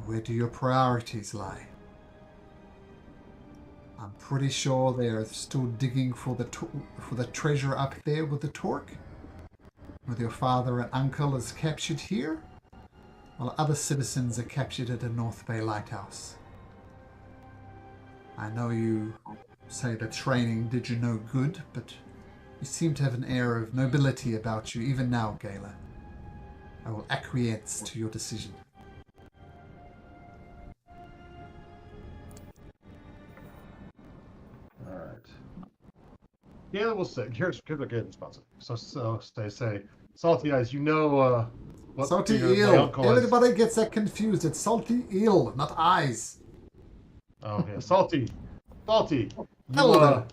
where do your priorities lie? I'm pretty sure they're still digging for the treasure up there with the torque, with your father and uncle is captured here, while other citizens are captured at the North Bay Lighthouse. I know you say the training did you no good, but you seem to have an air of nobility about you even now, Gala. I will acquiesce to your decision. Alright. Gala will say, here's a good response. So they say, Salty Eyes, you know what Salty my eel. uncle is. Everybody gets that confused. It's salty eel, not eyes. Oh yeah, Salty. Hello.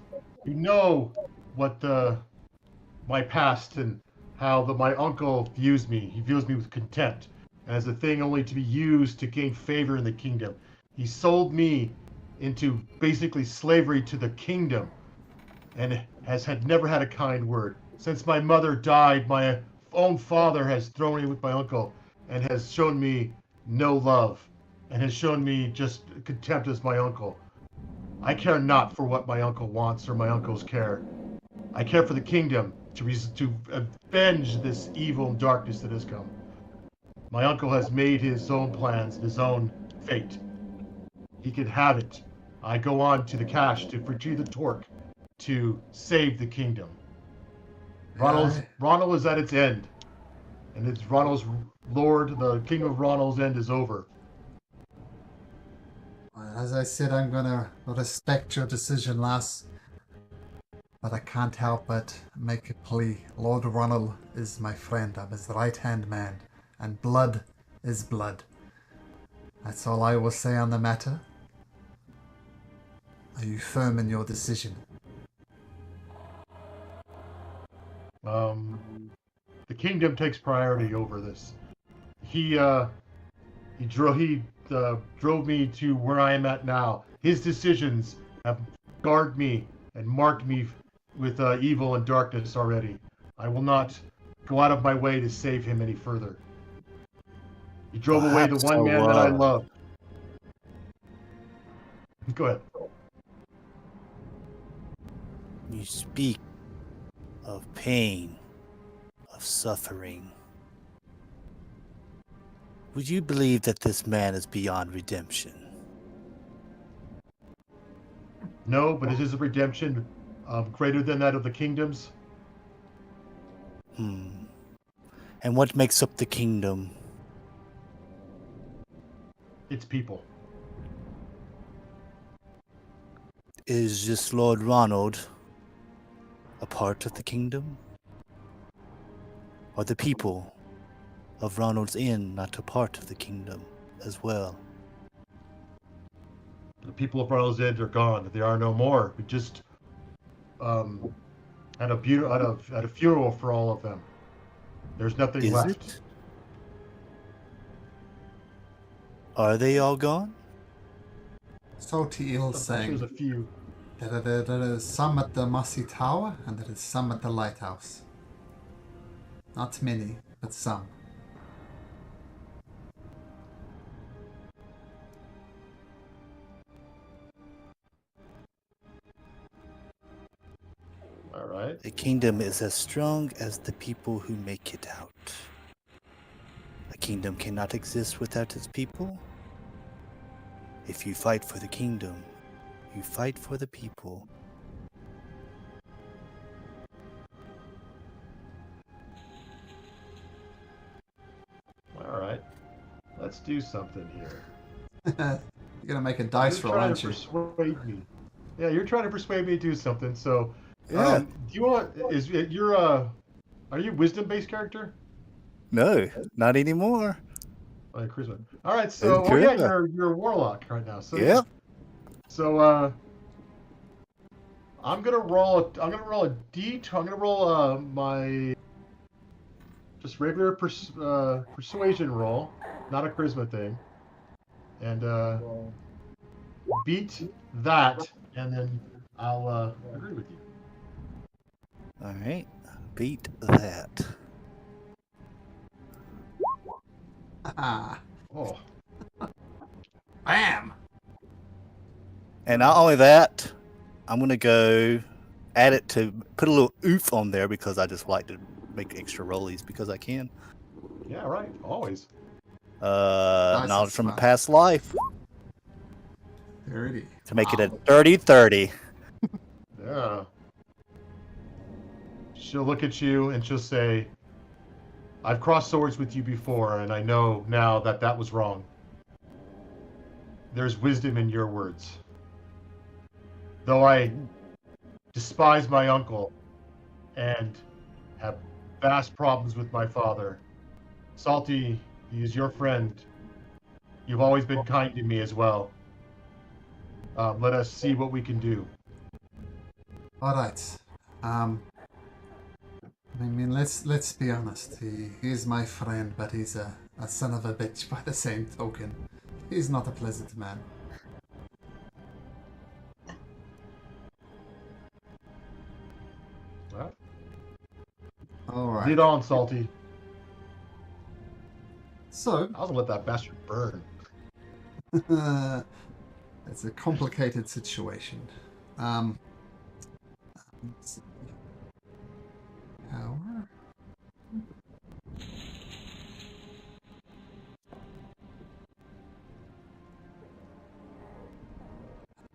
You know what my past and how my uncle views me. He views me with contempt as a thing only to be used to gain favor in the kingdom. He sold me into basically slavery to the kingdom and never had a kind word. Since my mother died, my own father has thrown me with my uncle and has shown me no love and has shown me just contempt as my uncle. I care not for what my uncle wants or my uncle's care. I care for the kingdom to avenge this evil and darkness that has come. My uncle has made his own plans, his own fate. He can have it. I go on to the cache to retrieve the torque to save the kingdom. Ronul is at its end, and it's Ronul's lord. The kingdom of Ronul's end is over. As I said, I'm gonna respect your decision, lass. But I can't help but make a plea. Lord Ronul is my friend. I'm his right-hand man. And blood is blood. That's all I will say on the matter. Are you firm in your decision? The kingdom takes priority over this. He drove me to where I am at now. His decisions have guarded me and marked me with evil and darkness already. I will not go out of my way to save him any further. He drove away the Perhaps one I man that I was. love. Go ahead. You speak of pain, of suffering. Would you believe that this man is beyond redemption? No, but it is a redemption greater than that of the kingdoms. Hmm. And what makes up the kingdom? It's people. Is this Lord Ronald a part of the kingdom? Are the people of Ronald's Inn not a part of the kingdom as well? The people of Ronald's End are gone. They are no more. We just had a funeral for all of them. There's nothing Is left. it? Are they all gone? Salty Eel There's saying a few. there is some at the Mossy Tower and there is some at the lighthouse. Not many, but some. All right. A kingdom is as strong as the people who make it out. A kingdom cannot exist without its people. If you fight for the kingdom, you fight for the people. All right. Let's do something here. You're gonna make a dice You're roll, trying aren't to you? persuade me. Yeah, you're trying to persuade me to do something. So, Yeah. do you want? Is it you're are you a wisdom-based character? No, not anymore. Oh, charisma. All right. So, It's oh yeah, charisma. you're a warlock right now. So Yep. So I'm gonna roll a d. I'm gonna roll my just regular persuasion roll, not a charisma thing, and beat that, and then I'll agree with you. All right. Beat that. Ah, Oh, bam! And not only that, I'm gonna go add it to put a little oof on there because I just like to make extra rollies because I can. yeah, right. Always. Nice Knowledge and from a smart. past life 30. to make it a Wow. 30-30. Yeah. She'll look at you and she'll say, "I've crossed swords with you before, and I know now that that was wrong. There's wisdom in your words. Though I despise my uncle and have vast problems with my father, Salty, he is your friend. You've always been kind to me as well. Let us see what we can do." All right. I mean, let's be honest. He's my friend, but he's a son of a bitch by the same token. He's not a pleasant man. Well, All right. lead on, Salty. So, I was gonna let that bastard burn. it's a complicated situation. Let's see. Power.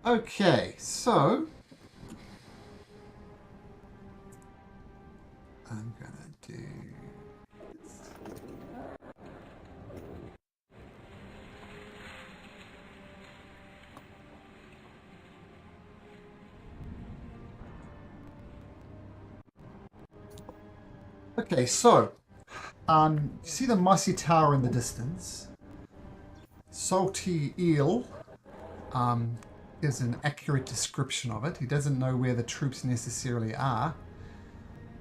Okay, so I'm gonna do this. Okay, so you see the mossy tower in the distance. Salty Eel gives an accurate description of it. He doesn't know where the troops necessarily are,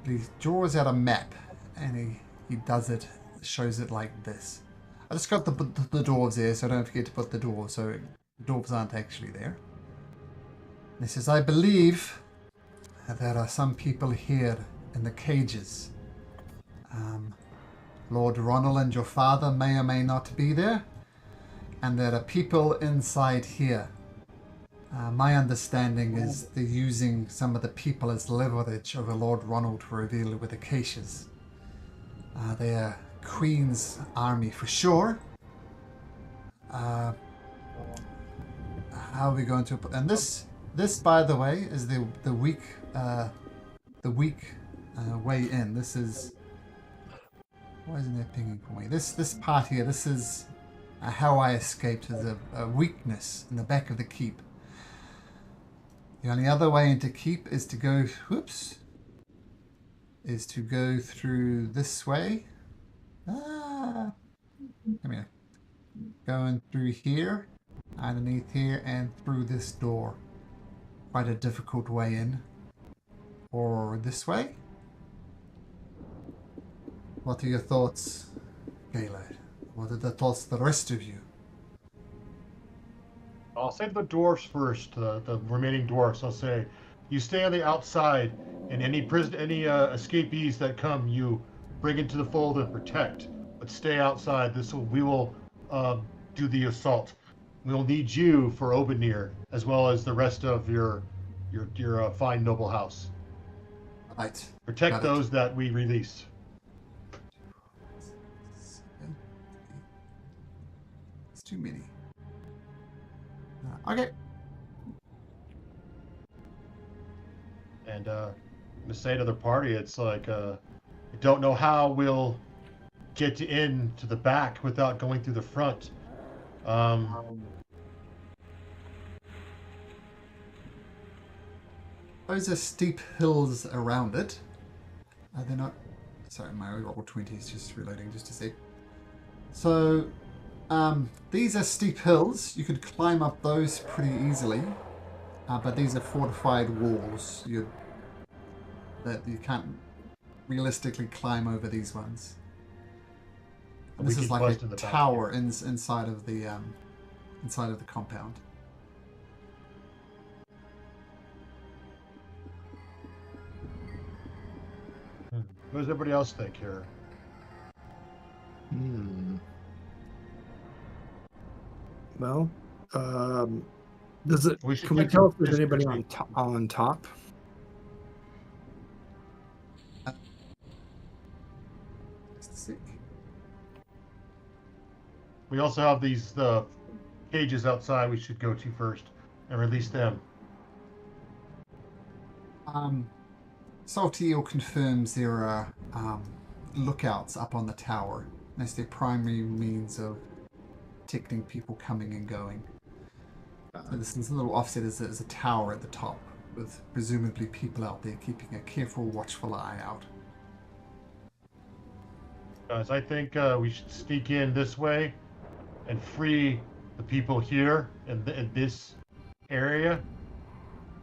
but he draws out a map and he does it, shows it like this. I just got the dwarves there, so I don't forget to put the dwarves, so the dwarves aren't actually there. And he says, I believe there are some people here in the cages. Lord Ronul and your father may or may not be there, and there are people inside here. My understanding is they're using some of the people as leverage over Lord Ronul to reveal where the cache is. They're Queen's army for sure. How are we going to? And this, by the way, is the weak way in. This is. Why isn't there pinging for me? This part here. This is how I escaped. Is a weakness in the back of the keep. The only other way into keep is to go. Whoops. Is to go through this way. Come here. Going through here, underneath here, and through this door. Quite a difficult way in. Or this way? What are your thoughts, Gaylord? What are the thoughts of the rest of you? I'll say the dwarfs first, the remaining dwarfs. I'll say, you stay on the outside, and any escapees that come, you bring into the fold and protect. But stay outside. We will do the assault. We will need you for Obanir, as well as the rest of your fine noble house. Right. Protect those that we release. It's too many. Okay. And to say to the party, it's like, I don't know how we'll get in to the back without going through the front. Those are steep hills around it. They're not. Sorry, my roll 20 is just reloading just a sec. So, these are steep hills. You could climb up those pretty easily, but these are fortified walls. That you can't realistically climb over these ones. And this is like a tower inside of the compound. What does everybody else think here? Well, can we get tell to if there's anybody Biscuit on top? We also have these cages outside we should go to first and release them. Saltiel confirms there are lookouts up on the tower. That's their primary means of detecting people coming and going. So this little offset is a tower at the top with presumably people out there keeping a careful, watchful eye out. Guys, I think we should sneak in this way and free the people here in this area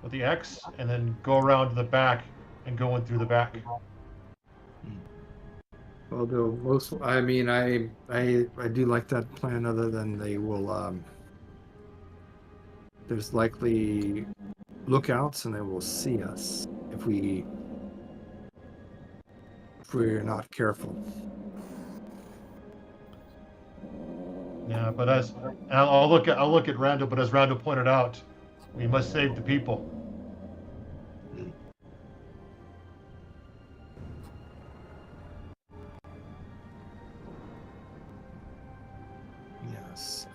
with the X, and then go around to the back and go in through the back. Although I do like that plan. Other than they will, there's likely lookouts, and they will see us if we're not careful. Yeah, but I'll look at Randall. But as Randall pointed out, we must save the people. Yes.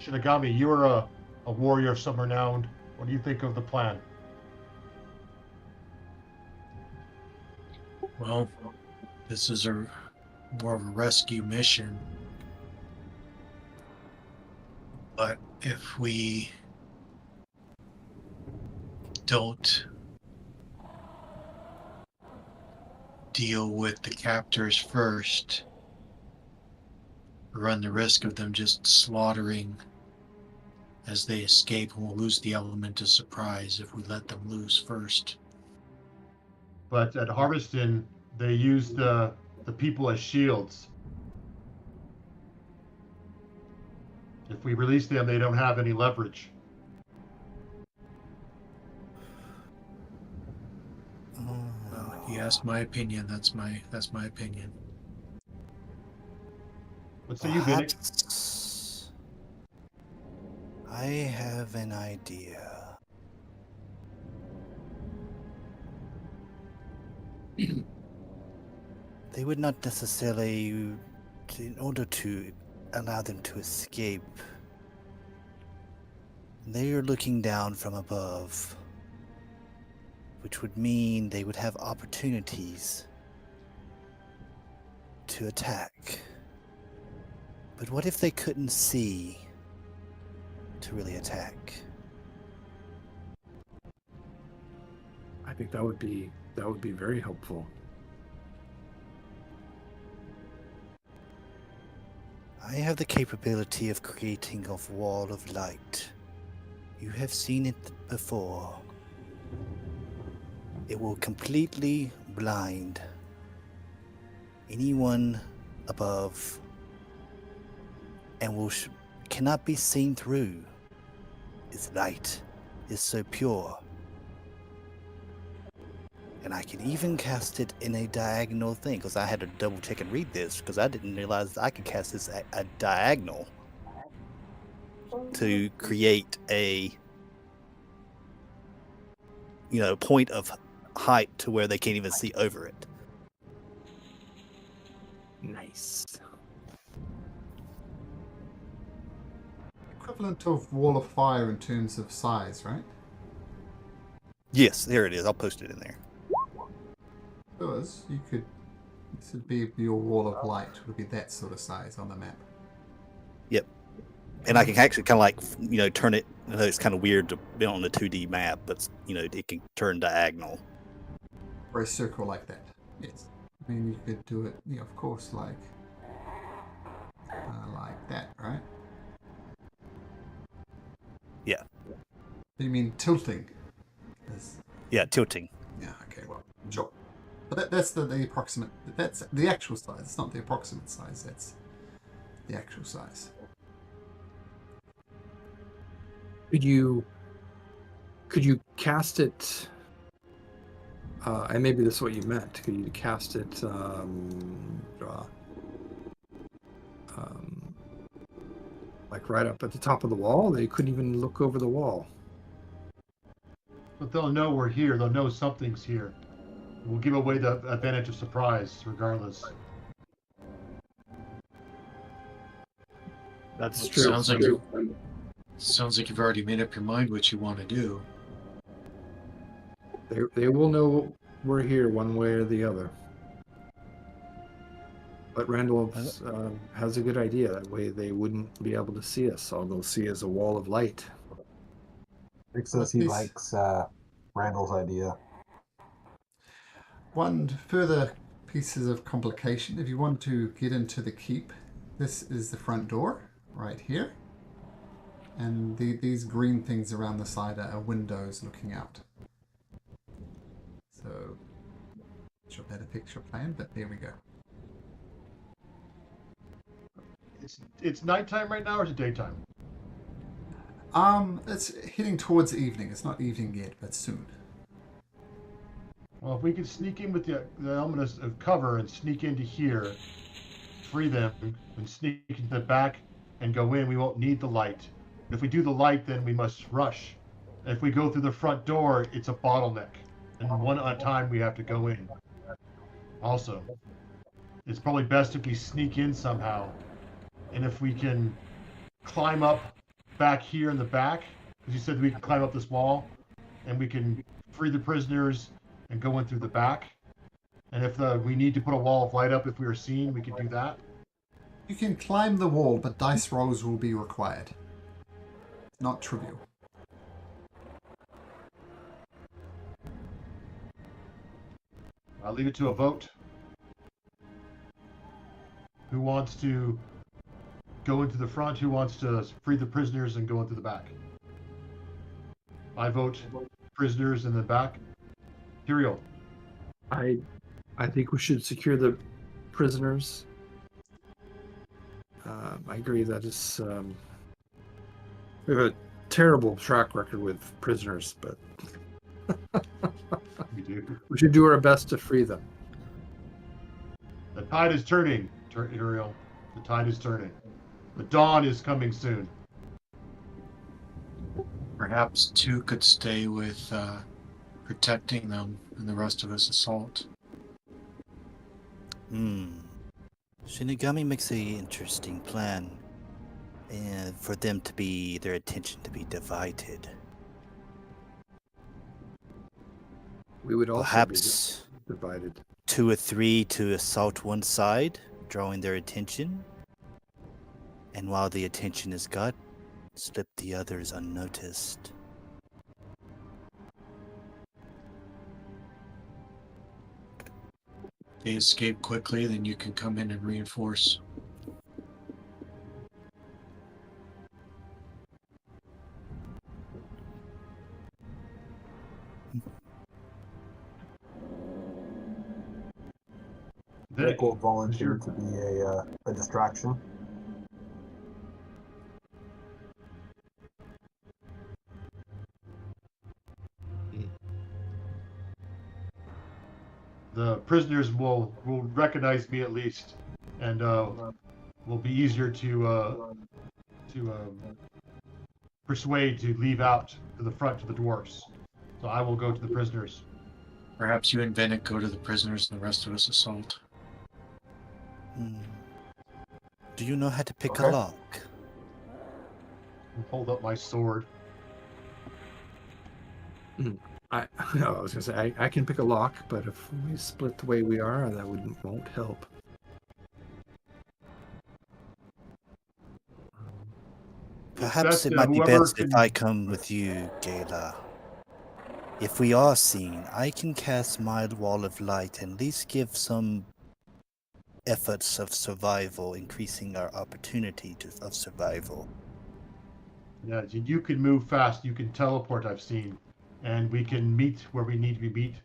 Shinigami, you are a warrior of some renown. What do you think of the plan? Well, this is more of a rescue mission. But if we don't deal with the captors first, run the risk of them just slaughtering as they escape, and we'll lose the element of surprise if we let them loose first. But at Harveston, they use the people as shields. If we release them, they don't have any leverage. asked my opinion. That's my opinion. What say you, Vinnick? Perhaps I have an idea. They would not necessarily, in order to allow them to escape, they are looking down from above, which would mean they would have opportunities to attack. But what if they couldn't see to really attack? I think that would be very helpful. I have the capability of creating a wall of light. You have seen it before. It will completely blind anyone above and cannot be seen through. Its light is so pure. And I can even cast it in a diagonal thing, because I had to double check and read this, because I didn't realize I could cast this a diagonal to create a point of height to where they can't even see over it. Nice. Equivalent of Wall of Fire in terms of size, right? Yes, there it is. I'll post it in there. Because this would be your Wall of Light, would be that sort of size on the map. Yep. And I can actually kind of like, turn it. I know it's kind of weird to be on the 2D map, but, it can turn diagonal. Or a circle like that. Yes. I mean, you could do it, of course, like that, right? Yeah. You mean tilting? Yeah, tilting. Yeah, okay, well, sure. But that's the approximate, that's the actual size. It's not the approximate size, that's the actual size. Could you cast it? And maybe this is what you meant. Could you cast it? Like right up at the top of the wall? They couldn't even look over the wall. But they'll know we're here. They'll know something's here. We'll give away the advantage of surprise, regardless. That's true. Sounds like you've already made up your mind what you want to do. They will know we're here one way or the other. But Randall has a good idea. That way they wouldn't be able to see us. All they'll see is a wall of light. Rick says he likes Randall's idea. One further pieces of complication. If you want to get into the keep, this is the front door right here. And these green things around the side are windows looking out. So, not sure if that a picture plan, but there we go. It's nighttime right now, or is it daytime? It's heading towards evening. It's not evening yet, but soon. Well, if we could sneak in with the element of cover and sneak into here, free them, and sneak into the back and go in, we won't need the light. If we do the light, then we must rush. And if we go through the front door, it's a bottleneck. And one at a time we have to go in. Also, it's probably best if we sneak in somehow. And if we can climb up back here in the back, because you said we can climb up this wall, and we can free the prisoners and go in through the back. And if we need to put a wall of light up if we are seen, we can do that. You can climb the wall, but dice rolls will be required. Not trivial. I'll leave it to a vote. Who wants to go into the front? Who wants to free the prisoners and go into the back? I vote prisoners in the back. Tyrael. I think we should secure the prisoners. I agree that is we have a terrible track record with prisoners, but We do. We should do our best to free them. The tide is turning, Uriel. The tide is turning. The dawn is coming soon. Perhaps two could stay with protecting them and the rest of us assault. Shinigami makes a interesting plan, and for them to be their attention to be divided. We would also Perhaps be divided. 2 or 3 to assault one side, drawing their attention, and while the attention is got, slip the others unnoticed. They escape quickly, then you can come in and reinforce. Vic will volunteer to be a distraction. The prisoners will recognize me at least, and will be easier to persuade to leave out to the front to the dwarfs. So I will go to the prisoners. Perhaps you and Venick go to the prisoners and the rest of us assault. Do you know how to pick a Okay. lock? Hold up my sword. I was gonna say I can pick a lock, but if we split the way we are, that won't help. Perhaps it Best, might be whoever best if can- I come with you, Gala. If we are seen, I can cast my wall of light and at least give some efforts of survival, increasing our opportunity of survival. Yeah, you can move fast. You can teleport. I've seen, and we can meet where we need to be.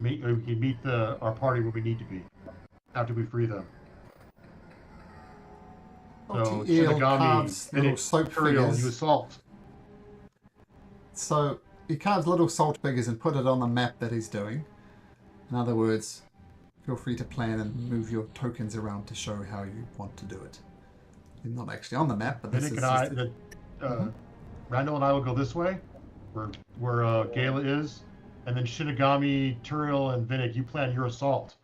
We can meet our party where we need to be after we free them. So Eel Shinigami, carves little Finnick, soap Uriel, figures. you assault. So he carves little salt figures and put it on the map that he's doing. In other words, feel free to plan and move your tokens around to show how you want to do it. You're not actually on the map, but this Finnick is and I, just Randall and I will go this way, where Gala is, and then Shinigami, Turiel, and Vinnick, you plan your assault.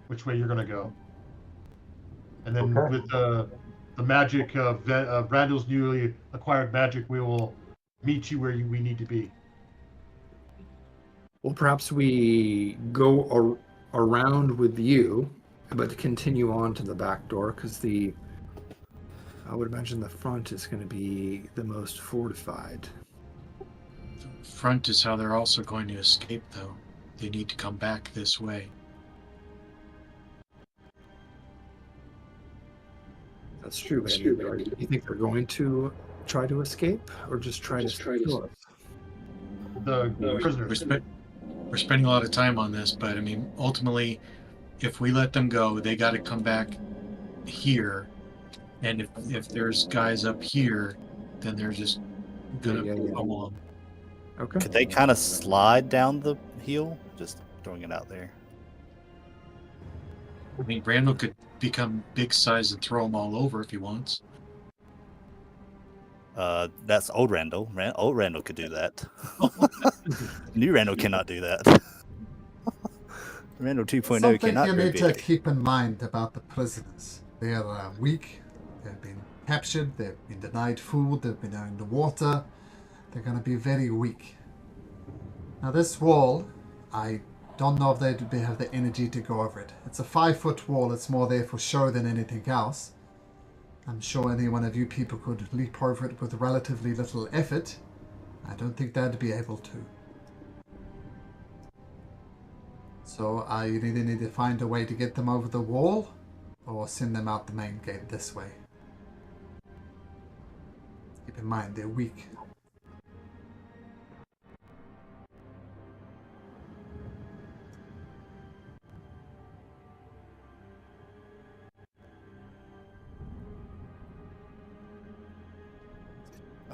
Which way you're gonna go? And then Okay. with the magic of Randall's newly acquired magic, we will meet you where we need to be. Well, perhaps we go around with you, but continue on to the back door, because I would imagine the front is going to be the most fortified. Front is how they're also going to escape, though. They need to come back this way. That's true. But do you think they're going to try to escape, or just try to kill us? The We're, prisoners. we're spending a lot of time on this, but I mean, ultimately, if we let them go, they got to come back here. And if there's guys up here, then they're just gonna come on. Okay. Could they kind of slide down the hill? Just throwing it out there. I mean, Randall could become big size and throw them all over if he wants. That's old Randall. Old Randall could do that. New Randall cannot do that. Randall 2.0 something cannot you go need to big. keep in mind about the prisoners. They are weak. They've been captured. They've been denied food. They've been down the water. They're going to be very weak. Now this wall, I don't know if they'd have the energy to go over it. It's a 5-foot wall. It's more there for show than anything else. I'm sure any one of you people could leap over it with relatively little effort. I don't think they'd be able to. So I either need to find a way to get them over the wall or send them out the main gate this way. Keep in mind, they're weak.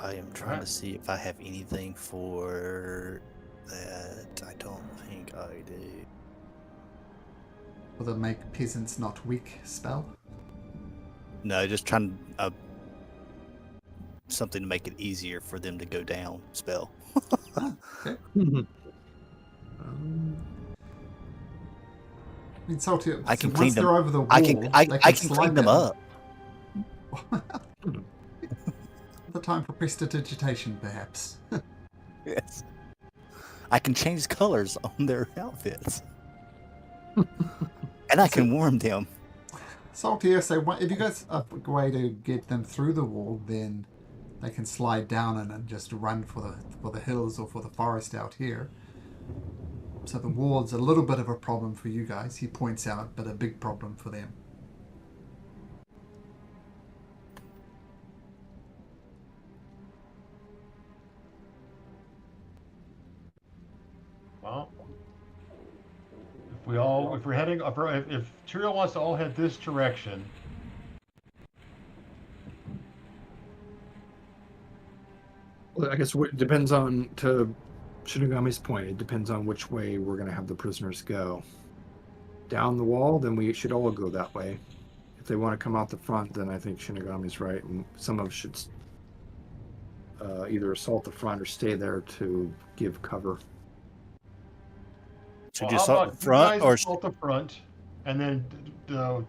I am trying to see if I have anything for that. I don't think I do. For the make peasants not weak spell. No, just trying something to make it easier for them to go down spell. Okay. Um, I mean, Salty, I can so clean once them. they're over the wall, I can they I can slide clean them down. up. The time for prestidigitation, perhaps. Yes. I can change colors on their outfits. And I can warm them. Salty, so if you guys have a way to get them through the wall, then they can slide down and just run for the hills or for the forest out here. So the wall's a little bit of a problem for you guys, he points out, but a big problem for them. Well, if we're heading, if Tyrael wants to all head this direction, well, I guess it depends on, to Shinigami's point, it depends on which way we're going to have the prisoners go. Down the wall, then we should all go that way. If they want to come out the front, then I think Shinigami's right, and some of us should either assault the front or stay there to give cover. Should well, you how assault about the front you guys or assault the front, and then should Randall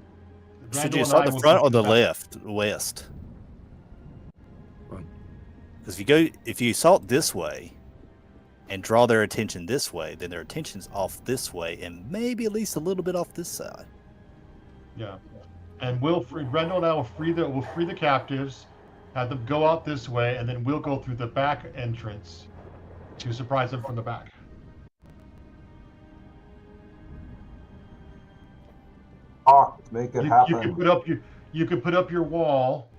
you and assault I the will front go or the back. left, west? Well, Because if you assault this way and draw their attention this way, then their attention's off this way and maybe at least a little bit off this side. Yeah, and Randall and I will free the captives, have them go out this way, and then we'll go through the back entrance to surprise them from the back. Make it You happen. can put up your wall,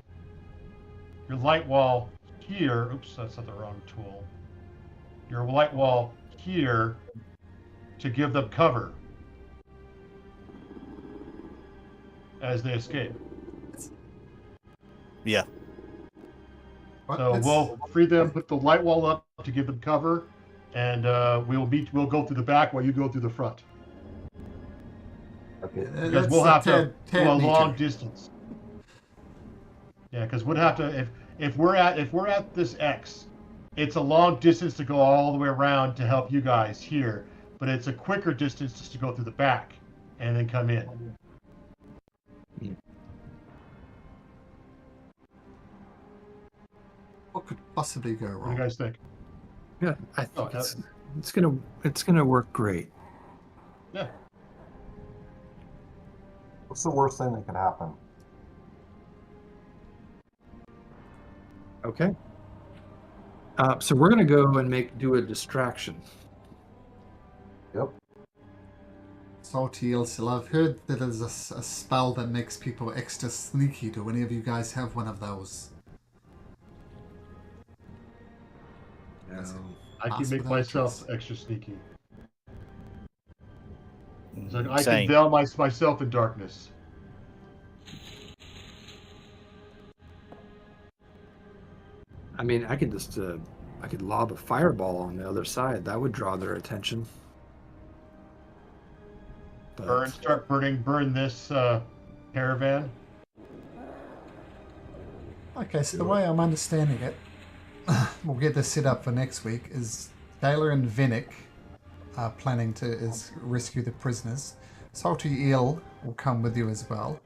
your light wall here. Oops, that's not the wrong tool. Your light wall here to give them cover as they escape. Yeah. So we'll free them, put the light wall up to give them cover, and we'll go through the back while you go through the front. Okay. Because we'll have to go a long distance. Yeah, because we'd have to if we're at this X, it's a long distance to go all the way around to help you guys here, but it's a quicker distance just to go through the back and then come in. What could possibly go What do wrong? you guys think? yeah, I Oh, think it's gonna work great. Yeah. What's the worst thing that can happen? Okay. So we're gonna go and do a distraction. Yep. Salty Ilsil, I've heard that there's a spell that makes people extra sneaky. Do any of you guys have one of those? I can Pass make without myself trace. extra sneaky. So I can Same. veil myself in darkness. I mean, I could just I could lob a fireball on the other side. That would draw their attention. But Burn this caravan. Okay, so the way I'm understanding it, we'll get this set up for next week, is Taylor and Vinnick are planning to rescue the prisoners. Salty Eel will come with you as well.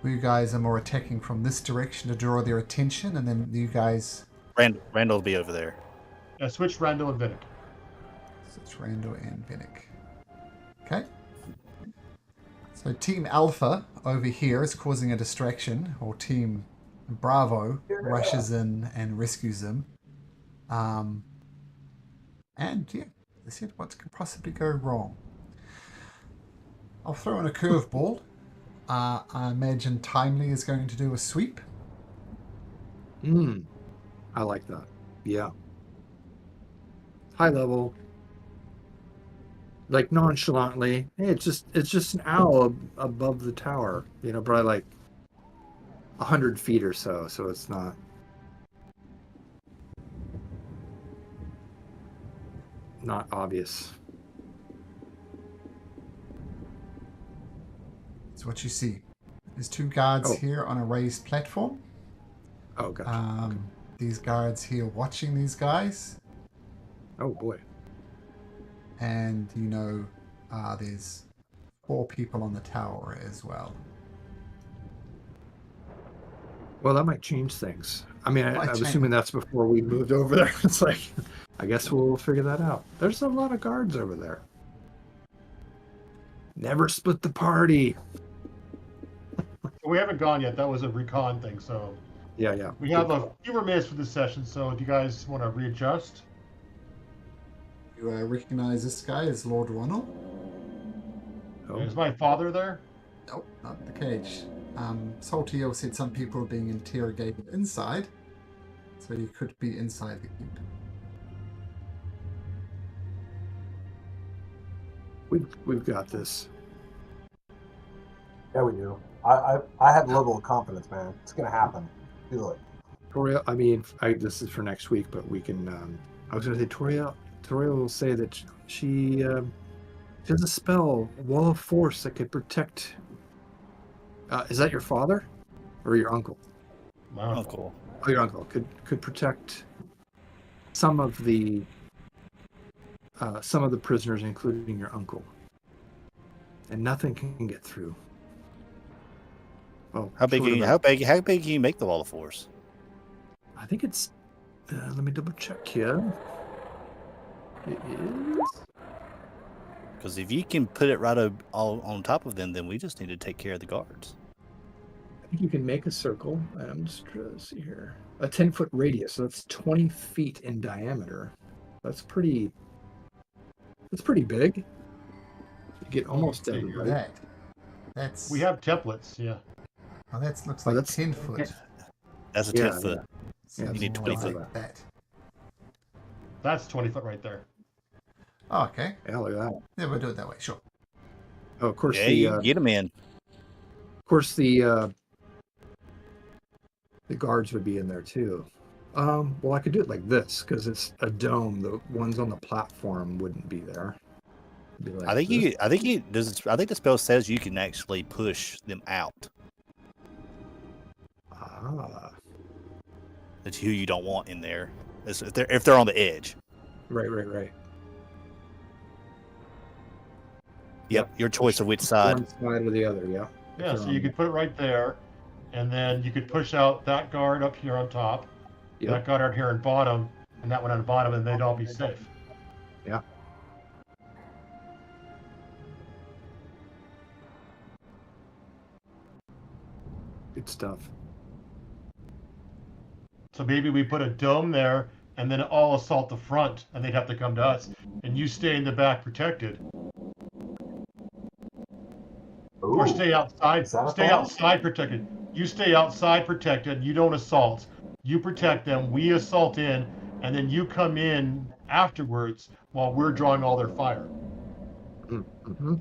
You guys are more attacking from this direction to draw their attention, and then you guys... Randall will be over there. Switch Randall and Vinnick. So it's Randall and Vinnick. Okay. So Team Alpha over here is causing a distraction, or Team Bravo rushes in and rescues them. And yeah, let's see what could possibly go wrong. I'll throw in a curveball. I imagine Timely is going to do a sweep. I like that. Yeah. High level. Like nonchalantly. Hey, it's just an owl above the tower. Probably like 100 feet or so. So it's not. not obvious. So what you see, there's 2 guards Oh. here on a raised platform. Oh, gotcha. These guards here watching these guys, Oh boy. and there's 4 people on the tower as well. Well, that might change things. I mean, Might I was change. assuming that's before we moved over there. It's like, I guess we'll figure that out. There's a lot of guards over there. Never split the party. We haven't gone yet. That was a recon thing, so Yeah. we have a few more minutes for this session. So, do you guys want to readjust? You recognize this guy as Lord Ronul? Oh. Is my father there? Nope, not the cage. Saltiel said some people are being interrogated inside, so you could be inside the keep. We've got this. Yeah, we do. I have a level of confidence, man. It's gonna happen. Feel it. Toriel, I mean, this is for next week, but we can. I was going to say Toriel will say that she has a spell, Wall of Force, that could protect. Is that your father or your uncle? My Oh, uncle. cool. Oh, your uncle could protect some of the prisoners, including your uncle, and nothing can get through. Well, How big can you make the Wall of Force? I think it's. Let me double check here. It is. Because if you can put it right all on top of them, then we just need to take care of the guards. I think you can make a circle. I'm just trying to see here. A 10-foot radius, so that's 20 feet in diameter. That's pretty big. You get almost Look at everybody. That's We have templates, yeah. Oh, that looks Oh, like that's- 10 foot. That's a Yeah, 10 foot. Seems you need more 20 like foot. that. That's 20 foot right there. Oh, okay. Yeah, look at that. Yeah, we'll do it that way. Sure. Oh, of course Yeah, the you get them in. the guards would be in there too. Well, I could do it like this because it's a dome. The ones on the platform wouldn't be there. It'd be like I think this. I think the spell says you can actually push them out. Ah, That's who you don't want in there. If they're on the edge. right. Yep, your choice of which side. One side or the other, yeah. Yeah, so you could put it right there, and then you could push out that guard up here on top, Yep. that guard out here on bottom, and that one on the bottom, and they'd all be safe. Yeah. Good stuff. So maybe we put a dome there, and then all assault the front, and they'd have to come to us, and you stay in the back protected, or Ooh, stay outside. is that a Stay thought? outside protected. You stay outside protected. You don't assault. You protect them. We assault in, and then you come in afterwards while we're drawing all their fire. Mm-hmm.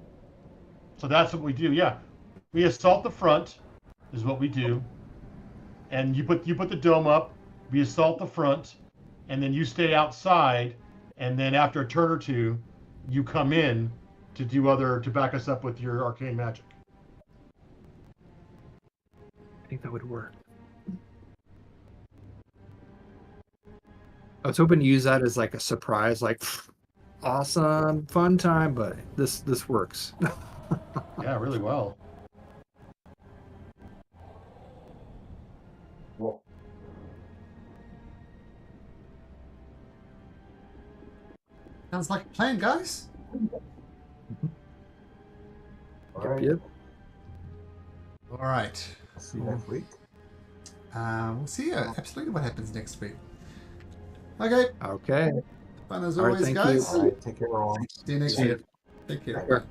So that's what we do. Yeah, we assault the front, is what we do, and you put the dome up. We assault the front, and then you stay outside, and then after a turn or two, you come in to back us up with your arcane magic. I think that would work. I was hoping to use that as like a surprise, like awesome, fun time, but this works. Yeah, really well. Well, Sounds like a plan, guys. all right. Yep. All right. See you next week. We'll see absolutely what happens next week. Okay. Okay. Fun as All right, always, thank guys. All right, take care, all. See you next See ya. week. Take care. Sure.